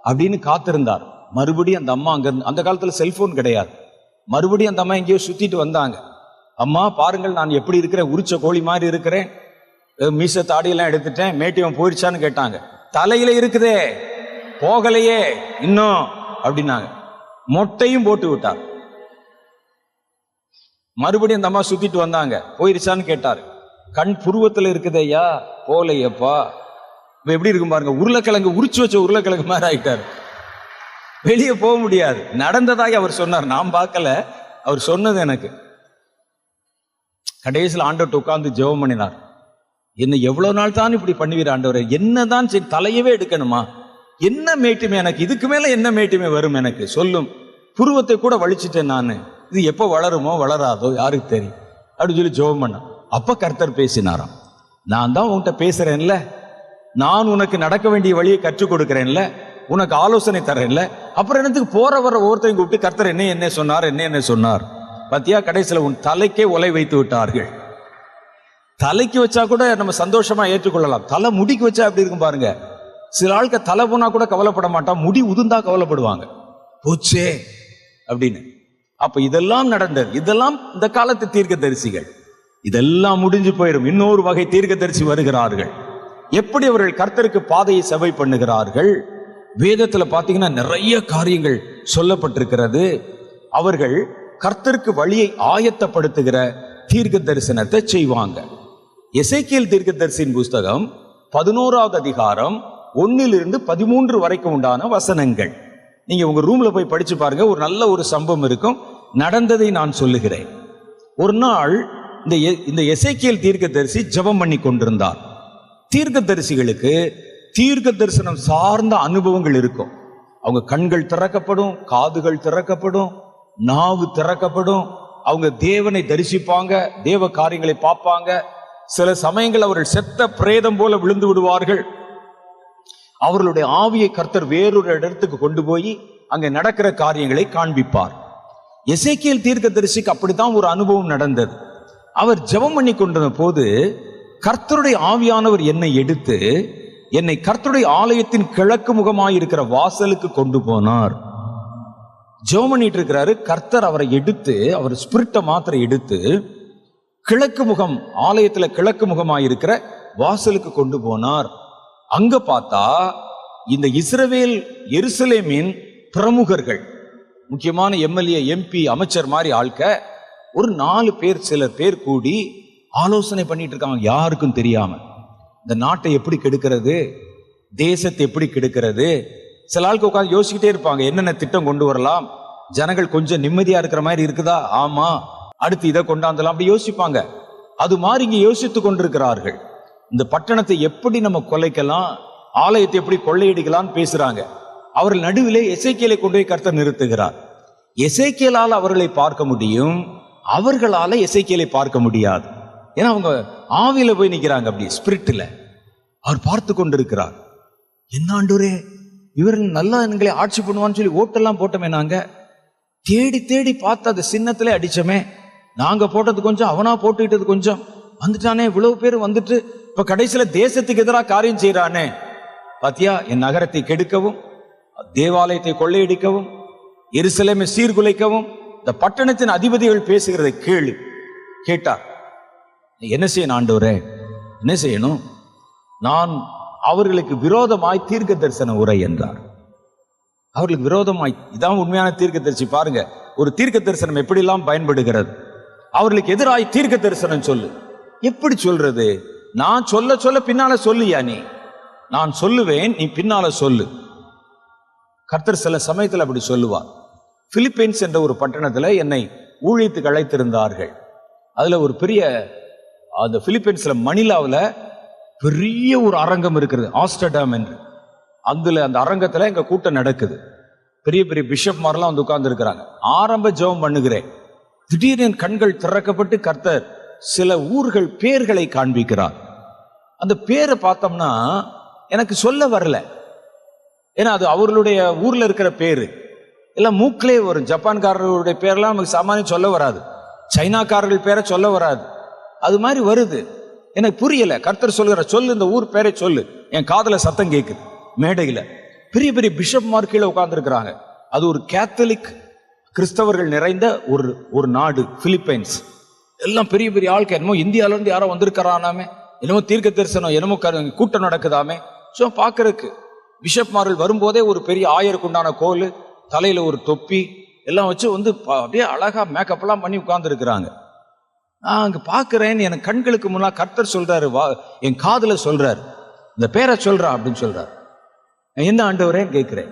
அப்படின்னு காத்திருந்தார். மறுபடியும் அந்த அம்மா அங்க இருந்து, அந்த காலத்துல செல்போன் கிடையாது, மறுபடியும் அந்த அம்மா எங்கேயோ சுத்திட்டு வந்தாங்க. அம்மா பாருங்கள், நான் எப்படி இருக்கிறேன், உரிச்ச கோழி மாதிரி இருக்கிறேன், மீச தாடியெல்லாம் எடுத்துட்டேன், மேட்டியம் போயிருச்சான்னு கேட்டாங்க. தலையில இருக்குதே, போகலையே இன்னும் அப்படின்னாங்க. மொட்டையும் போட்டு விட்டார். மறுபடியும் அந்த அம்மா சுத்திட்டு வந்தாங்க. போயிருச்சான்னு கேட்டார். கண் புருவத்துல இருக்குதே ஐயா, போலையப்பா. இப்ப எப்படி இருக்கும் பாருங்க, உருளைக்கிழங்கு உரிச்சு வச்ச உருளைக்கிழங்கு மாதிரி ஆயிட்டார். வெளியே போக முடியாது. நடந்ததாக அவர் சொன்னார், நான் பார்க்கல, அவர் சொன்னது எனக்கு. கடைசியில் ஆண்டவர்கிட்ட உட்கார்ந்து ஜெபம் பண்ணினார். என்ன எவ்வளவு நாள் தான் இப்படி பண்ணுவீர் ஆண்டவரே, என்னதான் சரி, தலையவே எடுக்கணுமா? என்ன மேட்டுமை எனக்கு, இதுக்கு மேல என்ன மேட்டுமை வரும் எனக்கு சொல்லும். புருவத்தை கூட வலிச்சிட்டேன் நான், இது எப்போ வளருமோ வளராதோ யாருக்கு தெரியும் அப்படின்னு சொல்லி ஜெபம் பண்ண. அப்ப கர்த்தர் பேசினாராம், நான் தான் உன்கிட்ட பேசுறேன்ல, நான் உனக்கு நடக்க வேண்டிய வழியை கற்றுக் கொடுக்கிறேன்ல, உனக்கு ஆலோசனை தரேன் இல்ல, அப்புறம் என்னத்துக்கு போற வர ஒவ்வொருத்தரையும் கூப்பிட்டு கர்த்தர் என்ன சொன்னார், என்ன சொன்னார்? பாத்தியா, கடைசியில உன் தலைக்கே ஒலை வைத்து விட்டார்கள். தலைக்கு வச்சா கூட நம்ம சந்தோஷமா ஏற்றுக்கொள்ளலாம், தலை முடிக்கு வச்சா அப்படி இருக்கும் பாருங்க. சில ஆளுக்கு தலை போனா கூட கவலைப்பட மாட்டான், முடி உதிர்ந்தா கவலைப்படுவாங்க, போச்சே அப்படின்னு. அப்ப இதெல்லாம் நடந்தது. இதெல்லாம் இந்த காலத்து தீர்க்கதரிசிகள். இதெல்லாம் முடிஞ்சு போயிடும். இன்னொரு வகை தீர்க்கதரிசி வருகிறார்கள். எப்படி அவர்கள் கர்த்தருக்கு பாதையை செவை பண்ணுகிறார்கள்? வேதத்துல பாத்தீங்கன்னா நிறைய காரியங்கள் சொல்லப்பட்டிருக்கிறது. அவர்கள் கர்த்தருக்கு வழியை ஆயத்தப்படுத்துகிற தீர்க்க தரிசனத்தை செய்வாங்க. எசேக்கியேல் தீர்க்கதரிசியின் புஸ்தகம் 11வது அதிகாரம் 1 to 13 வரைக்கும் உண்டான வசனங்கள். நீங்க உங்க ரூம்ல போய் படிச்சு பாருங்க. ஒரு நல்ல ஒரு சம்பவம் இருக்கும். நடந்ததை நான் சொல்லுகிறேன். ஒரு நாள் இந்த எசேக்கியேல் தீர்க்கதரிசி ஜெபம் பண்ணி கொண்டிருந்தார். தீர்க்கதரிசிகளுக்கு தீர்க்க தரிசனம் சார்ந்த அனுபவங்கள் இருக்கும். அவங்க கண்கள் திறக்கப்படும், காதுகள் திறக்கப்படும், நாவு திறக்கப்படும். அவங்க தேவனை தரிசிப்பாங்க, தேவ காரியங்களை பார்ப்பாங்க. சில சமயங்கள் அவர்கள் செத்த பிரேதம் போல விழுந்து விடுவார்கள். அவர்களுடைய ஆவியை கர்த்தர் வேறொரு இடத்துக்கு கொண்டு போய் அங்கே நடக்கிற காரியங்களை காண்பிப்பார். எசேக்கியேல் தீர்க்கதரிசிக்கு அப்படித்தான் ஒரு அனுபவம் நடந்தது. அவர் ஜெபம் பண்ணி கொண்டிருந்த போது கர்த்தருடைய ஆவியானவர் என்னை எடுத்து என்னை கர்த்தருடைய ஆலயத்தின் கிழக்கு முகமாயிருக்கிற வாசலுக்கு கொண்டு போனார். ஜெபம் பண்ணிட்டு இருக்கிறாரு. கர்த்தர் அவரை எடுத்து, அவர் ஸ்பிரிட்டை மாத்திரை எடுத்து கிழக்கு முகம், ஆலயத்துல கிழக்கு முகமாயிருக்கிற வாசலுக்கு கொண்டு போனார். அங்க பார்த்தா இந்த இஸ்ரவேல் எருசலேமின் பிரமுகர்கள், முக்கியமான எம்எல்ஏ, எம்பி, அமைச்சர் மாதிரி ஆட்க ஒரு 4 பேர், சில பேர் கூடி ஆலோசனை பண்ணிட்டு இருக்காங்க. யாருக்கும் தெரியாம இந்த நாட்டை எப்படி கெடுக்கிறது, தேசத்தை எப்படி கெடுக்கிறது. சில ஆளுக்கு உட்காந்து யோசிக்கிட்டே இருப்பாங்க, என்னென்ன திட்டம் கொண்டு வரலாம், ஜனங்கள் கொஞ்சம் நிம்மதியா இருக்கிற மாதிரி இருக்குதா, ஆமா, அடுத்து இதை கொண்டாந்தலாம், அப்படி யோசிப்பாங்க. அது மாதிரி இங்க யோசித்து கொண்டிருக்கிறார்கள். இந்த பட்டணத்தை எப்படி நம்ம கொலைக்கலாம், ஆலயத்தை எப்படி கொள்ளையடிக்கலாம் பேசுறாங்க. அவர்கள் நடுவிலே எசேக்கியேலை கொண்டு போய் கர்த்தர் நிறுத்துகிறார். எசேக்கியேலால் அவர்களை பார்க்க முடியும், அவர்களால எசேக்கியேலை பார்க்க முடியாது. ஏன்னா அவங்க ஆவியில போய் நிக்கிறாங்க, அப்படி ஸ்பிரிட்ல. அவர் பார்த்து கொண்டிருக்கிறார். என்ன ஆண்டவரே, இவர்கள் நல்லா எங்களை ஆட்சி பண்ணுவான்னு சொல்லி ஓட்டெல்லாம் போட்டோமே, நாங்க தேடி தேடி பார்த்து அந்த சின்னத்திலே அடிச்சோமே, நாங்க போட்டது கொஞ்சம், அவனா போட்டுக்கிட்டது கொஞ்சம், வந்துட்டானே, இவ்வளவு பேர் வந்துட்டு இப்ப கடைசியில தேசத்துக்கு எதிராக காரியம் செய்யறானே. பாத்தியா, என் நகரத்தை கெடுக்கவும், தேவாலயத்தை கொள்ளையடிக்கவும், எருசலேமை சீர்குலைக்கவும் இந்த பட்டணத்தின் அதிபதிகள் பேசுகிறதை கேட்டார். என்ன செய்யணும் ஆண்டவரே, என்ன செய்யணும்? நான் அவர்களுக்கு விரோதமாய் தீர்க்க தரிசன உரை என்றார். அவர்களுக்கு விரோதமாய், இதான் உண்மையான தீர்க்க தரிசி. பாருங்க, ஒரு தீர்க்க தரிசனம் எப்படி எல்லாம் பயன்படுகிறது. அவர்களுக்கு எதிராய் தீர்க்க தரிசனம் சொல்லு. எப்படி சொல்றது? நான் சொல்ல சொல்ல பின்னால சொல்லியா நீ? நான் சொல்லுவேன், நீ பின்னால சொல்லு. கர்த்தர் சில சமயத்தில் அப்படி சொல்லுவார். பிலிப்பைன்ஸ் என்ற ஒரு பட்டணத்துல என்னை ஊழியத்துக்கு அழைத்திருந்தார்கள். அதுல ஒரு பெரிய, அந்த பிலிப்பைன்ஸ்ல மணிலாவில் பெரிய ஒரு அரங்கம் இருக்கிறது, ஆம்ஸ்டர்டாம் என்று. அந்த அரங்கத்துல எங்க கூட்டம் நடக்குது. பெரிய பெரிய பிஷப் மாதிரிலாம் வந்து உட்கார்ந்து இருக்கிறாங்க. ஆரம்ப ஜெபம் பண்ணுகிறேன். திடீரென கண்கள் திறக்கப்பட்டு கர்த்தர் சில ஊர்கள் பேர்களை காண்பிக்கிறார். அந்த பேரை பார்த்தோம்னா எனக்கு சொல்ல வரல, ஏன்னா அது அவர்களுடைய ஊர்ல இருக்கிற பேரு எல்லாம் மூக்கிலே வரும். ஜப்பான்காரர்களுடைய பேரெல்லாம் நமக்கு சாமானியம் சொல்ல வராது, சைனாக்காரர்கள் பேரை சொல்ல வராது, அது மாதிரி வருது. எனக்கு புரியல. கர்த்தர் சொல்லுகிற, சொல்லு, இந்த ஊர் பேரை சொல்லு. என் காதுல சத்தம் கேட்குது. மேடையில பெரிய பெரிய பிஷப் மார்க்கில உட்கார்ந்து இருக்கிறாங்க. அது ஒரு கேத்தலிக் கிறிஸ்தவர்கள் நிறைந்த ஒரு நாடு பிலிப்பைன்ஸ். எல்லாம் பெரிய பெரிய ஆட்கள். என்னமோ இந்தியால இருந்து யாரோ வந்திருக்கிறானாமே, என்னமோ தீர்க்க தரிசனம், என்னமோ கூட்டம் நடக்குதாமே. ஸோ பார்க்கறதுக்கு பிஷப்மார்கள் வரும்போதே ஒரு பெரிய ஆயருக்கு உண்டான கோல், தலையில ஒரு தொப்பி எல்லாம் வச்சு வந்து அப்படியே அழகா மேக்கப் எல்லாம் பண்ணி உட்கார்ந்து இருக்கிறாங்க. நான் அங்க பாக்குறேன், எனக்கு கண்களுக்கு முன்னாடி கர்த்தர் சொல்றாரு, என் காதுல சொல்றாரு, இந்த பேரை சொல்றா அப்படின்னு சொல்றாரு. என்ன ஆண்டவரேன்னு கேட்கிறேன்.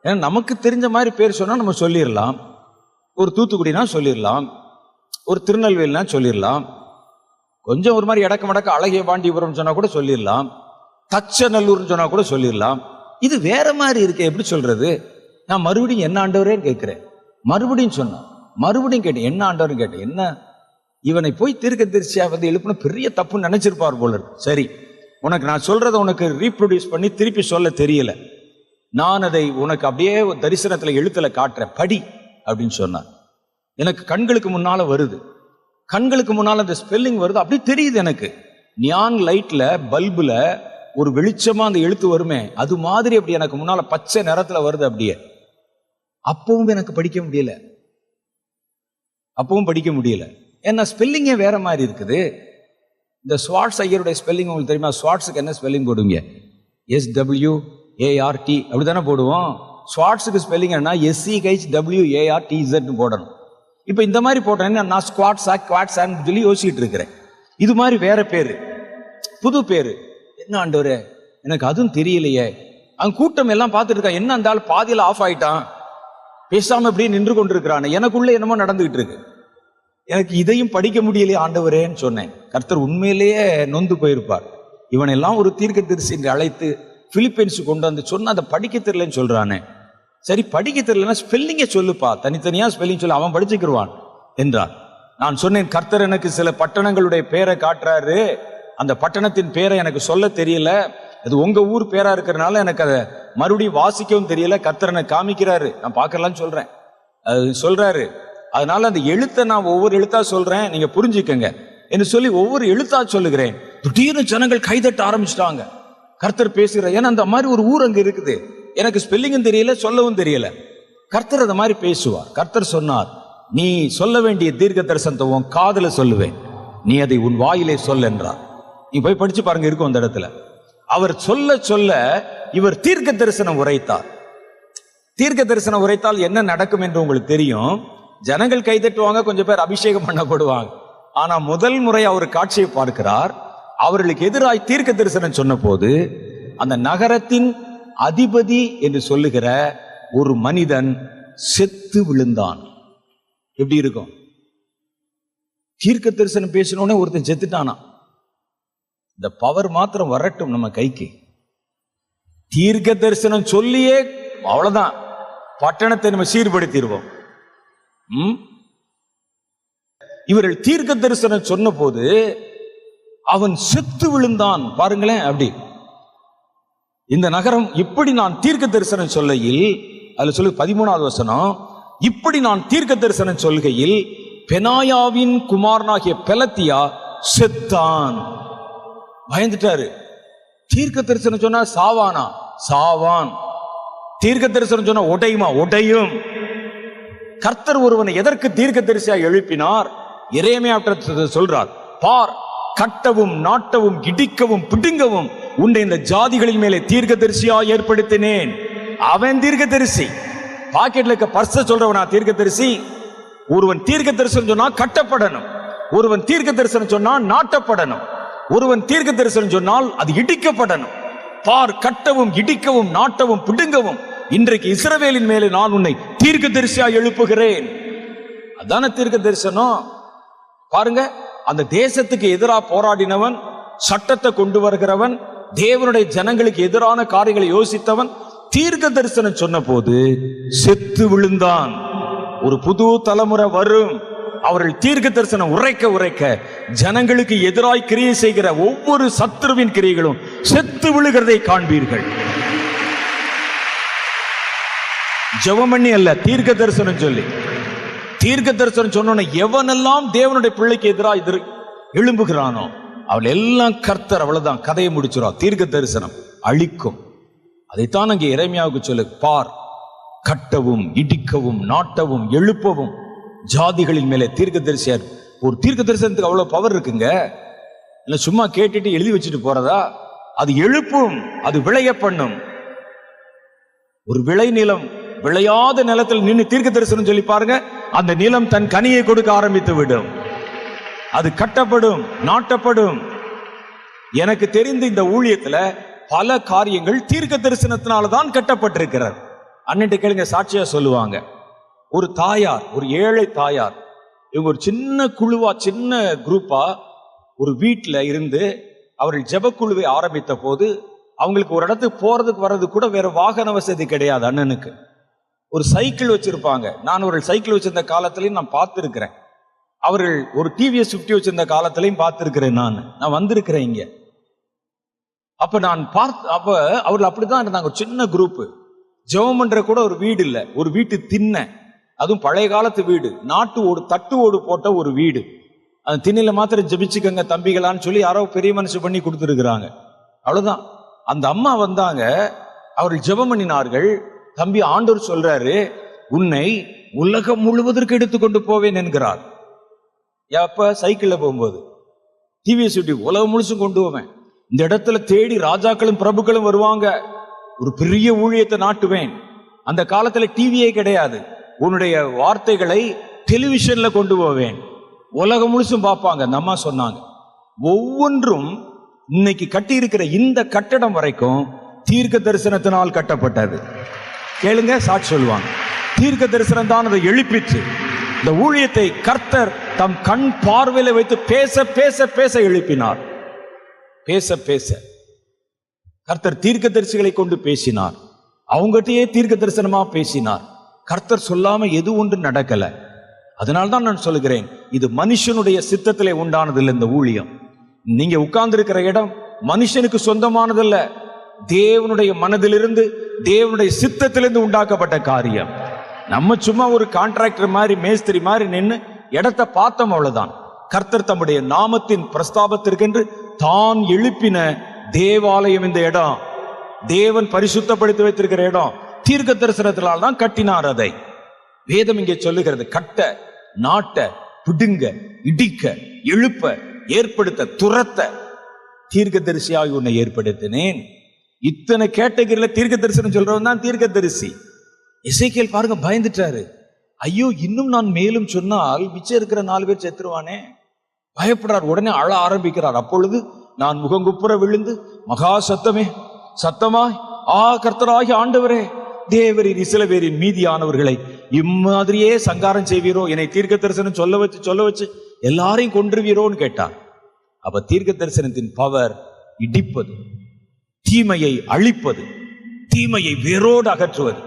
ஏன்னா நமக்கு தெரிஞ்ச மாதிரி பேர் சொன்னா நம்ம சொல்லிடலாம். ஒரு தூத்துக்குடினா சொல்லிடலாம், ஒரு திருநெல்வேலினா சொல்லிடலாம், கொஞ்சம் ஒரு மாதிரி இடக்க மடக்க அழகிய பாண்டியபுரம் சொன்னா கூட சொல்லிடலாம், தச்சநல்லூர்னு சொன்னா கூட சொல்லிடலாம். இது வேற மாதிரி இருக்கு, எப்படி சொல்றது? நான் மறுபடியும் என்ன ஆண்டவரேன்னு கேட்கிறேன். மறுபடியும் சொன்னான், மறுபடியும் கேட்டேன், என்ன ஆண்டவர்னு கேட்டேன். என்ன இவனை போய் தீர்க்க தரிசியா வந்து எழுப்பின பெரிய தப்புன்னு நினைச்சிருப்பார் போல இருக்கு. சரி, உனக்கு நான் சொல்றதை உனக்கு ரீப்ரொடியூஸ் பண்ணி திருப்பி சொல்ல தெரியல, நான் அதை உனக்கு அப்படியே ஒரு தரிசனத்துல எழுத்துல காட்டுறேன், படி அப்படின்னு சொன்னார். எனக்கு கண்களுக்கு முன்னால வருது, கண்களுக்கு முன்னால அந்த ஸ்பெல்லிங் வருது, அப்படி தெரியுது எனக்கு. நியான் லைட்ல பல்புல ஒரு வெளிச்சமா அந்த எழுத்து வருமே, அது மாதிரி அப்படி எனக்கு முன்னால பச்சை நிறத்துல வருது அப்படியே. அப்பவும் எனக்கு படிக்க முடியல, அப்பவும் படிக்க முடியல. ஏன்னா ஸ்பெல்லிங்கே வேற மாதிரி இருக்குது. இந்த ஸ்வாட்ஸ் ஐயருடைய ஸ்பெல்லிங் உங்களுக்கு தெரியுமா? ஸ்வாட்ஸுக்கு என்ன ஸ்பெல்லிங் போடுவீங்க? SWART அப்படித்தானே போடுவோம். ஸ்வாட்ஸுக்கு ஸ்பெல்லிங் என்ன? SCHWARTZ போடணும். இப்ப இந்த மாதிரி போட்டேன்னு நான் ஸ்குவாட்ஸான்னு சொல்லி யோசிச்சுட்டு இருக்கிறேன். இது மாதிரி வேற பேரு, புது பேரு. என்ன ஆண்டவரே, எனக்கு அதுவும் தெரியலையே. அங்க கூட்டம் எல்லாம் பார்த்துட்டு இருக்கா, என்ன அந்த ஆள் பாதியில ஆஃப் ஆயிட்டான், பேசாம இப்படியே நின்று கொண்டிருக்கிறான், எனக்குள்ள என்னமோ நடந்துகிட்டு இருக்கு, எனக்கு இதையும் படிக்க முடியலையே ஆண்டவரேன்னு சொன்னேன். கர்த்தர் உண்மையிலேயே நொந்து போயிருப்பார். இவனெல்லாம் ஒரு தீர்க்கதரிசி என்று அழைத்து பிலிப்பைன்ஸு கொண்டு வந்து சொன்ன அதை படிக்க தெரியலன்னு சொல்றானே. சரி, படிக்க தெரியலன்னா ஸ்பெல்லிங்கை சொல்லுப்பா, தனித்தனியா ஸ்பெல்லிங் சொல்லு, அவன் படிச்சுக்கிடுவான் என்றார். நான் சொன்னேன், கர்த்தர் எனக்கு சில பட்டணங்களுடைய பேரை காட்டுறாரு, அந்த பட்டணத்தின் பேரை எனக்கு சொல்ல தெரியல, அது உங்க ஊர் பேரா இருக்கிறதுனால எனக்கு அதை மறுபடியும் வாசிக்கவும் தெரியல, கர்த்தர் எனக்கு காமிக்கிறாரு, நான் பார்க்கலான்னு சொல்றேன். அது சொல்றாரு, அதனால அந்த எழுத்தை நான் ஒவ்வொரு எழுத்தா சொல்றேன், நீங்க புரிஞ்சுக்கங்க என்று சொல்லி ஒவ்வொரு எழுத்தா சொல்லுகிறேன். திடீர்னு ஜனங்கள் கைதட்ட ஆரம்பிச்சிட்டாங்க. கர்த்தர் பேசுகிற, ஏன்னா அந்த மாதிரி ஒரு ஊர் அங்க இருக்குது, எனக்கு ஸ்பெல்லிங்கும் தெரியல, சொல்லவும் தெரியல. கர்த்தர் அந்த மாதிரி பேசுவார். கர்த்தர் சொன்னார், நீ சொல்ல வேண்டிய தீர்க்க தரிசனத்தை உன் காதுல சொல்லுவேன், நீ அதை உன் வாயிலே சொல் என்றார். நீ போய் படிச்சு பாருங்க, இருக்கும் அந்த இடத்துல. அவர் சொல்ல சொல்ல இவர் தீர்க்க தரிசனம் உரைத்தார். தீர்க்க தரிசனம் உரைத்தால் என்ன நடக்கும் என்று உங்களுக்கு தெரியும். ஜனங்கள் கைதட்டுவாங்க, கொஞ்சம் பேர் அபிஷேகம் பண்ணப்படுவாங்க. ஆனா முதல் முறை அவர் காட்சியை பார்க்கிறார். அவர்களுக்கு எதிராய் தீர்க்க தரிசனம் சொன்ன போது அந்த நகரத்தின் அதிபதி என்று சொல்லுகிற ஒரு மனிதன் செத்து விழுந்தான். எப்படி இருக்கும்? தீர்க்க தரிசனம் பேசினோடனே ஒருத்தன் செத்துட்டானா. இந்த பவர் மாத்திரம் வரட்டும் நம்ம கைக்கு. தீர்க்க தரிசனம் சொல்லியே அவ்வளவுதான், பட்டணத்தை நம்ம சீர்படுத்திடுவோம். இவர்கள் தீர்க்க தரிசனம் சொன்ன போது அவன் செத்து விழுந்தான். பாருங்களேன், அப்படி இந்த நகரம் இப்படி நான் தீர்க்க தரிசனம் சொல்லையில், அதுல சொல்லு 13வது வசனம், இப்படி நான் தீர்க்க தரிசனம் சொல்கையில் பெனாயாவின் குமாரனாகிய பெலத்தியா செத்தான். பயந்துட்டாரு. தீர்க்க தரிசனம் சொன்னா சாவானா? சாவான். தீர்க்க தரிசனம் சொன்னா உடையுமா? உடையும். கர்த்தர் ஒருவனை எதற்கு தீர்க்க தரிசியா எழுப்பினார்? எரேமியா சொல்றார், பார், கட்டவும் நாட்டவும் இடிக்கவும் பிடுங்கவும் உன்னை இந்த ஜாதிகளின் மேலே தீர்க்க தரிசியா ஏற்படுத்தினேன். அவன் தீர்க்க தரிசி. பாக்கெட்ல இருக்க பர்ஸ சொல்றவனா தீர்க்க தரிசி? ஒருவன் தீர்க்க தரிசனம் சொன்னா கட்டப்படணும், ஒருவன் தீர்க்க தரிசனம் சொன்னா நாட்டப்படணும், ஒருவன் தீர்க்க தரிசனம் சொன்னால் அது இடிக்கப்படணும். பார், கட்டவும் இடிக்கவும் நாட்டவும் பிடுங்கவும் இன்றைக்கு இஸ்ரவேலின் மேலே நான் உன்னை தீர்க்க தரிசியா எழுப்புகிறேன். அதான தீர்க்க தரிசனம். பாருங்க, அந்த தேசத்துக்கு எதிராக போராடினவன், சட்டத்தை கொண்டு வருகிறவன், தேவனுடைய ஜனங்களுக்கு எதிரான காரியங்களை யோசித்தவன் தீர்க்க தரிசனம் சொன்ன போது செத்து விழுந்தான். ஒரு புது தலைமுறை வரும், அவர்கள் தீர்க்க தரிசனம் உரைக்க உரைக்க ஜனங்களுக்கு எதிராய் கிரியை செய்கிற ஒவ்வொரு சத்துருவின் கிரியைகளும் செத்து விழுகிறதை காண்பீர்கள். ஜெபமண்ணி அல்ல, தீர்க்க தரிசனம் சொல்லி. தீர்க்க தரிசனம் சொன்ன எவனெல்லாம் தேவனுடைய பிள்ளைக்கு எதிராக எழும்புகிறானோ அவள் எல்லாம் கர்த்தர் அவ்வளவுதான் கதையை முடிச்சிடும். தீர்க்க தரிசனம் அழிக்கும். அதைத்தான் அங்கே எரேமியாவுக்கு சொல்லு, பார், கட்டவும் இடிக்கவும் நாட்டவும் எழுப்பவும் ஜாதிகளின் மேலே தீர்க்க தரிசியார். ஒரு தீர்க்க தரிசனத்துக்கு அவ்வளவு பவர் இருக்குங்க. இல்ல சும்மா கேட்டுட்டு எழுதி வச்சுட்டு போறதா? அது எழுப்பும், அது விளைய பண்ணும். ஒரு விளை நிலம், விளையாத நிலத்தில் நின்று தீர்க்க தரிசனம் சொல்லி பாருங்க, அந்த நிலம் தன் கனியை கொடுக்க ஆரம்பித்து விடும். அது கட்டப்படும், நாட்டப்படும். எனக்கு தெரிந்து இந்த ஊழியத்துல பல காரியங்கள் தீர்க்க தரிசனத்தினால்தான் கட்டப்பட்டிருக்கிறார். அன்னிட்டு கேளுங்க, சாட்சியா சொல்லுவாங்க. ஒரு தாயார், ஒரு ஏழை தாயார், இவங்க ஒரு சின்ன குழுவா, சின்ன குரூப்பா ஒரு வீட்டில் இருந்து அவர்கள் ஜெபக்குழுவை ஆரம்பித்த போது அவங்களுக்கு ஒரு இடத்துக்கு போறதுக்கு வர்றது கூட வேற வாகன வசதி கிடையாது. அண்ணனுக்கு ஒரு சைக்கிள் வச்சிருப்பாங்க. நான் ஒரு சைக்கிள் வச்சிருந்த காலத்திலையும் நான் பார்த்திருக்கிறேன். அவர்கள் ஒரு டிவிஎஸ் 50 வச்சிருந்த காலத்திலையும் பார்த்திருக்கிறேன். நான் வந்திருக்கிறேன் இங்க. அப்ப நான் அவர்கள் அப்படிதான் இருந்தாங்க, ஒரு சின்ன குரூப். ஜெபம் பண்ற கூட ஒரு வீடு இல்ல, ஒரு வீட்டு திண்ண, அதுவும் பழைய காலத்து வீடு, நாட்டு ஓடு தட்டு ஓடு போட்ட ஒரு வீடு. அந்த திண்ணையில மாத்திரம் ஜெபிச்சுக்கங்க தம்பிகளான்னு சொல்லி யாரோ பெரிய மனசு பண்ணி கொடுத்துருக்குறாங்க. அவ்வளவுதான். அந்த அம்மா வந்தாங்க, அவர்கள் ஜெபம் பண்ணினார்கள். தம்பி, ஆண்டவர் சொல்றாரு, உன்னை உலகம் முழுவதற்கு எடுத்துக்கொண்டு போவேன் என்கிறார். எப்ப? சைக்கிள்ல போகும்போது. டிவிஎஸ் உலகம் முழுசும் கொண்டு போவேன். இந்த இடத்துல தேடி ராஜாக்களும் பிரபுக்களும் வருவாங்க. ஒரு பெரிய ஊழியத்தை நாட்டுவேன். அந்த காலத்துல டிவியே கிடையாது. உன்னுடைய வார்த்தைகளை டெலிவிஷன்ல கொண்டு போவேன், உலகம் முழுசும் பார்ப்பாங்க. அந்த அம்மா சொன்னாங்க. ஒவ்வொன்றும் இன்னைக்கு கட்டி இருக்கிற இந்த கட்டடம் வரைக்கும் தீர்க்க தரிசனத்தினால் கட்டப்பட்டது. கேளுங்க, சாட்சி சொல்லுவாங்க. தீர்க்க தரிசனம் தான் அதை எழுப்பிச்சு. இந்த ஊழியத்தை கர்த்தர் தம் கண் பார்வையில வைத்து பேச பேச பேச எழுப்பினார். பேச பேச கர்த்தர் தீர்க்க தரிசிகளை கொண்டு பேசினார். அவங்ககிட்டயே தீர்க்க தரிசனமா பேசினார். கர்த்தர் சொல்லாம எது ஒன்று நடக்கல. அதனால்தான் நான் சொல்லுகிறேன், இது மனுஷனுடைய சித்தத்திலே உண்டானதில்லை. இந்த ஊழியம் நீங்க உட்கார்ந்து இருக்கிற இடம் மனுஷனுக்கு சொந்தமானதல்ல, தேவனுடைய மனதிலிருந்து தேவனுடைய சித்தத்திலிருந்து உண்டாக்கப்பட்ட காரியம். நம்ம சும்மா ஒரு கான்ட்ராக்டர் மாதிரி, மேஸ்திரி மாதிரி நின்று இடத்தை பார்த்தோம், அவ்வளவுதான். கர்த்தர் தம்முடைய நாமத்தின் பிரஸ்தாபத்திற்கென்று தான் எழுப்பின தேவாலயம் இந்த இடம். தேவன் பரிசுத்தப்படுத்தி வைத்திருக்கிற இடம். தீர்க்க தரிசனத்தினால் தான் கட்டினார் அதை. வேதம் இங்கே சொல்லுகிறது, கட்ட, நாட்ட, பிடுங்க, இடிக்க, எழுப்ப, ஏற்படுத்த, துரத்த தீர்க்க தரிசியாக உன்னை ஏற்படுத்தினேன். இத்தனை கேட்டகிரில தீர்க்க தரிசனம் சொல்றவன் தான் தீர்க்க தரிசி. எசேக்கியேல் பாருங்க, பயந்துட்டாரு. ஐயோ, இன்னும் நான் மேலும் சொன்னால் மிச்சம் இருக்கிற 4 பேர் செத்துருவானே. பயப்படுறார். உடனே அழ ஆரம்பிக்கிறார். அப்பொழுது நான் முகங்குப்புற விழுந்து மகா சத்தமாய், கர்த்தராகிய ஆண்டவரே, தேவரீர் இஸ்ரவேலின் மீதியானவர்களை இம்மாதிரியே சங்காரம் செய்வீரோ, என்னை தீர்க்க தரிசனம் சொல்ல வச்சு எல்லாரையும் கொன்றுவீரோன்னு கேட்டார். அப்ப தீர்க்க தரிசனத்தின் பவர் இடிப்பது, தீமையை அழிப்பது, தீமையை வேரோடு அகற்றுவது.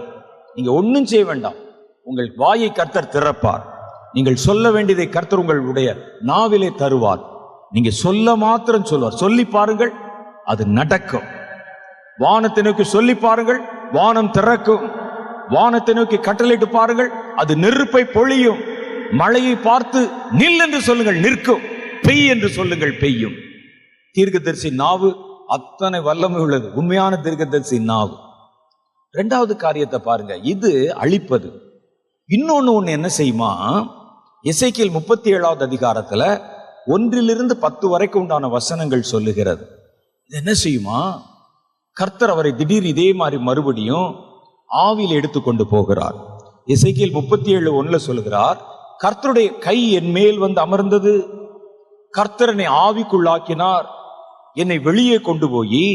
நீங்க ஒன்னும் செய்ய வேண்டாம். உங்கள் வாயை கர்த்தர் திறப்பார். நீங்கள் சொல்ல வேண்டியதை கர்த்தர் உங்களுடைய நாவிலே தருவார். நீங்க சொல்ல மாத்திரம் சொல்வார். சொல்லி பாருங்கள், அது நடக்கும். வானத்தை நோக்கி சொல்லி பாருங்கள், வானம் திறக்கும். வானத்தை நோக்கி கட்டளையிட்டு பாருங்கள், அது நெருப்பை பொழியும். மழையை பார்த்து நில் என்று சொல்லுங்கள், நிற்கும். பெய் என்று சொல்லுங்கள், பெய்யும். தீர்க்கதரிசி நாவு அத்தனை வல்லமை உள்ளது. உண்மையான தீர்க்கதரிசி நாவு. 2வது காரியத்தை பாருங்க, இது அழிப்பது. இன்னொன்னு என்ன செய்யுமா? எசேக்கியேல் 37வது அதிகாரத்துல 1 to 10 வரைக்கும் உண்டான வசனங்கள் சொல்லுகிறது. இது என்ன செய்யுமா? கர்த்தர் அவரை திடீர் இதே மாதிரி மறுபடியும் ஆவியில் எடுத்துக்கொண்டு போகிறார். எசேக்கியேல் 37:1 சொல்லுகிறார், கர்த்தருடைய கை என் மேல் வந்து அமர்ந்தது. கர்த்தர் என்னை ஆவிக்குள்ளாக்கினார். என்னை வெளியே கொண்டு போய்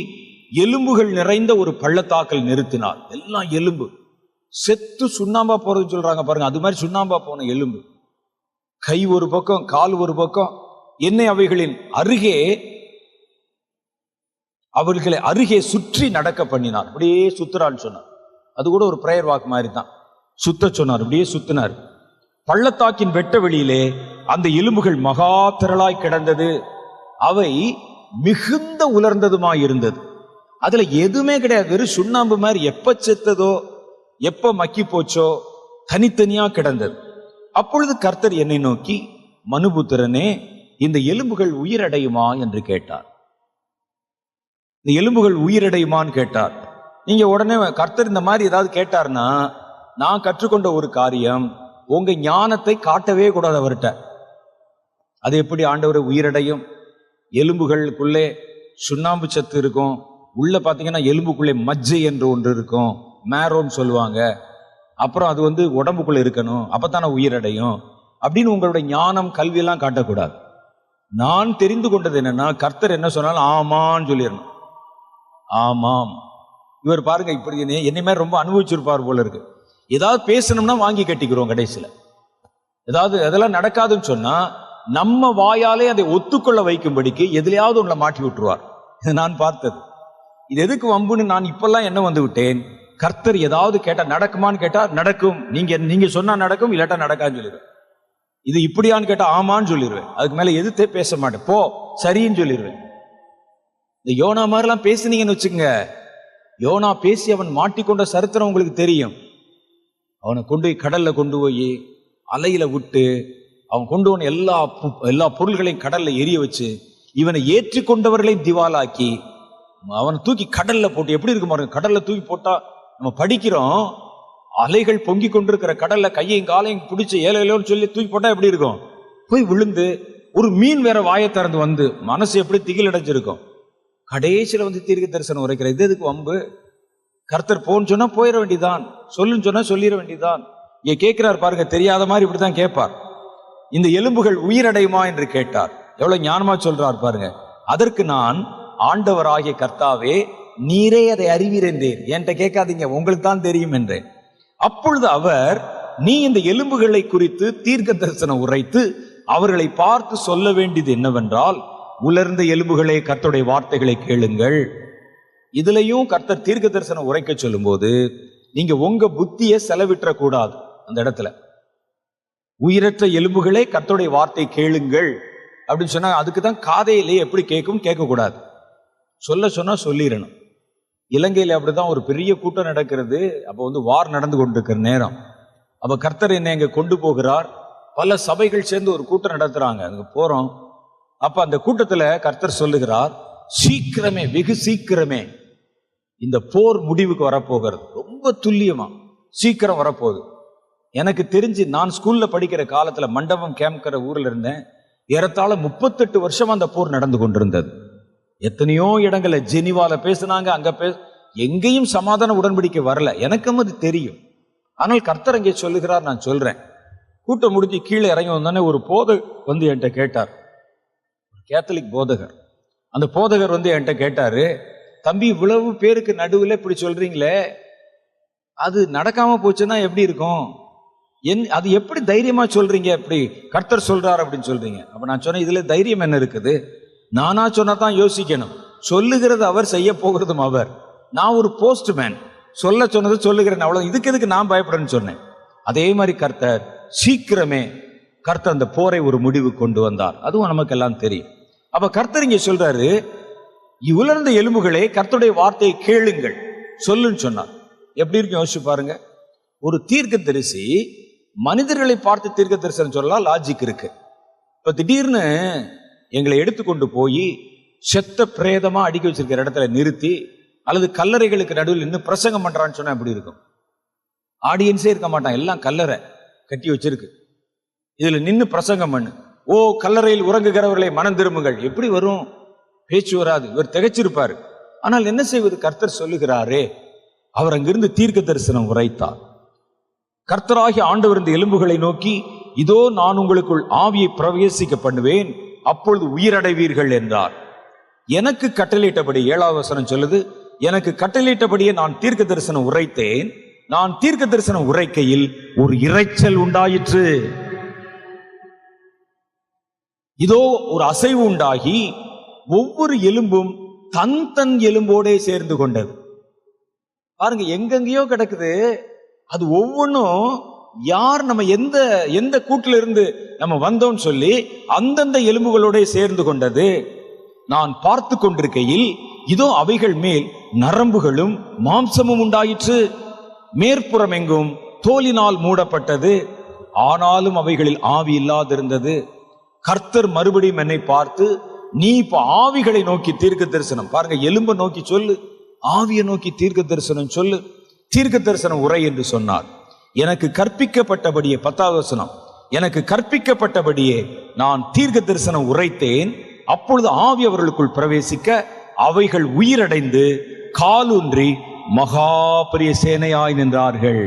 எலும்புகள் நிறைந்த ஒரு பள்ளத்தாக்கல் நிறுத்தினார். எல்லாம் எலும்பு, செத்து சுண்ணாம்பா போறதுன்னு சொல்றாங்க பாருங்க. அது மாதிரி சுண்ணாம்பா போன எலும்பு. கை ஒரு பக்கம், கால் ஒரு பக்கம். என்னை அவர்களை அருகே சுற்றி நடக்க பண்ணினார். அப்படியே சுத்துறான்னு சொன்னார். அது கூட ஒரு பிரேயர் வாக்கு மாதிரி தான். சுத்த சொன்னார், அப்படியே சுத்தினார். பள்ளத்தாக்கின் வெட்ட வெளியிலே அந்த எலும்புகள் மகா திரளாய் கிடந்தது. அவை மிகுந்த உலர்ந்ததுமாய் இருந்தது. அதுல எதுவுமே கிடையாது, வெறும் சுண்ணாம்பு மாதிரி. எப்ப செத்ததோ, எப்ப மக்கி போச்சோ, தனித்தனியா கிடந்தது. அப்பொழுது கர்த்தர் என்னை நோக்கி, மனுபுத்திரனே, இந்த எலும்புகள் உயிரடையுமா என்று கேட்டார். இந்த எலும்புகள் உயிரடையுமான்னு கேட்டார். நீங்க உடனே கர்த்தர் இந்த மாதிரி ஏதாவது கேட்டார்னா, நான் கற்றுக்கொண்ட ஒரு காரியம், உங்க ஞானத்தை காட்டவே கூடாது அவர்கிட்ட. அது எப்படி ஆண்டவர் உயிரடையும்? எலும்புகளுக்குள்ளே சுண்ணாம்பு சத்து இருக்கும். உள்ள பாத்தீங்கன்னா எலும்புக்குள்ளே மஜ்ஜை என்று ஒன்று இருக்கும், மேரோன்னு சொல்லுவாங்க. அப்புறம் அது உடம்புக்குள்ள இருக்கணும், அப்பத்தானே உயிரடையும் அப்படின்னு உங்களுடைய ஞானம் கல்வியெல்லாம் காட்டக்கூடாது. நான் தெரிந்து கொண்டது என்னன்னா, கர்த்தர் என்ன சொன்னாலும் ஆமான்னு சொல்லிடணும். ஆமாம். இவர் பாருங்க, இப்படி என்னை மாதிரி ரொம்ப அனுபவிச்சிருப்பார் போல இருக்கு. ஏதாவது பேசணும்னா வாங்கி கட்டிக்கிறோம். கடைசியில ஏதாவது அதெல்லாம் நடக்காதுன்னு சொன்னா நம்ம வாயாலே அதை ஒத்துக்கொள்ள வைக்கும்படிக்கு எதுலையாவது உங்களை மாட்டி விட்டுருவார். நான் பார்த்தது. இது எதுக்கு வம்புன்னு நான் இப்பெல்லாம் என்ன வந்து விட்டேன், கர்த்தர் ஏதாவது கேட்டா நடக்குமான்னு கேட்டா நடக்கும், நீங்க சொன்னா நடக்கும், இல்லாட்டா நடக்கான்னு சொல்லிடுவேன். இது இப்படியான்னு கேட்டா ஆமான்னு சொல்லிடுவேன். அதுக்கு மேல எதிர்த்தே பேச மாட்டேன், போ சரின்னு சொல்லிடுவேன். இந்த யோனா மாதிரிலாம் பேசுனீங்கன்னு வச்சுக்கோங்க, யோனா பேசி அவன் மாட்டிக்கொண்ட சரித்திரம் உங்களுக்கு தெரியும். அவனை கொண்டு போய் கடல்ல கொண்டு போய் அலையில விட்டு அவன் கொண்டு போன எல்லா பொருள்களையும் கடல்ல எரிய வச்சு இவனை ஏற்றி கொண்டவர்களையும் திவாலாக்கி அவனை தூக்கி கடல்ல போட்டு, எப்படி இருக்கு பாருங்க, கடல்ல தூக்கி போட்டா நம்ம படிக்கிறோம், அலைகள் பொங்கி கொண்டிருக்கிற கடல்ல கையையும் காலையும் பிடிச்சி ஏழையோன்னு சொல்லி தூக்கி போட்டா எப்படி இருக்கும்? போய் விழுந்து ஒரு மீன் வேற வாயை திறந்து வந்து மனசு எப்படி திகில் அடைஞ்சிருக்கும். கடைசியில வந்து தீர்க்க தரிசனம் உரைக்கிற, இது எதுக்கு வம்பு? கர்த்தர் போன்னு சொன்னா போயிட வேண்டியதான், சொல்லுன்னு சொன்னா சொல்லிட வேண்டியதான். இங்க கேட்கிறார் பாருங்க, தெரியாத மாதிரி இப்படிதான் கேட்பார். இந்த எலும்புகள் உயிரடையுமா என்று கேட்டார். எவ்வளவு ஞானமா சொல்றார் பாருங்க. அதற்கு நான், ஆண்டவராகிய கர்த்தாவே நீரே அதை அறிவீர் என்றேன். என்கிட்ட கேட்காதீங்க, உங்களுக்கு தான் தெரியும் என்றேன். அப்பொழுது அவர், நீ இந்த எலும்புகளை குறித்து தீர்க்க தரிசனம் உரைத்து அவர்களை பார்த்து சொல்ல வேண்டியது என்னவென்றால், உலர்ந்த எலும்புகளே கர்த்தருடைய வார்த்தைகளை கேளுங்கள். இதுலயும் கர்த்தர் தீர்க்க தரிசனம் உரைக்க சொல்லும் போது நீங்க உங்க புத்தியை செலவிட்டுற கூடாது. அந்த இடத்துல உயிரற்ற எலும்புகளே கர்த்தருடைய வார்த்தை கேளுங்கள் அப்படின்னு சொன்னா அதுக்குதான் காதையிலேயே எப்படி கேட்கும் கேட்கக்கூடாது, சொல்ல சொன்னா சொல்லிடணும். இலங்கையில அப்படிதான் ஒரு பெரிய கூட்டம் நடக்கிறது. அப்ப வந்து வார் நடந்து கொண்டிருக்கிற நேரம், அப்ப கர்த்தர் என்னை இங்க கொண்டு போகிறார். பல சபைகள் சேர்ந்து ஒரு கூட்டம் நடத்துறாங்க, அங்க போறோம். அப்ப அந்த கூட்டத்துல கர்த்தர் சொல்லுகிறார், சீக்கிரமே, வெகு சீக்கிரமே இந்த போர் முடிவுக்கு வரப்போகிறது. ரொம்ப துல்லியமா சீக்கிரம் வரப்போகுது. எனக்கு தெரிஞ்சு நான் ஸ்கூல்ல படிக்கிற காலத்துல மண்டபம் கேம்ப்கிற ஊர்ல இருந்தேன். ஏறத்தாழ 38 வருஷமா அந்த போர் நடந்து கொண்டிருந்தது. எத்தனையோ இடங்கள்ல ஜெனிவால பேசினாங்க, அங்க எங்கேயும் சமாதான உடன்படிக்கை வரல. எனக்கும் அது தெரியும். ஆனால் கர்த்தர் அங்கே சொல்லுகிறார், நான் சொல்றேன். கூட்டம் முடிஞ்சு கீழே இறங்கி வந்தானே ஒரு போதகர் வந்து என்கிட்ட கேட்டார், கேத்தலிக் போதகர். அந்த போதகர் வந்து என்கிட்ட கேட்டாரு, தம்பி இவ்வளவு பேருக்கு நடுவில் இப்படி சொல்றீங்களே, அது நடக்காம போச்சுன்னா எப்படி இருக்கும்? அது எப்படி தைரியமா சொல்றீங்க? இப்படி கர்த்தர் சொல்றாரு அப்படின்னு சொல்றீங்க. அப்ப நான் சொன்னேன், இதுல தைரியம் என்ன இருக்குது? நானா சொன்னதான் யோசிக்கணும், சொல்லுகிறது அவர், செய்ய போகிறதும் அவர். நான் ஒரு போஸ்ட்மேன், சொல்ல சொன்னது சொல்லுகிறேன், அவ்வளவு. இதுக்கு எதுக்கு நான் பயப்படுறேன்னு சொன்னேன். அதே மாதிரி கர்த்தர் சீக்கிரமே கர்த்தர் அந்த போரை ஒரு முடிவு கொண்டு வந்தார். அதுவும் நமக்கு எல்லாம் தெரியும். அப்ப கர்த்தர் இங்க சொல்றாரு, உலர்ந்த எலும்புகளே கர்த்தருடைய வார்த்தையை கேளுங்கள், சொல்லுன்னு சொன்னார். எப்படி இருக்கு யோசிச்சு பாருங்க. ஒரு தீர்க்க தரிசி மனிதர்களை பார்த்து தீர்க்க தரிசனம் சொல்லலாம், லாஜிக் இருக்கு. இப்ப திடீர்னு எங்களை எடுத்துக்கொண்டு போய் செத்த பிரேதமா அடிக்க வச்சிருக்கிற இடத்துல நிறுத்தி அல்லது கல்லறைகளுக்கு நடுவில் நின்று பிரசங்கம் பண்றான்னு சொன்னா எப்படி இருக்கும்? ஆடியன்ஸே இருக்க மாட்டான், எல்லாம் கல்லறை கட்டி வச்சிருக்கு, இதுல நின்று பிரசங்கம் பண்ணு, ஓ கல்லறையில் உறங்குகிறவர்களை மனம் திரும்புங்கள், எப்படி வரும்? பேச்சு வராது. இவர் திகைச்சிருப்பாரு. ஆனால் என்ன செய்வது? கர்த்தர் சொல்லுகிறாரே. அவர் அங்கிருந்து தீர்க்க தரிசனம் உரைத்தார். கர்த்தராகிய ஆண்டவர் இந்த எலும்புகளை நோக்கி, இதோ நான் உங்களுக்குள் ஆவியை பிரவேசிக்க பண்ணுவேன், அப்பொழுது உயிரடைவீர்கள் என்றார். எனக்கு கட்டளையிட்டபடி, 7வது வசனம் சொல்லுது, எனக்கு கட்டளையிட்டபடியே நான் தீர்க்க தரிசனம் உரைத்தேன். நான் தீர்க்க தரிசனம் உரைக்கையில் ஒரு இரைச்சல் உண்டாயிற்று. இதோ ஒரு அசைவு உண்டாகி ஒவ்வொரு எலும்பும் தன் தன் எலும்போடே சேர்ந்து கொண்டது. பாருங்க, எங்கெங்கயோ கிடக்குது. அது ஒவ்வொன்றும் யார், நம்ம எந்த கூட்டில இருந்து நம்ம வந்தோம்னு சொல்லி அந்தந்த எலும்புகளோட சேர்ந்து கொண்டது. நான் பார்த்து கொண்டிருக்கையில் இதோ அவைகள் மேல் நரம்புகளும் மாம்சமும் உண்டாயிற்று. மேற்புறம் எங்கும் தோலினால் மூடப்பட்டது, ஆனாலும் அவைகளில் ஆவி இல்லாதிருந்தது. கர்த்தர் மறுபடியும் என்னை பார்த்து, நீ இப்ப ஆவிகளை நோக்கி தீர்க்க தரிசனம், பாருங்க, எலும்பை நோக்கி சொல்லு, ஆவியை நோக்கி தீர்க்க தரிசனம் சொல்லு, தீர்க்க தரிசனம் உரை என்று சொன்னார். எனக்கு கற்பிக்கப்பட்டபடியே, 10வது வசனம், எனக்கு கற்பிக்கப்பட்டபடியே நான் தீர்க்க தரிசனம் உரைத்தேன். அப்பொழுது ஆவி அவர்களுக்குள் பிரவேசிக்க அவைகள் உயிரடைந்து காலூன்றி மகா பெரிய சேனையாய் நின்றார்கள்.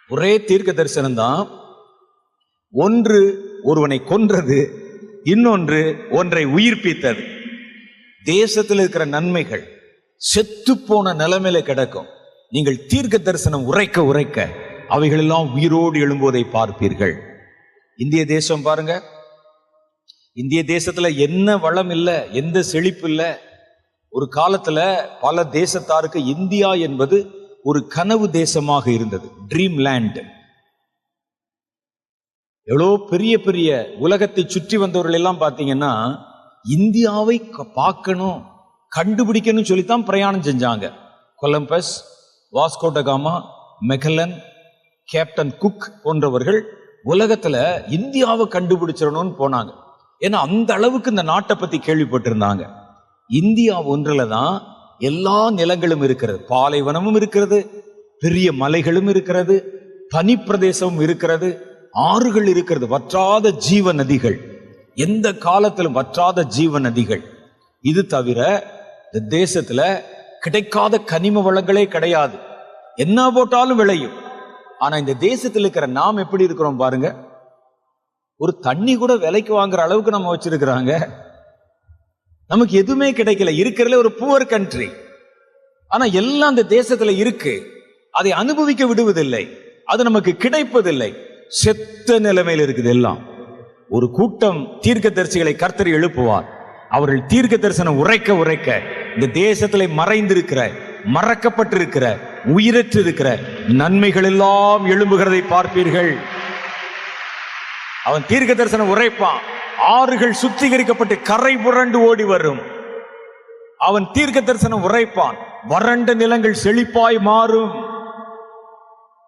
ஒரே தீர்க்க தரிசனம் தான். ஒன்று ஒருவனை கொன்றது, இன்னொன்று ஒன்றை உயிர்ப்பித்தது. தேசத்தில் இருக்கிற நன்மைகள் செத்து போன நிலைமையில கிடக்கும். நீங்கள் தீர்க்க தரிசனம் உரைக்க உரைக்க அவைகள் எல்லாம் உயிரோடு எழும்புவதை பார்ப்பீர்கள். இந்திய தேசம் பாருங்க, இந்திய தேசத்துல என்ன வளம் இல்லை, எந்த செழிப்பு இல்லை. ஒரு காலத்துல பல தேசத்தாருக்கு இந்தியா என்பது ஒரு கனவு தேசமாக இருந்தது, ட்ரீம் லேண்ட். எவ்வளோ பெரிய பெரிய உலகத்தை சுற்றி வந்தவர்கள் எல்லாம் பார்த்தீங்கன்னா இந்தியாவை பார்க்கணும், கண்டுபிடிக்கணும்னு சொல்லித்தான் பிரயாணம் செஞ்சாங்க. Columbus, Vasco da Gama, Magellan, captain cook போன்றவர்கள் உலகத்துல இந்தியாவை கண்டுபிடிச்சிடணும்னு போனாங்க. ஏன்னா அந்த அளவுக்கு இந்த நாட்டை பத்தி கேள்விப்பட்டிருந்தாங்க. இந்தியா ஒன்றுல தான் எல்லா நிலங்களும் இருக்கிறது, பாலைவனமும் இருக்கிறது, பெரிய மலைகளும் இருக்கிறது, பனிப்பிரதேசமும் இருக்கிறது, ஆறுகள் இருக்கிறது, வற்றாத ஜீவ நதிகள், எந்த காலத்திலும் வற்றாத ஜீவ நதிகள். இது தவிர இந்த தேசத்துல கிடைக்காத கனிம வளங்களே கிடையாது, என்ன போட்டாலும் விளையும். ஆனா இந்த தேசத்தில் இருக்கிற நாம் எப்படி இருக்கிறோம் பாருங்க. ஒரு தண்ணி கூட விலைக்கு வாங்குற அளவுக்கு நம்ம வச்சிருக்கிறாங்க. நமக்கு எதுவுமே கிடைக்கல, இருக்கிறதுல ஒரு புவர் கண்ட்ரி. ஆனா எல்லாம் அந்த தேசத்துல இருக்கு, அதை அனுபவிக்க விடுவதில்லை, அது நமக்கு கிடைப்பதில்லை, செத்த நிலைமையில் இருக்குது எல்லாம். ஒரு கூட்டம் தீர்க்கதரிசிகளை கர்த்தர் எழுப்புவார். அவர்கள் தீர்க்க தரிசனம் உரைக்க உரைக்க இந்த தேசத்திலே மறைந்திருக்கிற, மறக்கப்பட்டிருக்கிற, உயிரற்று இருக்கிற நன்மைகள் எல்லாம் எழும்புகிறதை பார்ப்பீர்கள். அவன் தீர்க்க தரிசனம் உரைப்பான், ஆறுகள் சுத்திகரிக்கப்பட்டு கரை புரண்டு ஓடி வரும். அவன் தீர்க்க தரிசனம் உரைப்பான், வறண்ட நிலங்கள் செழிப்பாய் மாறும்.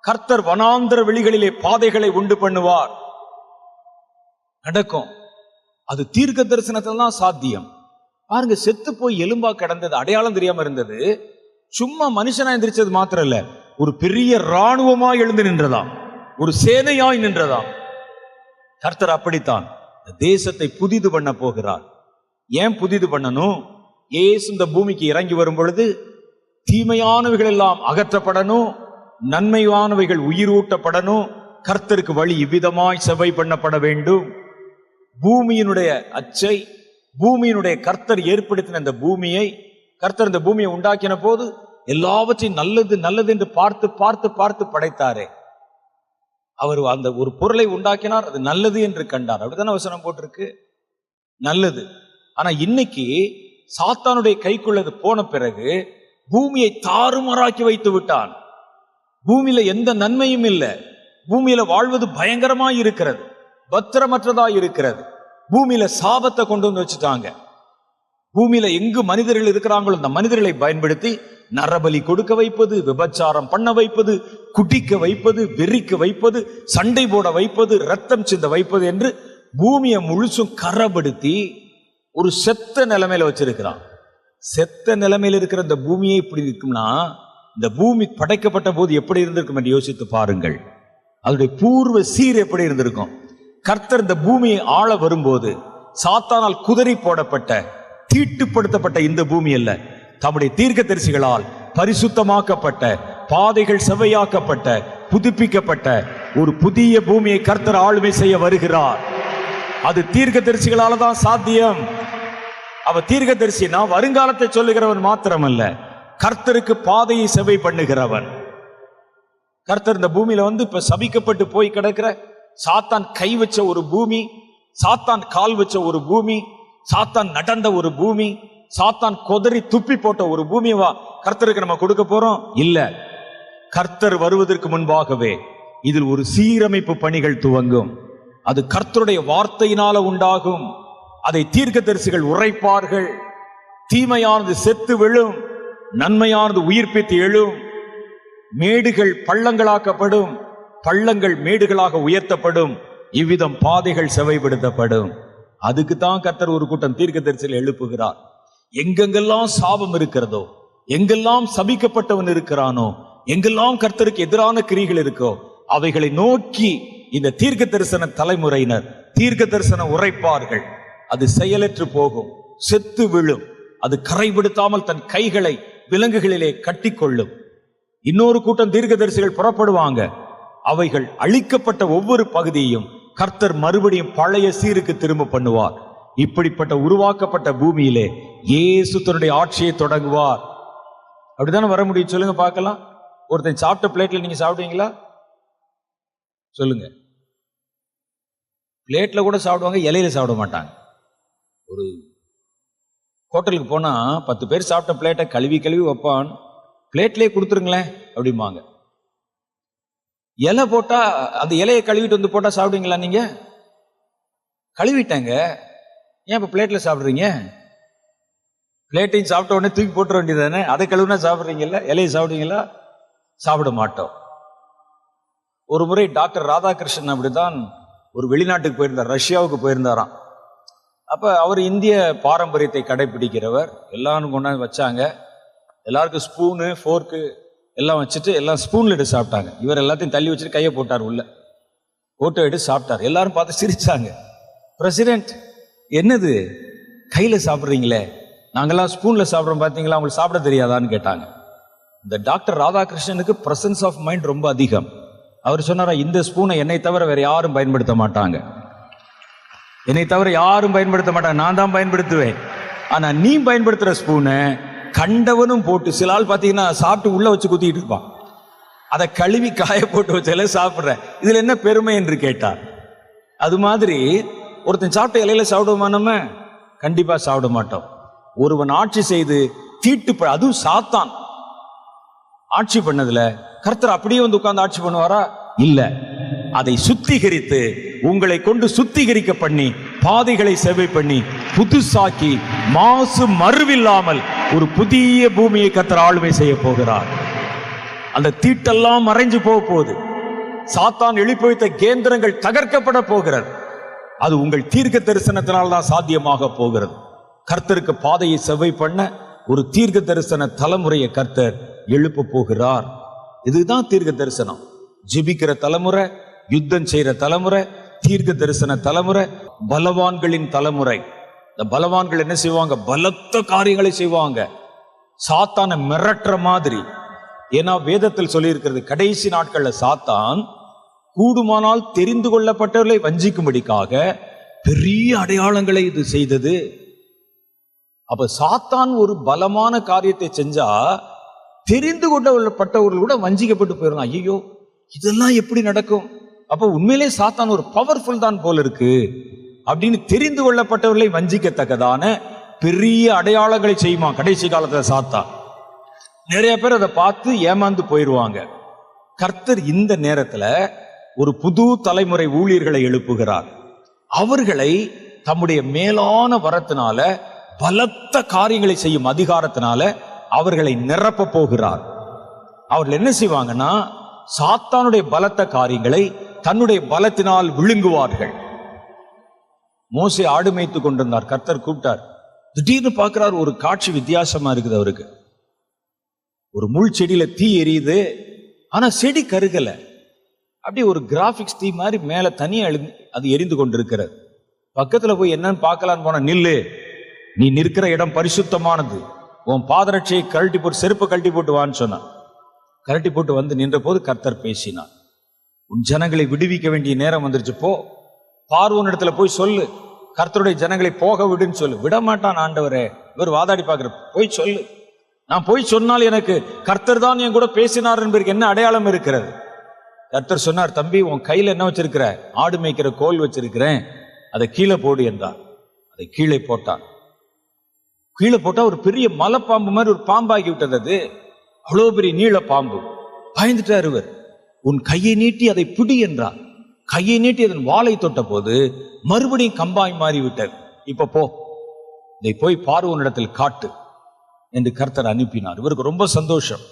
கர்த்தர் வனாந்தர வெளிகளிலே பாதைகளை உண்டு பண்ணுவார். நடக்கும். அது தீர்க்க தரிசனத்தில் தான் சாத்தியம். பாருங்க, செத்து போய் எலும்பா கிடந்தது, அடையாளம் தெரியாம இருந்தது, சும்மா மனுஷனா எந்திரிச்சது மாத்திரம் இல்ல, ஒரு பெரிய இராணுவமாய் எழுந்து நின்றதாம், ஒரு சேனையாய் நின்றதாம். கர்த்தர் அப்படித்தான் தேசத்தை புதிது பண்ண போகிறார். ஏன் புதிது பண்ணணும்? இயேசு இந்த பூமிக்கு இறங்கி வரும் பொழுது தீமையானவைகள் எல்லாம் அகற்றப்படணும், நன்மையானவைகள் உயிரூட்டப்படணும். கர்த்தருக்கு வழி இவ்விதமாய் செவை பண்ணப்பட வேண்டும். பூமியினுடைய அச்சை, பூமியினுடைய கர்த்தர் ஏற்படுத்தின இந்த பூமியை, கர்த்தர் இந்த பூமியை உண்டாக்கின போது எல்லாவற்றையும் நல்லது நல்லது என்று பார்த்து பார்த்து பார்த்து படைத்தாரே. அவர் அந்த ஒரு பொருளை உண்டாக்கினார், அது நல்லது என்று கண்டார். அப்படித்தானே வசனம் போட்டிருக்கு, நல்லது. ஆனா இன்னைக்கு சாத்தானுடைய கைக்குள்ளது போன பிறகு பூமியை தாறுமாறாக்கி வைத்து விட்டான். பூமியில எந்த நன்மையும் இல்லை, பூமியில வாழ்வது பயங்கரமாய் இருக்கிறது, பத்திரமற்றதாய் இருக்கிறது. பூமியில சாபத்தை கொண்டு வந்து வச்சுட்டாங்க. பூமியில எங்கு மனிதர்கள் இருக்கிறாங்களோ அந்த மனிதர்களை பயன்படுத்தி நரபலி கொடுக்க வைப்பது, விபச்சாரம் பண்ண வைப்பது, குடிக்க வைப்பது, வெறிக்க வைப்பது, சண்டை போட வைப்பது, ரத்தம் சிந்த வைப்பது என்று பூமியை முழுசும் கரப்படுத்தி ஒரு செத்த நிலைமையில வச்சிருக்கிறான். செத்த நிலைமையில இருக்கிற இந்த பூமியை இப்படி இருக்கும்னா, இந்த பூமி படைக்கப்பட்ட போது எப்படி இருந்திருக்கும் என்று யோசித்து பாருங்கள். அதனுடைய பூர்வ சீர் எப்படி இருந்திருக்கும்? கர்த்தர் இந்த பூமியை ஆள வரும்போது சாத்தானால் குதறி போடப்பட்ட, தீட்டுப்படுத்தப்பட்ட இந்த பூமி அல்ல, தம்முடைய தீர்க்கதரிசிகளால் பரிசுத்தமாக்கப்பட்ட, பாதைகள் செவ்வையாக்கப்பட்ட, புதுப்பிக்கப்பட்ட ஒரு புதிய பூமியை கர்த்தர் ஆளுமை செய்ய வருகிறார். அது தீர்க்கதரிசிகளால தான் சாத்தியம். அவ தீர்க்கதரிசினா வருங்காலத்தை சொல்லுகிறவன் மாத்திரமல்ல, கர்த்தருக்கு பாதையை செவ்வை பண்ணுகிறவன். கர்த்தர் இந்த பூமியில இப்ப சபிக்கப்பட்டு போய் கிடக்கிற, சாத்தான் கை வச்ச ஒரு பூமி, சாத்தான் கால் வச்ச ஒரு பூமி, சாத்தான் நடந்த ஒரு பூமி, சாத்தான் கொதறி துப்பி போட்ட ஒரு பூமியவா கர்த்தருக்கு நம்ம கொடுக்க போறோம்? இல்ல. கர்த்தர் வருவதற்கு முன்பாகவே இதில் ஒரு சீரமைப்பு பணிகள் துவங்கும். அது கர்த்தருடைய வார்த்தையினால உண்டாகும். அதை தீர்க்கதரிசிகள் உரைப்பார்கள். தீமையானது செத்து விழும், நன்மையானது உயிர்ப்பித்து எழும். மேடுகள் பள்ளங்களாக்கப்படும், பள்ளங்கள் மேடுகளாக உயர்த்தப்படும். இவ்விதம் பாதைகள் செவைப்படுத்தப்படும். அதுக்கு தான் கர்த்தர் ஒரு கூட்டம் தீர்க்கதரிசிகள் எழுப்புகிறார். எங்கெங்கெல்லாம் சாபம் இருக்கிறதோ, எங்கெல்லாம் சபிக்கப்பட்டவன் இருக்கிறானோ, எங்கெல்லாம் கர்த்தருக்கு எதிரான கிரிகள் இருக்கோ, அவைகளை நோக்கி இந்த தீர்க்க தரிசன தலைமுறையினர் தீர்க்க தரிசனம் உரைப்பார்கள். அது செயலற்று போகும், செத்து விழும். அது கரைபடுத்தாமல் தன் கைகளை விலங்குகளிலே கட்டிக்கொள்ளும். இன்னொரு கூட்டம் தீர்க்கதரிசிகள் புறப்படுவாங்க. அவைகள் அழிக்கப்பட்ட ஒவ்வொரு பகுதியையும் கர்த்தர் மறுபடியும் பழைய சீருக்கு திரும்ப பண்ணுவார். இப்படிப்பட்ட உருவாக்கப்பட்ட பூமியிலே இயேசு தன்னுடைய ஆட்சியை தொடங்குவார். அப்படித்தானே வர முடியும்? சொல்லுங்க பார்க்கலாம். ஒருத்தன் சாப்பிட்ட பிளேட்ல நீங்க சாப்பிடுவீங்களா? சொல்லுங்க. பிளேட்ல கூட சாப்பிடுவாங்க, இலையில சாப்பிட மாட்டாங்க. ஒரு ஹோட்டலுக்கு போனா 10 பேர் சாப்பிட்ட பிளேட்டை கழுவி கழுவி வைப்பான், பிளேட்லேயே கொடுத்துருங்களேன் அப்படிம்பாங்க. இலை போட்டா அந்த இலையை கழுவிட்டு வந்து போட்டா சாப்பிடுவீங்களா? நீங்க கழுவிட்டாங்க, ஏன் இப்ப பிளேட்ல சாப்பிடுறீங்க? பிளேட்டையும் சாப்பிட்ட உடனே தூக்கி போட்டுற வேண்டியதானே? அதை கழுவுனா சாப்பிடுறீங்கல்ல, இலையை சாப்பிடுவீங்களா? சாப்பிட மாட்டோம். ஒரு முறை டாக்டர் ராதாகிருஷ்ணன் அப்படித்தான் ஒரு வெளிநாட்டுக்கு போயிருந்தார், ரஷ்யாவுக்கு போயிருந்தாராம். அப்ப அவர் இந்திய பாரம்பரியத்தை கடைபிடிக்கிறவர். எல்லாரும் கொண்டாந்து வச்சாங்க. எல்லாருக்கும் ஸ்பூனு ஃபோர்க்கு எல்லாம் வச்சுட்டு எல்லாம் ஸ்பூன்ல எடுத்து சாப்பிட்டாங்க. இவர் எல்லாத்தையும் தள்ளி வச்சுட்டு கையை போட்டார், உள்ள போட்டோ எடுத்து சாப்பிட்டார். எல்லாரும் பார்த்து சிரிச்சாங்க. பிரசிடென்ட், என்னது கையில சாப்பிட்றீங்களே, நாங்கெல்லாம் ஸ்பூன்ல சாப்பிட்றோம், பார்த்தீங்களா, அவங்களுக்கு சாப்பிட தெரியாதான்னு கேட்டாங்க. இந்த டாக்டர் ராதாகிருஷ்ணனுக்கு பிரசன்ஸ் ஆஃப் மைண்ட் ரொம்ப அதிகம். அவர் சொன்னாரா, இந்த ஸ்பூனை என்னை தவிர வேற யாரும் பயன்படுத்த மாட்டாங்க, என்னை தவிர யாரும் பயன்படுத்த மாட்டாங்க, நான் தான் பயன்படுத்துவேன். ஆனா நீ பயன்படுத்துற ஸ்பூனை கண்டவனும் போட்டு, சில ஆள் பார்த்தீங்கன்னா சாப்பிட்டு உள்ள வச்சு குத்திட்டு இருப்பான், அதை கழுவி காய போட்டு வச்சால சாப்பிட்ற, இதுல என்ன பெருமை என்று கேட்டார். அது மாதிரி ஒருத்தன் சாப்பிட்ட இலையில சாப்பிடுவோமா? நம்ம கண்டிப்பா சாப்பிட மாட்டோம். ஒருவன் ஆட்சி செய்து தீட்டு, அதுவும் சாத்தான் ஆட்சி பண்ணதுல கர்த்தர் அப்படியே வந்து உட்கார்ந்து ஆட்சி பண்ணுவாரா? இல்ல. அதை சுத்திகரித்து, உங்களை கொண்டு சுத்திகரிக்க பண்ணி, பாதைகளை செவ்வை பண்ணி, புதுசாக்கி, மாசு மறுவில்லாமல் ஒரு புதிய பூமியை கர்த்தர் ஆளுமை செய்ய போகிறார். அந்த தீட்டெல்லாம் மறைஞ்சு போக போகுது. சாத்தான் எழுப்பி வைத்த கேந்திரங்கள் தகர்க்கப்பட போகிறது. அது உங்கள் தீர்க்க தரிசனத்தினால் தான் சாத்தியமாக போகிறது. கர்த்தருக்கு பாதையை செவ்வை பண்ண ஒரு தீர்க்க தரிசன தலைமுறையை கர்த்தர் எழுப்ப போகிறார். இதுதான் தீர்க்க தரிசனம். ஜெபிக்கிற தலைமுறை, யுத்தம் செய்யற தலைமுறை, தீர்க்க தரிசன தலைமுறை, பலவான்களின் தலைமுறை. இந்த பலவான்கள் என்ன செய்வாங்க? பலத்த காரியங்களை செய்வாங்க, சாத்தானை மிரட்டுற மாதிரி. ஏன்னா வேதத்தில் சொல்லி இருக்கிறது, கடைசி நாட்கள்ல சாத்தான் கூடுமானால் தெரிந்து கொள்ளப்பட்டவர்களை வஞ்சிக்கும்படிக்காக பெரிய அடையாளங்களை இது செய்தது. அப்ப சாத்தான் ஒரு பலமான காரியத்தை செஞ்சா தெரிந்து கொள்ளப்பட்டவர்கள் கூட வஞ்சிக்கப்பட்டு போயிடலாம். ஐயோ, இதெல்லாம் எப்படி நடக்கும்? அப்ப உண்மையிலே சாத்தான் ஒரு பவர்ஃபுல் தான் போல இருக்கு அப்படின்னு தெரிந்து கொள்ளப்பட்டவர்களை வஞ்சிக்கத்தக்கதான பெரிய அடையாளங்களை செய்யுமா கடைசி காலத்துல சாத்தான். நிறைய பேர் அதை பார்த்து ஏமாந்து போயிடுவாங்க. கர்த்தர் இந்த நேரத்துல ஒரு புது தலைமுறை ஊழியர்களை எழுப்புகிறார். அவர்களை தம்முடைய மேலான வரத்தினால, பலத்த காரியங்களை செய்யும் அதிகாரத்தினால அவர்களை நிரப்ப போகிறார். அவர்கள் என்ன செய்வாங்கன்னா, சாத்தானுடைய பலத்த காரியங்களை தன்னுடைய பலத்தினால் விழுங்குவார்கள். மோசே ஆடு மேய்த்து கொண்டிருந்தார். கர்த்தர் கூப்பிட்டார். திடீர்னு பார்க்கிறார், ஒரு காட்சி வித்தியாசமா இருக்குது அவருக்கு. ஒரு முள் செடியில தீ எரியுது, ஆனா செடி கருகல. அப்படி ஒரு கிராபிக்ஸ் தீ மாதிரி மேல தனியா அது எரிந்து கொண்டிருக்கிறது. பக்கத்துல போய் என்னன்னு பார்க்கலான்னு போன, நில்லு, நீ நிற்கிற இடம் பரிசுத்தமானது, உன் பாதரட்சியை கழட்டி போட்டு, செருப்பு கழட்டி போட்டு வான்னு சொன்னான். கழட்டி போட்டு வந்து நின்ற போது கர்த்தர் பேசினார். உன் ஜனங்களை விடுவிக்க வேண்டிய நேரம் வந்துருச்சு, போ, பார்வோன் இடத்துல போய் சொல்லு, கர்த்தருடைய ஜனங்களை போக விடுன்னு சொல்லு. விட மாட்டான் ஆண்டவரே, இவர் வாதாடி பார்க்கிற, போய் சொல்லு. நான் போய் சொன்னால் எனக்கு கர்த்தர் தான் என் கூட பேசினார் என்பதற்கு என்ன அடையாளம் இருக்கிறது? கர்த்தர் சொன்னார், தம்பி, உன் கையில என்ன வச்சிருக்கிற? ஆடு மேய்க்கிற கோல் வச்சிருக்கிறேன், அதை கீழே போடு என்றார். அதை கீழே போட்டான். கீழே போட்டா ஒரு பெரிய மலைப்பாம்பு மாதிரி ஒரு பாம்பாகி விட்டது. அது அவ்வளவு பெரிய நீள பாம்பு. பயந்துட்டார் இவர். உன் கையை நீட்டி அதை பிடி என்றார். கையை நீட்டி அதன் வாளை தொட்ட போது மறுபடியும் கம்பாய் மாறி விட்டது. இப்ப போ, இதை போய் பார்வோன் இடத்தில் காட்டு என்று கர்த்தர் அனுப்பினார். இவருக்கு ரொம்ப சந்தோஷம்.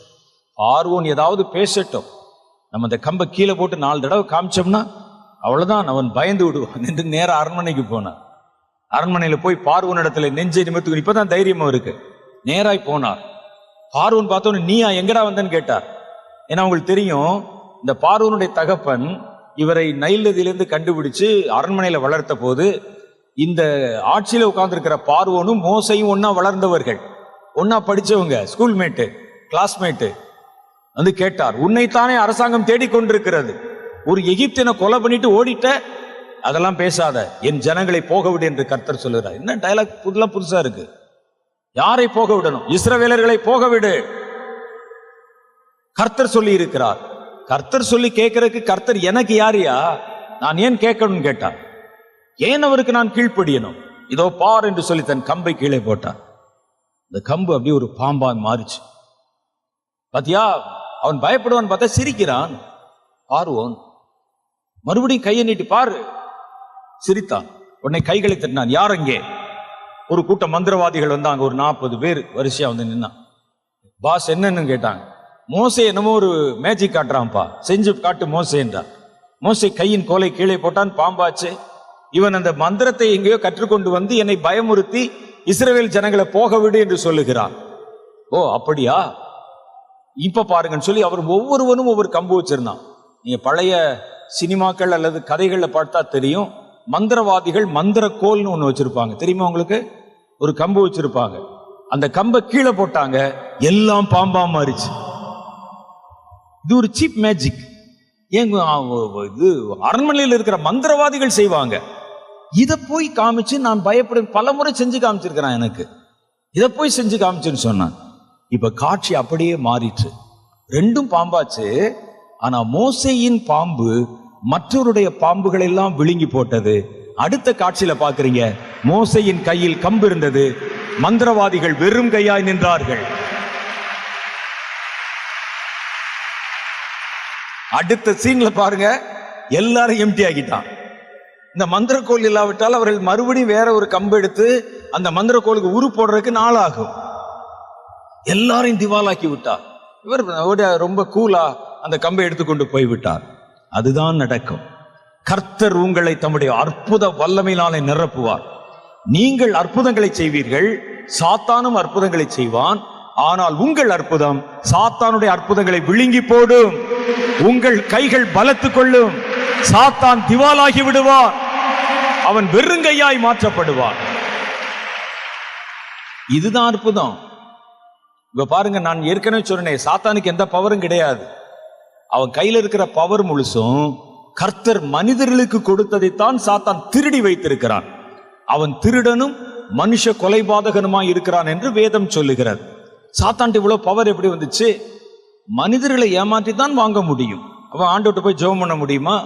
பார்வோன் ஏதாவது பேசட்டும், நம்ம அந்த கம்பை கீழே போட்டு 4 தடவை காமிச்சோம்னா அவ்வளவுதான், அவன் பயந்து விடுவான் என்று நேர அரண்மனைக்கு போனார். அரண்மனையில போய் பார்வோன் இடத்துல நெஞ்சை நிமிர்த்து, இப்பதான் தைரியமா இருக்கு, நேராய் போனார். பார்வோன் பார்த்தோன்னு, நீயா எங்கடா வந்தன்னு கேட்டார். ஏன்னா அவங்களுக்கு தெரியும், இந்த பார்வோனுடைய தகப்பன் இவரை நைல் நதியிலிருந்து கண்டுபிடிச்சு அரண்மனையில வளர்த்த போது இந்த ஆட்சியில உட்கார்ந்துருக்கிற பார்வோனும் மோசையும் ஒன்னா வளர்ந்தவர்கள், ஒன்னா படிச்சவங்க, ஸ்கூல்மேட்டு, கிளாஸ்மேட்டு. வந்து கேட்டார், உன்னைத்தானே அரசாங்கம் தேடிக்கொண்டிருக்கிறது, ஒரு எகிப்தியனை கொலை பண்ணிட்டு ஓடிட்ட, அதெல்லாம் பேசாத, என் ஜனங்களை போக விடு என்று கர்த்தர் சொல்லுகிறார். என்ன டயலாக் புதுசா இருக்கு. யாரை போக விடணும்? இஸ்ரவேலர்களை போக விடு. கர்த்தர் சொல்லி இருக்கிறார். கர்த்தர் சொல்லி கேட்கறதுக்கு கர்த்தர் எனக்கு யாரியா, நான் ஏன் கேட்கணும்னு கேட்டார். ஏன் அவருக்கு நான் கீழ்ப்படியணும்? இதோ பார் என்று சொல்லி தன் கம்பை கீழே போட்டார். இந்த கம்பு அப்படியே ஒரு பாம்பா மாறிச்சு. பாத்தியா, அவன் பயப்படுவான் பார்த்தா சிரிக்கிறான். பார்வோன் மறுபடியும் கையை நீட்டி பாரு. சிரித்தான். உடனே கைகளை தட்டினான். யார் அங்கே? ஒரு கூட்டம் மந்திரவாதிகள் வந்தாங்க. ஒரு 40 பேர் வரிசையா வந்து நின்னான். பாஸ் என்னன்னு கேட்டாங்க. மோசே என்னமோ ஒரு மேஜிக் காட்டுறான்ப்பா, செஞ்சு காட்டு மோசே என்றான். மோசே கையின் கோலை கீழே போட்டான், பாம்பாச்சு. இவன் அந்த மந்திரத்தை எங்கேயோ கற்றுக்கொண்டு வந்து என்னை பயமுறுத்தி இஸ்ரவேல் ஜனங்களை போக விடு என்று சொல்லுகிறான். ஓ அப்படியா, இப்ப பாருங்கன்னு சொல்லி அவர் ஒவ்வொருவனும் ஒவ்வொரு கம்பு வச்சிருந்தான். நீங்க பழைய சினிமாக்கள் அல்லது கதைகள்ல பார்த்தா தெரியும், மந்திரவாதிகள் மந்திர கோல்னு ஒண்ணு வச்சிருப்பாங்க. தெரியுமா உங்களுக்கு? ஒரு கம்பு வச்சிருப்பாங்க. அந்த கம்பை கீழே போட்டாங்க, எல்லாம் பாம்பா மாறிச்சு. இது ஒரு சீப் மேஜிக். ஏன் இது அரண்மனையில் இருக்கிற மந்திரவாதிகள் செய்வாங்க. இதை போய் காமிச்சு நான் பயப்படும் பல முறை செஞ்சு காமிச்சிருக்கிறான். எனக்கு இதை போய் செஞ்சு காமிச்சுன்னு சொன்னான். இப்ப காட்சி அப்படியே மாறிற்று. ரெண்டும் பாம்பாச்சு. ஆனா மோசேயின் பாம்பு மற்றவருடைய பாம்புகள் எல்லாம் விழுங்கி போட்டது. அடுத்த காட்சியில பாக்குறீங்க, மோசேயின் கையில் கம்பு இருந்தது, மந்திரவாதிகள் வெறும் கையாய் நின்றார்கள். அடுத்த சீன்ல பாருங்க, எல்லாரும் எம்டி ஆகிட்டான். இந்த மந்திரக்கோள் இல்லாவிட்டால் அவர்கள் மறுபடியும் வேற ஒரு கம்பு எடுத்து அந்த மந்திரக்கோளுக்கு உரு போடுறதுக்கு நாள் ஆகும். எல்லாரையும் திவாலாக்கி விட்டார். இவர் ரொம்ப கூலா அந்த கம்பை எடுத்துக்கொண்டு போய்விட்டார். அதுதான் நடக்கும். கர்த்தர் உங்களை தம்முடைய அற்புத வல்லமையினாலே நிரப்புவார். நீங்கள் அற்புதங்களை செய்வீர்கள், சாத்தானும் அற்புதங்களை செய்வான். ஆனால் உங்கள் அற்புதம் சாத்தானுடைய அற்புதங்களை விழுங்கி போடும். உங்கள் கைகள் பலத்து கொள்ளும். சாத்தான் திவாலாகி விடுவான். அவன் வெறுங்கையாய் மாற்றப்படுவான். இதுதான் அற்புதம். இப்ப பாருங்க, நான் ஏற்கனவே சொன்னேன், சாத்தானுக்கு எந்த பவரும் கிடையாது. அவன் கையில் இருக்கிற பவர் முழுசும் கர்த்தர் மனிதர்களுக்கு கொடுத்ததைத்தான் சாத்தான் திருடி வைத்திருக்கிறான். அவன் திருடனும் மனுஷ கொலைபாதகனுமாய் இருக்கிறான் என்று வேதம் சொல்லுகிறது. சாத்தான் இவ்வளவு பவர் எப்படி வந்துச்சு? மனிதர்களை ஏமாற்றி தான் வாங்க முடியும். அவன் ஆண்டவர்கிட்ட போய் ஜெபம் பண்ண முடியுமா?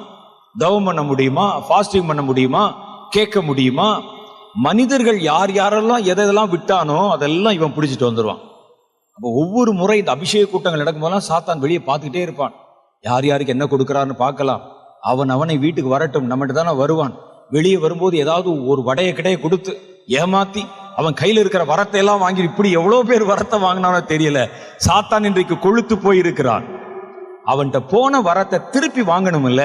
தவம் பண்ண முடியுமா? ஃபாஸ்டிங் பண்ண முடியுமா? கேட்க முடியுமா? மனிதர்கள் யார் யாரெல்லாம் எதெல்லாம் விட்டானோ அதெல்லாம் இவன் பிடிச்சிட்டு வந்துடுவான். அப்போ ஒவ்வொரு முறை இந்த அபிஷேக கூட்டங்கள் நடக்கும் போதெல்லாம் சாத்தான் வெளியே பார்த்துக்கிட்டே இருப்பான். யார் யாருக்கு என்ன கொடுக்குறான்னு பார்க்கலாம். அவனை வீட்டுக்கு வரட்டும், நம்மகிட்ட தானே வருவான். வெளியே வரும்போது ஏதாவது ஒரு வடையை கிடையை கொடுத்து ஏமாத்தி அவன் கையில் இருக்கிற வரத்தை எல்லாம் வாங்கி, இப்படி எவ்வளவு பேர் வரத்தை வாங்கினானோ தெரியல. சாத்தான் இன்றைக்கு கொழுத்து போயிருக்கிறான். அவன்கிட்ட போன வரத்தை திருப்பி வாங்கணும் இல்ல,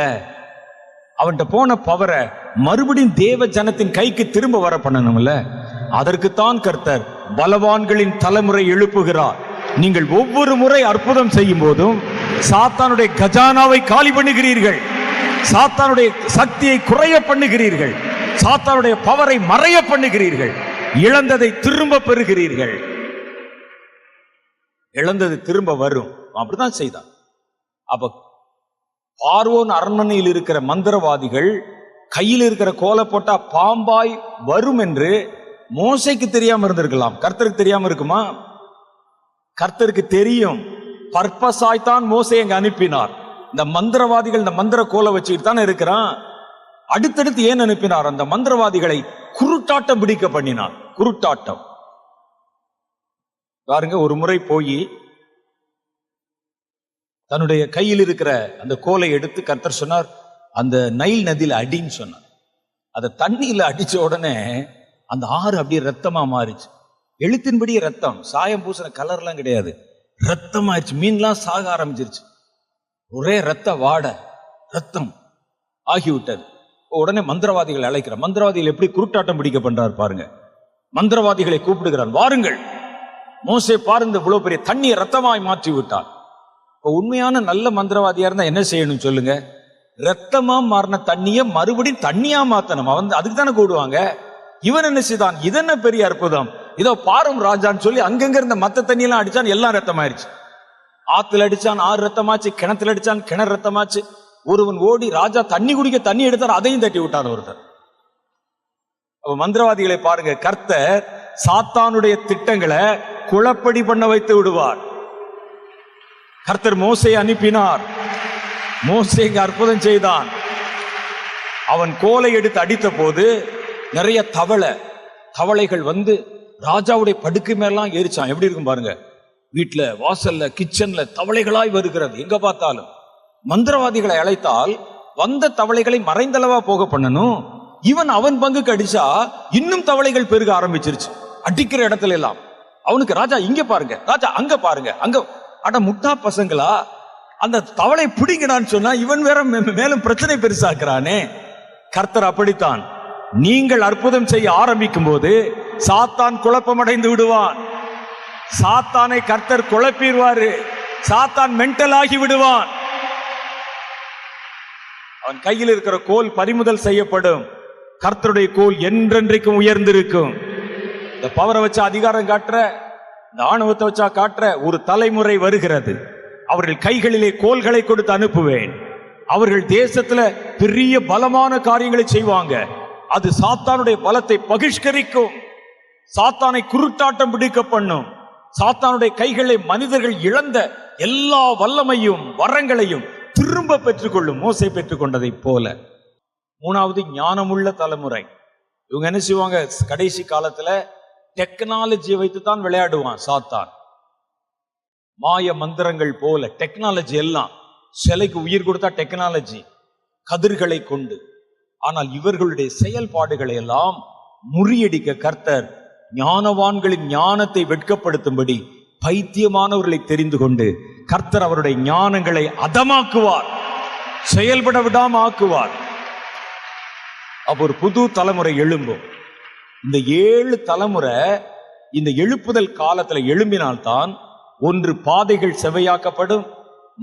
அவன்கிட்ட போன பவரை மறுபடியும் தேவ ஜனத்தின் கைக்கு திரும்ப வர பண்ணணும்ல. அதற்குத்தான் கர்த்தர் பலவான்களின் தலைமுறை எழுப்புகிறார். நீங்கள் ஒவ்வொரு முறை அற்புதம் செய்யும் போதும் சாத்தானுடைய கஜானாவை காலி பண்ணுகிறீர்கள், சாத்தானுடைய சக்தியை குறைய பண்ணுகிறீர்கள், சாத்தானுடைய பவரை மறைய பண்ணுகிறீர்கள், இழந்ததை திரும்ப பெறுகிறீர்கள். இழந்தது திரும்ப வரும். அப்படிதான் செய்தான். அப்ப பார்வோன் அரண்மனையில் இருக்கிற மந்திரவாதிகள் கையில் இருக்கிற கோலை போட்டா பாம்பாய் வரும் என்று மோசைக்கு தெரியாம இருந்திருக்கலாம். கர்த்தருக்கு தெரியாம இருக்குமா? கர்த்தருக்கு தெரியும். பர்பஸாய்த்தான் மோசை அங்க அனுப்பினார். இந்த மந்திரவாதிகள் இந்த மந்திர கோலை வச்சுக்கிட்டு தானே இருக்கிறான். அடுத்தடுத்து ஏன் அனுப்பினார்? அந்த மந்திரவாதிகளை குருட்டாட்டம் பிடிக்க பண்ணினார். குருட்டாட்டம் பாருங்க. ஒரு முறை போய் தன்னுடைய கையில் இருக்கிற அந்த கோலை எடுத்து கர்த்தர் சொன்னார், அந்த நைல் நதியில அடின்னு சொன்னார். அதை தண்ணியில அடிச்ச உடனே அந்த ஆறு அப்படியே ரத்தமா மாறிச்சு. எழுத்தின்படியே ரத்தம், சாயம் பூசின கலர்லாம் கிடையாது, ரத்தம் ஆயிடுச்சு. மீன்லாம் சாக ஆரம்பிச்சிருச்சு. ஒரே ரத்த வாடை, ரத்தம் ஆகிவிட்டது. உடனே மந்திரவாதிகளை அழைக்கிறார். மந்திரவாதிகள் எப்படி குருட்டாட்டம் பிடிக்க பண்றார் பாருங்க. மந்திரவாதிகளை கூப்பிடுகிறான், வாருங்கள். மோசே பாருங்க, இவ்வளவு பெரிய தண்ணியை ரத்தமாய் மாற்றி விட்டான். உண்மையான நல்ல மந்திரவாதியா இருந்தா என்ன செய்யணும் சொல்லுங்க? ரத்தமா மாறின தண்ணிய மறுபடியும் தண்ணியா மாத்தணும். அவன் அதுக்கு தானே கூடுவாங்க. இவன் என்ன செய்தான்? இதென்ன பெரிய அற்புதம், இதோ பாரும் ராஜான்னு சொல்லி அங்கங்க இருந்த மத்த தண்ணியெல்லாம் அடிச்சான், எல்லாம் ரத்தமாயிருச்சு. ஆத்துல அடிச்சான், ஆறு ரத்தமாச்சு. கிணத்துல அடிச்சான், கிணறு ரத்தமாச்சு. ஒருவன் ஓடி ராஜா தண்ணி குடிக்க தண்ணி எடுத்தார், அதையும் தட்டி விட்டான் ஒருத்தர். அப்ப மந்திரவாதிகளை பாருங்க, கர்த்தர் சாத்தானுடைய திட்டங்களை குழப்படி பண்ண வைத்து விடுவார். கர்த்தர் மோசையை அனுப்பினார். மோசே இங்க அற்புதம் செய்தான். அவன் கோலை எடுத்து அடித்த போது நிறைய தவளைகள் வந்து ராஜாவுடைய படுக்கை மேலாம் ஏறிச்சான். எப்படி இருக்கும் பாருங்க. வீட்டுல, வாசல்ல, கிச்சன்ல தவளைகளாய் வருகிறது. எங்க பார்த்தாலும் மந்திரவாதிகளை அழைத்தால் வந்த தவளைகளை மறைந்தளவா போக பண்ணணும். இவன் அவன் பங்குக்கு அடிச்சா இன்னும் தவளைகள் பெருக ஆரம்பிச்சிருச்சு. அடிக்கிற இடத்துல எல்லாம் அவனுக்கு ராஜா இங்க பாருங்க, ராஜா அங்க பாருங்க, அங்க. அட முட்டா பசங்களா, அந்த தவளை பிடிங்கடான்னு சொன்னா இவன் வேற மேலும் பிரச்சனை பெருசாக்குறானே. கர்த்தர் அப்படித்தான். நீங்கள் அற்புதம் செய்ய ஆரம்பிக்கும் போது சாத்தான் குழப்பமடைந்து விடுவான். சாத்தானை கர்த்தர் குழப்பிடுவாரு. சாத்தான் மென்டல் ஆகி விடுவான். அவன் கையில் இருக்கிற கோல் பறிமுதல் செய்யப்படும். கர்த்தருடைய கோல் என்றென்றைக்கும் உயர்ந்திருக்கும். இந்த பவரை வச்சா அதிகாரம் காட்டுற, இந்த ஆணவத்தை வச்சா காட்டுற ஒரு தலைமுறை வருகிறது. அவர்கள் கைகளிலே கோல்களை கொடுத்து அனுப்புவேன். அவர்கள் தேசத்துல பெரிய பலமான காரியங்களை செய்வாங்க. அது சாத்தானுடைய பலத்தை பகிஷ்கரிக்கும். சாத்தானை குருட்டாட்டம் பிடிக்க பண்ணும். சாத்தானுடைய கைகளை மனிதர்கள் இழந்த எல்லா வல்லமையும் வரங்களையும் திரும்ப பெற்றுக்கொள்ளும். மோசே பெற்றுக்கொண்டதை போல. மூணாவது, ஞானமுள்ள தலைமுறை. இவங்க என்ன செய்வாங்க? கடைசி காலத்துல டெக்னாலஜியை வைத்து தான் விளையாடுவான் சாத்தான். மாய மந்திரங்கள் போல டெக்னாலஜி எல்லாம். சிலைக்கு உயிர் கொடுத்தா டெக்னாலஜி, கதிர்களை கொண்டு. ஆனால் இவர்களுடைய செயல்பாடுகளை எல்லாம் முறியடிக்க கர்த்தர் ஞானவான்களின் ஞானத்தை வெட்கப்படுத்தும்படி பைத்தியமானவர்களை தெரிந்து கொண்டு கர்த்தர் அவருடைய ஞானங்களை அதமாக்குவார், செயல்பட விடாம ஆக்குவார். அப்போ ஒரு புது தலைமுறை எழும்பும். இந்த 7 தலைமுறை இந்த எழுப்புதல் காலத்துல எழும்பினால்தான் ஒன்று பாதைகள் செவையாக்கப்படும்.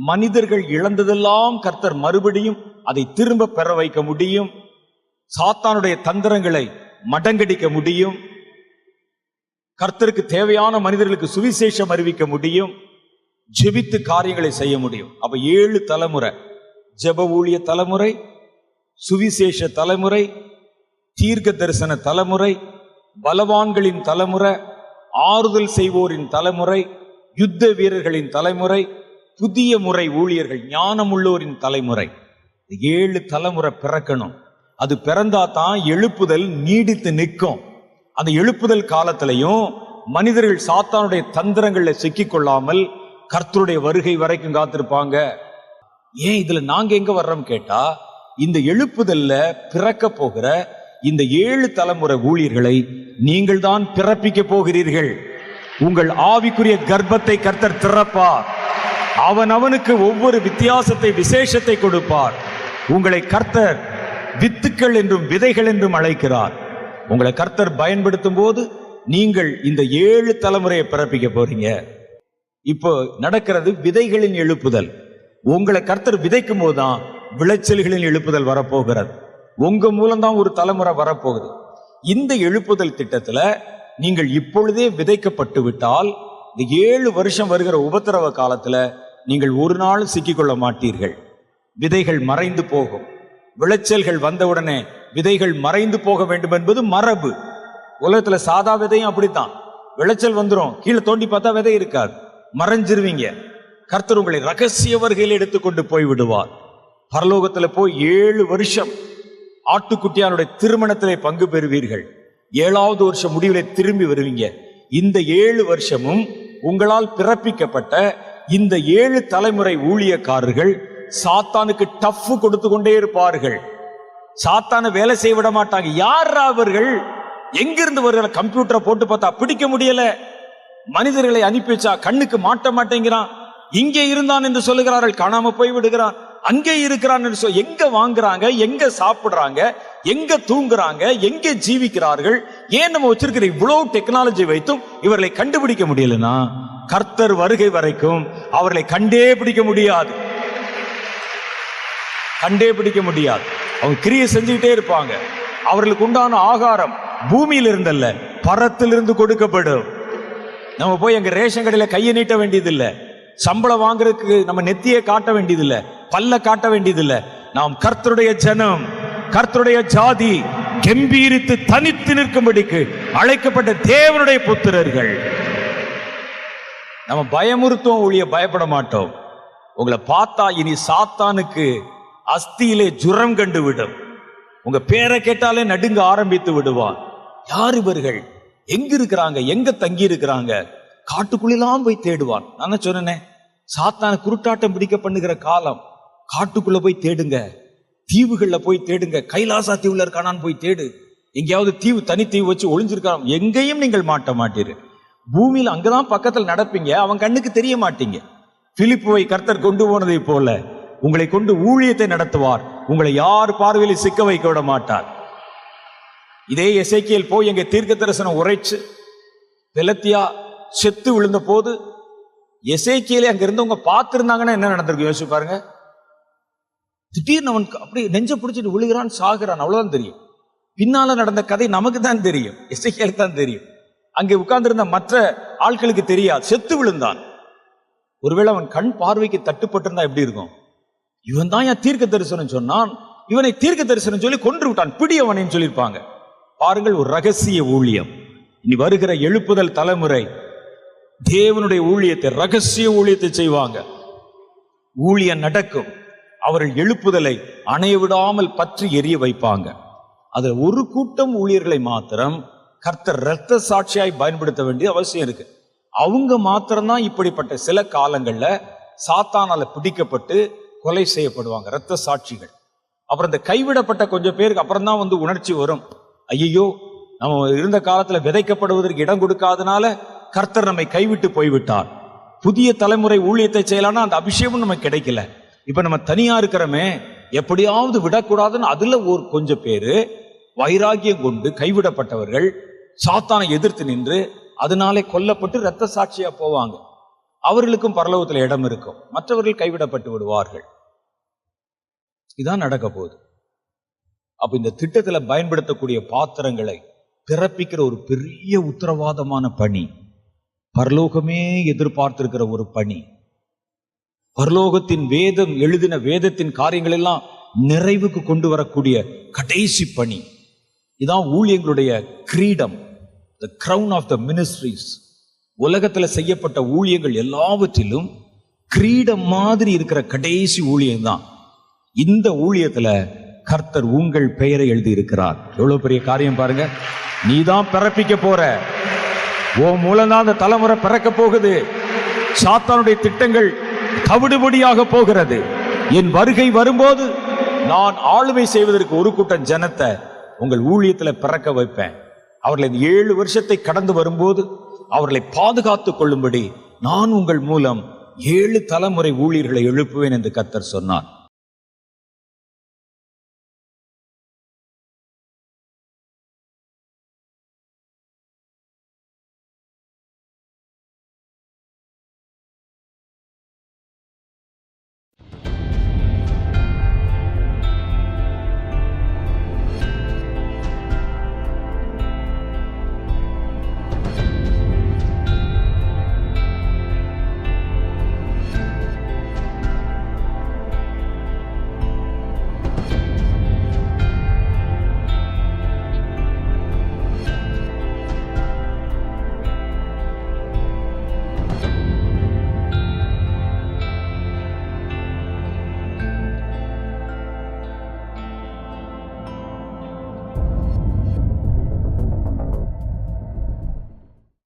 மனிதர்கள் இழந்ததெல்லாம் கர்த்தர் மறுபடியும் அதை திரும்ப பெற வைக்க முடியும். சாத்தானுடைய தந்திரங்களை மடங்கடிக்க முடியும். கர்த்தருக்கு தேவையான மனிதர்களுக்கு சுவிசேஷம் அறிவிக்க முடியும். ஜெபித்து காரியங்களை செய்ய முடியும். அப்ப 7 தலைமுறை: ஜெப ஊழிய தலைமுறை, சுவிசேஷ தலைமுறை, தீர்க்க தரிசன தலைமுறை, பலவான்களின் தலைமுறை, ஆறுதல் செய்வோரின் தலைமுறை, யுத்த வீரர்களின் தலைமுறை, புதிய முறை ஊழியர்கள், ஞானமுள்ளோரின் தலைமுறை. 7 தலைமுறை பிறக்கணும். அது பிறந்தா தான் எழுப்புதல் நீடித்து நிற்கும். அந்த எழுப்புதல் காலத்திலையும் மனிதர்கள் சாத்தானுடைய தந்திரங்கள்ல சிக்கிக் கொள்ளாமல் கர்த்தருடைய வருகை வரைக்கும் காத்திருப்பாங்க. ஏன் இதுல நாங்க எங்க வர்றோம் கேட்டா, இந்த எழுப்புதல்ல பிறக்க போகிற இந்த 7 தலைமுறை ஊழியர்களை நீங்கள் தான் பிறப்பிக்க போகிறீர்கள். உங்கள் ஆவிக்குரிய கர்ப்பத்தை கர்த்தர் திறப்பார். அவனுக்கு ஒவ்வொரு வித்தியாசத்தை, விசேஷத்தை கொடுப்பார். உங்களை கர்த்தர் வித்துக்கள் என்றும் விதைகள் என்றும் அழைக்கிறார். உங்களை கர்த்தர் பயன்படுத்தும் போது நீங்கள் இந்த 7 தலைமுறையை பிறப்பிக்க போறீங்க. இப்போ நடக்கிறது விதைகளின் எழுப்புதல். உங்களை கர்த்தர் விதைக்கும் போதுதான் விளைச்சல்களின் எழுப்புதல் வரப்போகிறது. உங்க மூலம்தான் ஒரு தலைமுறை வரப்போகுது. இந்த எழுப்புதல் திட்டத்துல நீங்கள் இப்பொழுதே விதைக்கப்பட்டு விட்டால் இந்த 7 வருஷம் வருகிற உபத்திரவ காலத்துல நீங்கள் ஒரு நாள் சிக்கிக்கொள்ள மாட்டீர்கள். விதைகள் மறைந்து போகும். விளைச்சல்கள் வந்தவுடனே விதைகள் மறைந்து போக வேண்டும் என்பது மரபு. உலகத்துல சாதா விதையும் அப்படித்தான். விளைச்சல் வந்துடும், கீழே தோண்டி பார்த்தா விதை இருக்காது, மறைஞ்சிருவீங்க. கர்த்தர் உங்களை ரகசிய வருகையில் எடுத்துக்கொண்டு போய் விடுவார். பரலோகத்துல போய் 7 வருஷம் ஆட்டுக்குட்டியானுடைய திருமணத்திலே பங்கு பெறுவீர்கள். 7வது வருஷம் முடிவிலே திரும்பி வருவீங்க. இந்த 7 வருஷமும் உங்களால் பிறப்பிக்கப்பட்ட இந்த 7 தலைமுறை ஊழியக்காரர்கள் சாத்தானுக்கு டஃப் கொடுத்து கொண்டே இருப்பார்கள். சாத்தான வேலை செய்ய விட மாட்டாங்க. யார் அவர்கள்? எங்கிருந்து வருகிற? கம்ப்யூட்டரை போட்டு பார்த்தா பிடிக்க முடியல. மனிதர்களை அனுப்பி வச்சா கண்ணுக்கு மாட்ட மாட்டேங்கிறான். இங்கே இருந்தான் என்று சொல்லுகிறார்கள், காணாம போய் விடுகிறான். அங்கே இருக்கிறான் என்று சொல்லி எங்க வாங்குறாங்க, எங்க சாப்பிடுறாங்க, எங்க தூங்குறாங்க, எங்க ஜீவிக்கிறார்கள்? ஏன் நம்ம வச்சிருக்கிற இவ்வளவு டெக்னாலஜி வைத்தும் இவர்களை கண்டுபிடிக்க முடியலன்னா கர்த்தர் வருகை வரைக்கும் அவர்களை கண்டே பிடிக்க முடியாது. கண்டே பிடிக்க முடியாது. அவங்க கிரியை செஞ்சுக்கிட்டே இருப்பாங்க. அவர்களுக்கு உண்டான ஆகாரம் பூமியில் இருந்தல்ல, பரத்திலிருந்து கொடுக்கப்படும். நம்ம போய் எங்க ரேஷன் கடையில கையை நீட்ட வேண்டியதில்லை. சம்பளம் வாங்குறதுக்கு நம்ம நெத்தியை காட்ட வேண்டியதில்லை, பல்ல காட்ட வேண்டியதில்லை. நாம் கர்த்தருடைய ஜனம், கர்த்தருடைய ஜாதி, கம்பீரித்து தனித்து நிற்கும்படிக்கு அழைக்கப்பட்ட தேவனுடைய புத்திரர்கள். நம்ம பயமுறுத்துவோம் ஒழிய பயப்பட மாட்டோம். உங்களை பார்த்தா இனி சாத்தானுக்கு அஸ்தியிலே ஜுரம் கண்டு விடும். உங்க பேரை கேட்டாலே நடுங்க ஆரம்பித்து விடுவான். யார் இவர்கள்? எங்க இருக்கிறாங்க? எங்க தங்கி இருக்கிறாங்க? காட்டுக்குள்ளெல்லாம் போய் தேடுவான். நான் சொன்னேன், சாத்தான குருட்டாட்டம் பிடிக்க பண்ணுகிற காலம். காட்டுக்குள்ள போய் தேடுங்க, தீவுகள்ல போய் தேடுங்க, கைலாசா தீவுல இருக்கானான்னு போய் தேடு, எங்கேயாவது தீவு தனித்தீவு வச்சு ஒளிஞ்சிருக்கான், எங்கேயும் நீங்கள் மாட்ட மாட்டீர்கள். பூமியில அங்கதான் பக்கத்தில் நடப்பீங்க, அவன் கண்ணுக்கு தெரிய மாட்டீங்க. பிலிப்புவை கர்த்தர் கொண்டு போனதை போல உங்களை கொண்டு ஊழியத்தை நடத்துவார். உங்களை யார் பார்வையில் சிக்க வைக்க விட மாட்டார். இதே எசேக்கியேல் போய் எங்க தீர்க்க தரிசனம் உரைச்சு பெலத்தியா செத்து விழுந்த போது எசேக்கியேலை அங்க இருந்தவங்க பார்த்திருந்தாங்கன்னா என்ன நடந்திருக்கு யோசிச்சு பாருங்க. திடீர்னு அவன் அப்படி நெஞ்ச பிடிச்சிட்டு விழுகிறான், சாகுறான், அவ்வளவுதான் தெரியும். பின்னால நடந்த கதை நமக்கு தான் தெரியும், எசேக்கியேலுக்கு தான் தெரியும். அங்கே உட்கார்ந்திருந்த மற்ற ஆட்களுக்கு தெரியாது. செத்து விழுந்தான். ஒருவேளை அவன் கண் பார்வைக்கு தட்டுப்பட்டிருந்தா எப்படி இருக்கும்? இவன் தான் என் தீர்க்க தரிசனம் சொன்னான், இவனை தீர்க்க தரிசனம் சொல்லி கொன்று விட்டான், பிடி அவனைன்னு சொல்லியிருப்பாங்க. பாருங்கள், ஒரு ரகசிய ஊழியம். இனி வருகிற எழுப்புதல் தலைமுறை தேவனுடைய ஊழியத்தை, ரகசிய ஊழியத்தை செய்வாங்க. ஊழியம் நடக்கும். அவர்கள் எழுப்புதலை அணைய விடாமல் பற்றி எரிய வைப்பாங்க. அதுல ஒரு கூட்டம் ஊழியர்களை மாத்திரம் கர்த்தர் இரத்த சாட்சியாய் பயன்படுத்த வேண்டிய அவசியம் இருக்கு. அவங்க மாத்திரம்தான் இப்படிப்பட்ட சில காலங்கள்ல சாத்தானால பிடிக்கப்பட்டு கொலை செய்யப்படுவாங்க, இரத்த சாட்சிகள். அப்புறம் இந்த கைவிடப்பட்ட கொஞ்சம் பேருக்கு அப்புறம் தான் வந்து உணர்ச்சி வரும், ஐயோ நம்ம இருந்த காலத்துல விதைக்கப்படுவதற்கு இடம் கொடுக்காதனால கர்த்தர் நம்மை கைவிட்டு போய்விட்டார். புதிய தலைமுறை ஊழியத்தை செய்யலாம்னா அந்த அபிஷேகம் நமக்கு கிடைக்கல. இப்ப நம்ம தனியா இருக்கிறோமே, எப்படியாவது விடக்கூடாதுன்னு அதுல ஒரு கொஞ்சம் பேரு வைராகியம் கொண்டு கைவிடப்பட்டவர்கள் சாத்தானை எதிர்த்து நின்று அதனாலே கொல்லப்பட்டு இரத்த சாட்சியா போவாங்க. அவர்களுக்கும் பரலோகத்தில் இடம் இருக்கும், மற்றவர்கள் கைவிடப்பட்டு விடுவார்கள். இதான் நடக்க போகுது. அப்ப இந்த திட்டத்துல பயன்படுத்தக்கூடிய பாத்திரங்களை பிறப்பிக்கிற ஒரு பெரிய உத்தரவாதமான பணி, பரலோகமே எதிர்பார்த்திருக்கிற ஒரு பணி, பரலோகத்தின் வேதம் எழுதின வேதத்தின் காரியங்கள் எல்லாம் நிறைவுக்கு கொண்டு வரக்கூடிய கடைசி பணி. இதான் ஊழியங்களுடைய கிரீடம், the crown of the ministries. உலகத்துல செய்யப்பட்ட ஊழியங்கள் எல்லாவற்றிலும் கிரீடம் மாதிரி இருக்கிற கடைசி ஊழியம் தான். இந்த ஊழியத்துல கர்த்தர் உங்கள் பெயரை எழுதி இருக்கிறார். எவ்வளவு பெரிய காரியம் பாருங்க. நீதான் பிறப்பிக்க போற, உன் மூலம்தான் அந்த தலைமுறை பிறக்க போகுது. சாத்தானுடைய திட்டங்கள் தவிடுபடியாக போகிறது. என் வருகை வரும்போது நான் ஆளுமை செய்வதற்கு ஒரு கூட்டம் ஜனத்தை உங்கள் ஊழியத்துல பிறக்க வைப்பேன். அவர்களை 7 வருஷத்தை கடந்து வரும்போது அவர்களை பாதுகாத்துக் கொள்ளும்படி நான் உங்கள் மூலம் 7 தலைமுறை ஊழியர்களை எழுப்புவேன் என்று கர்த்தர் சொன்னார்.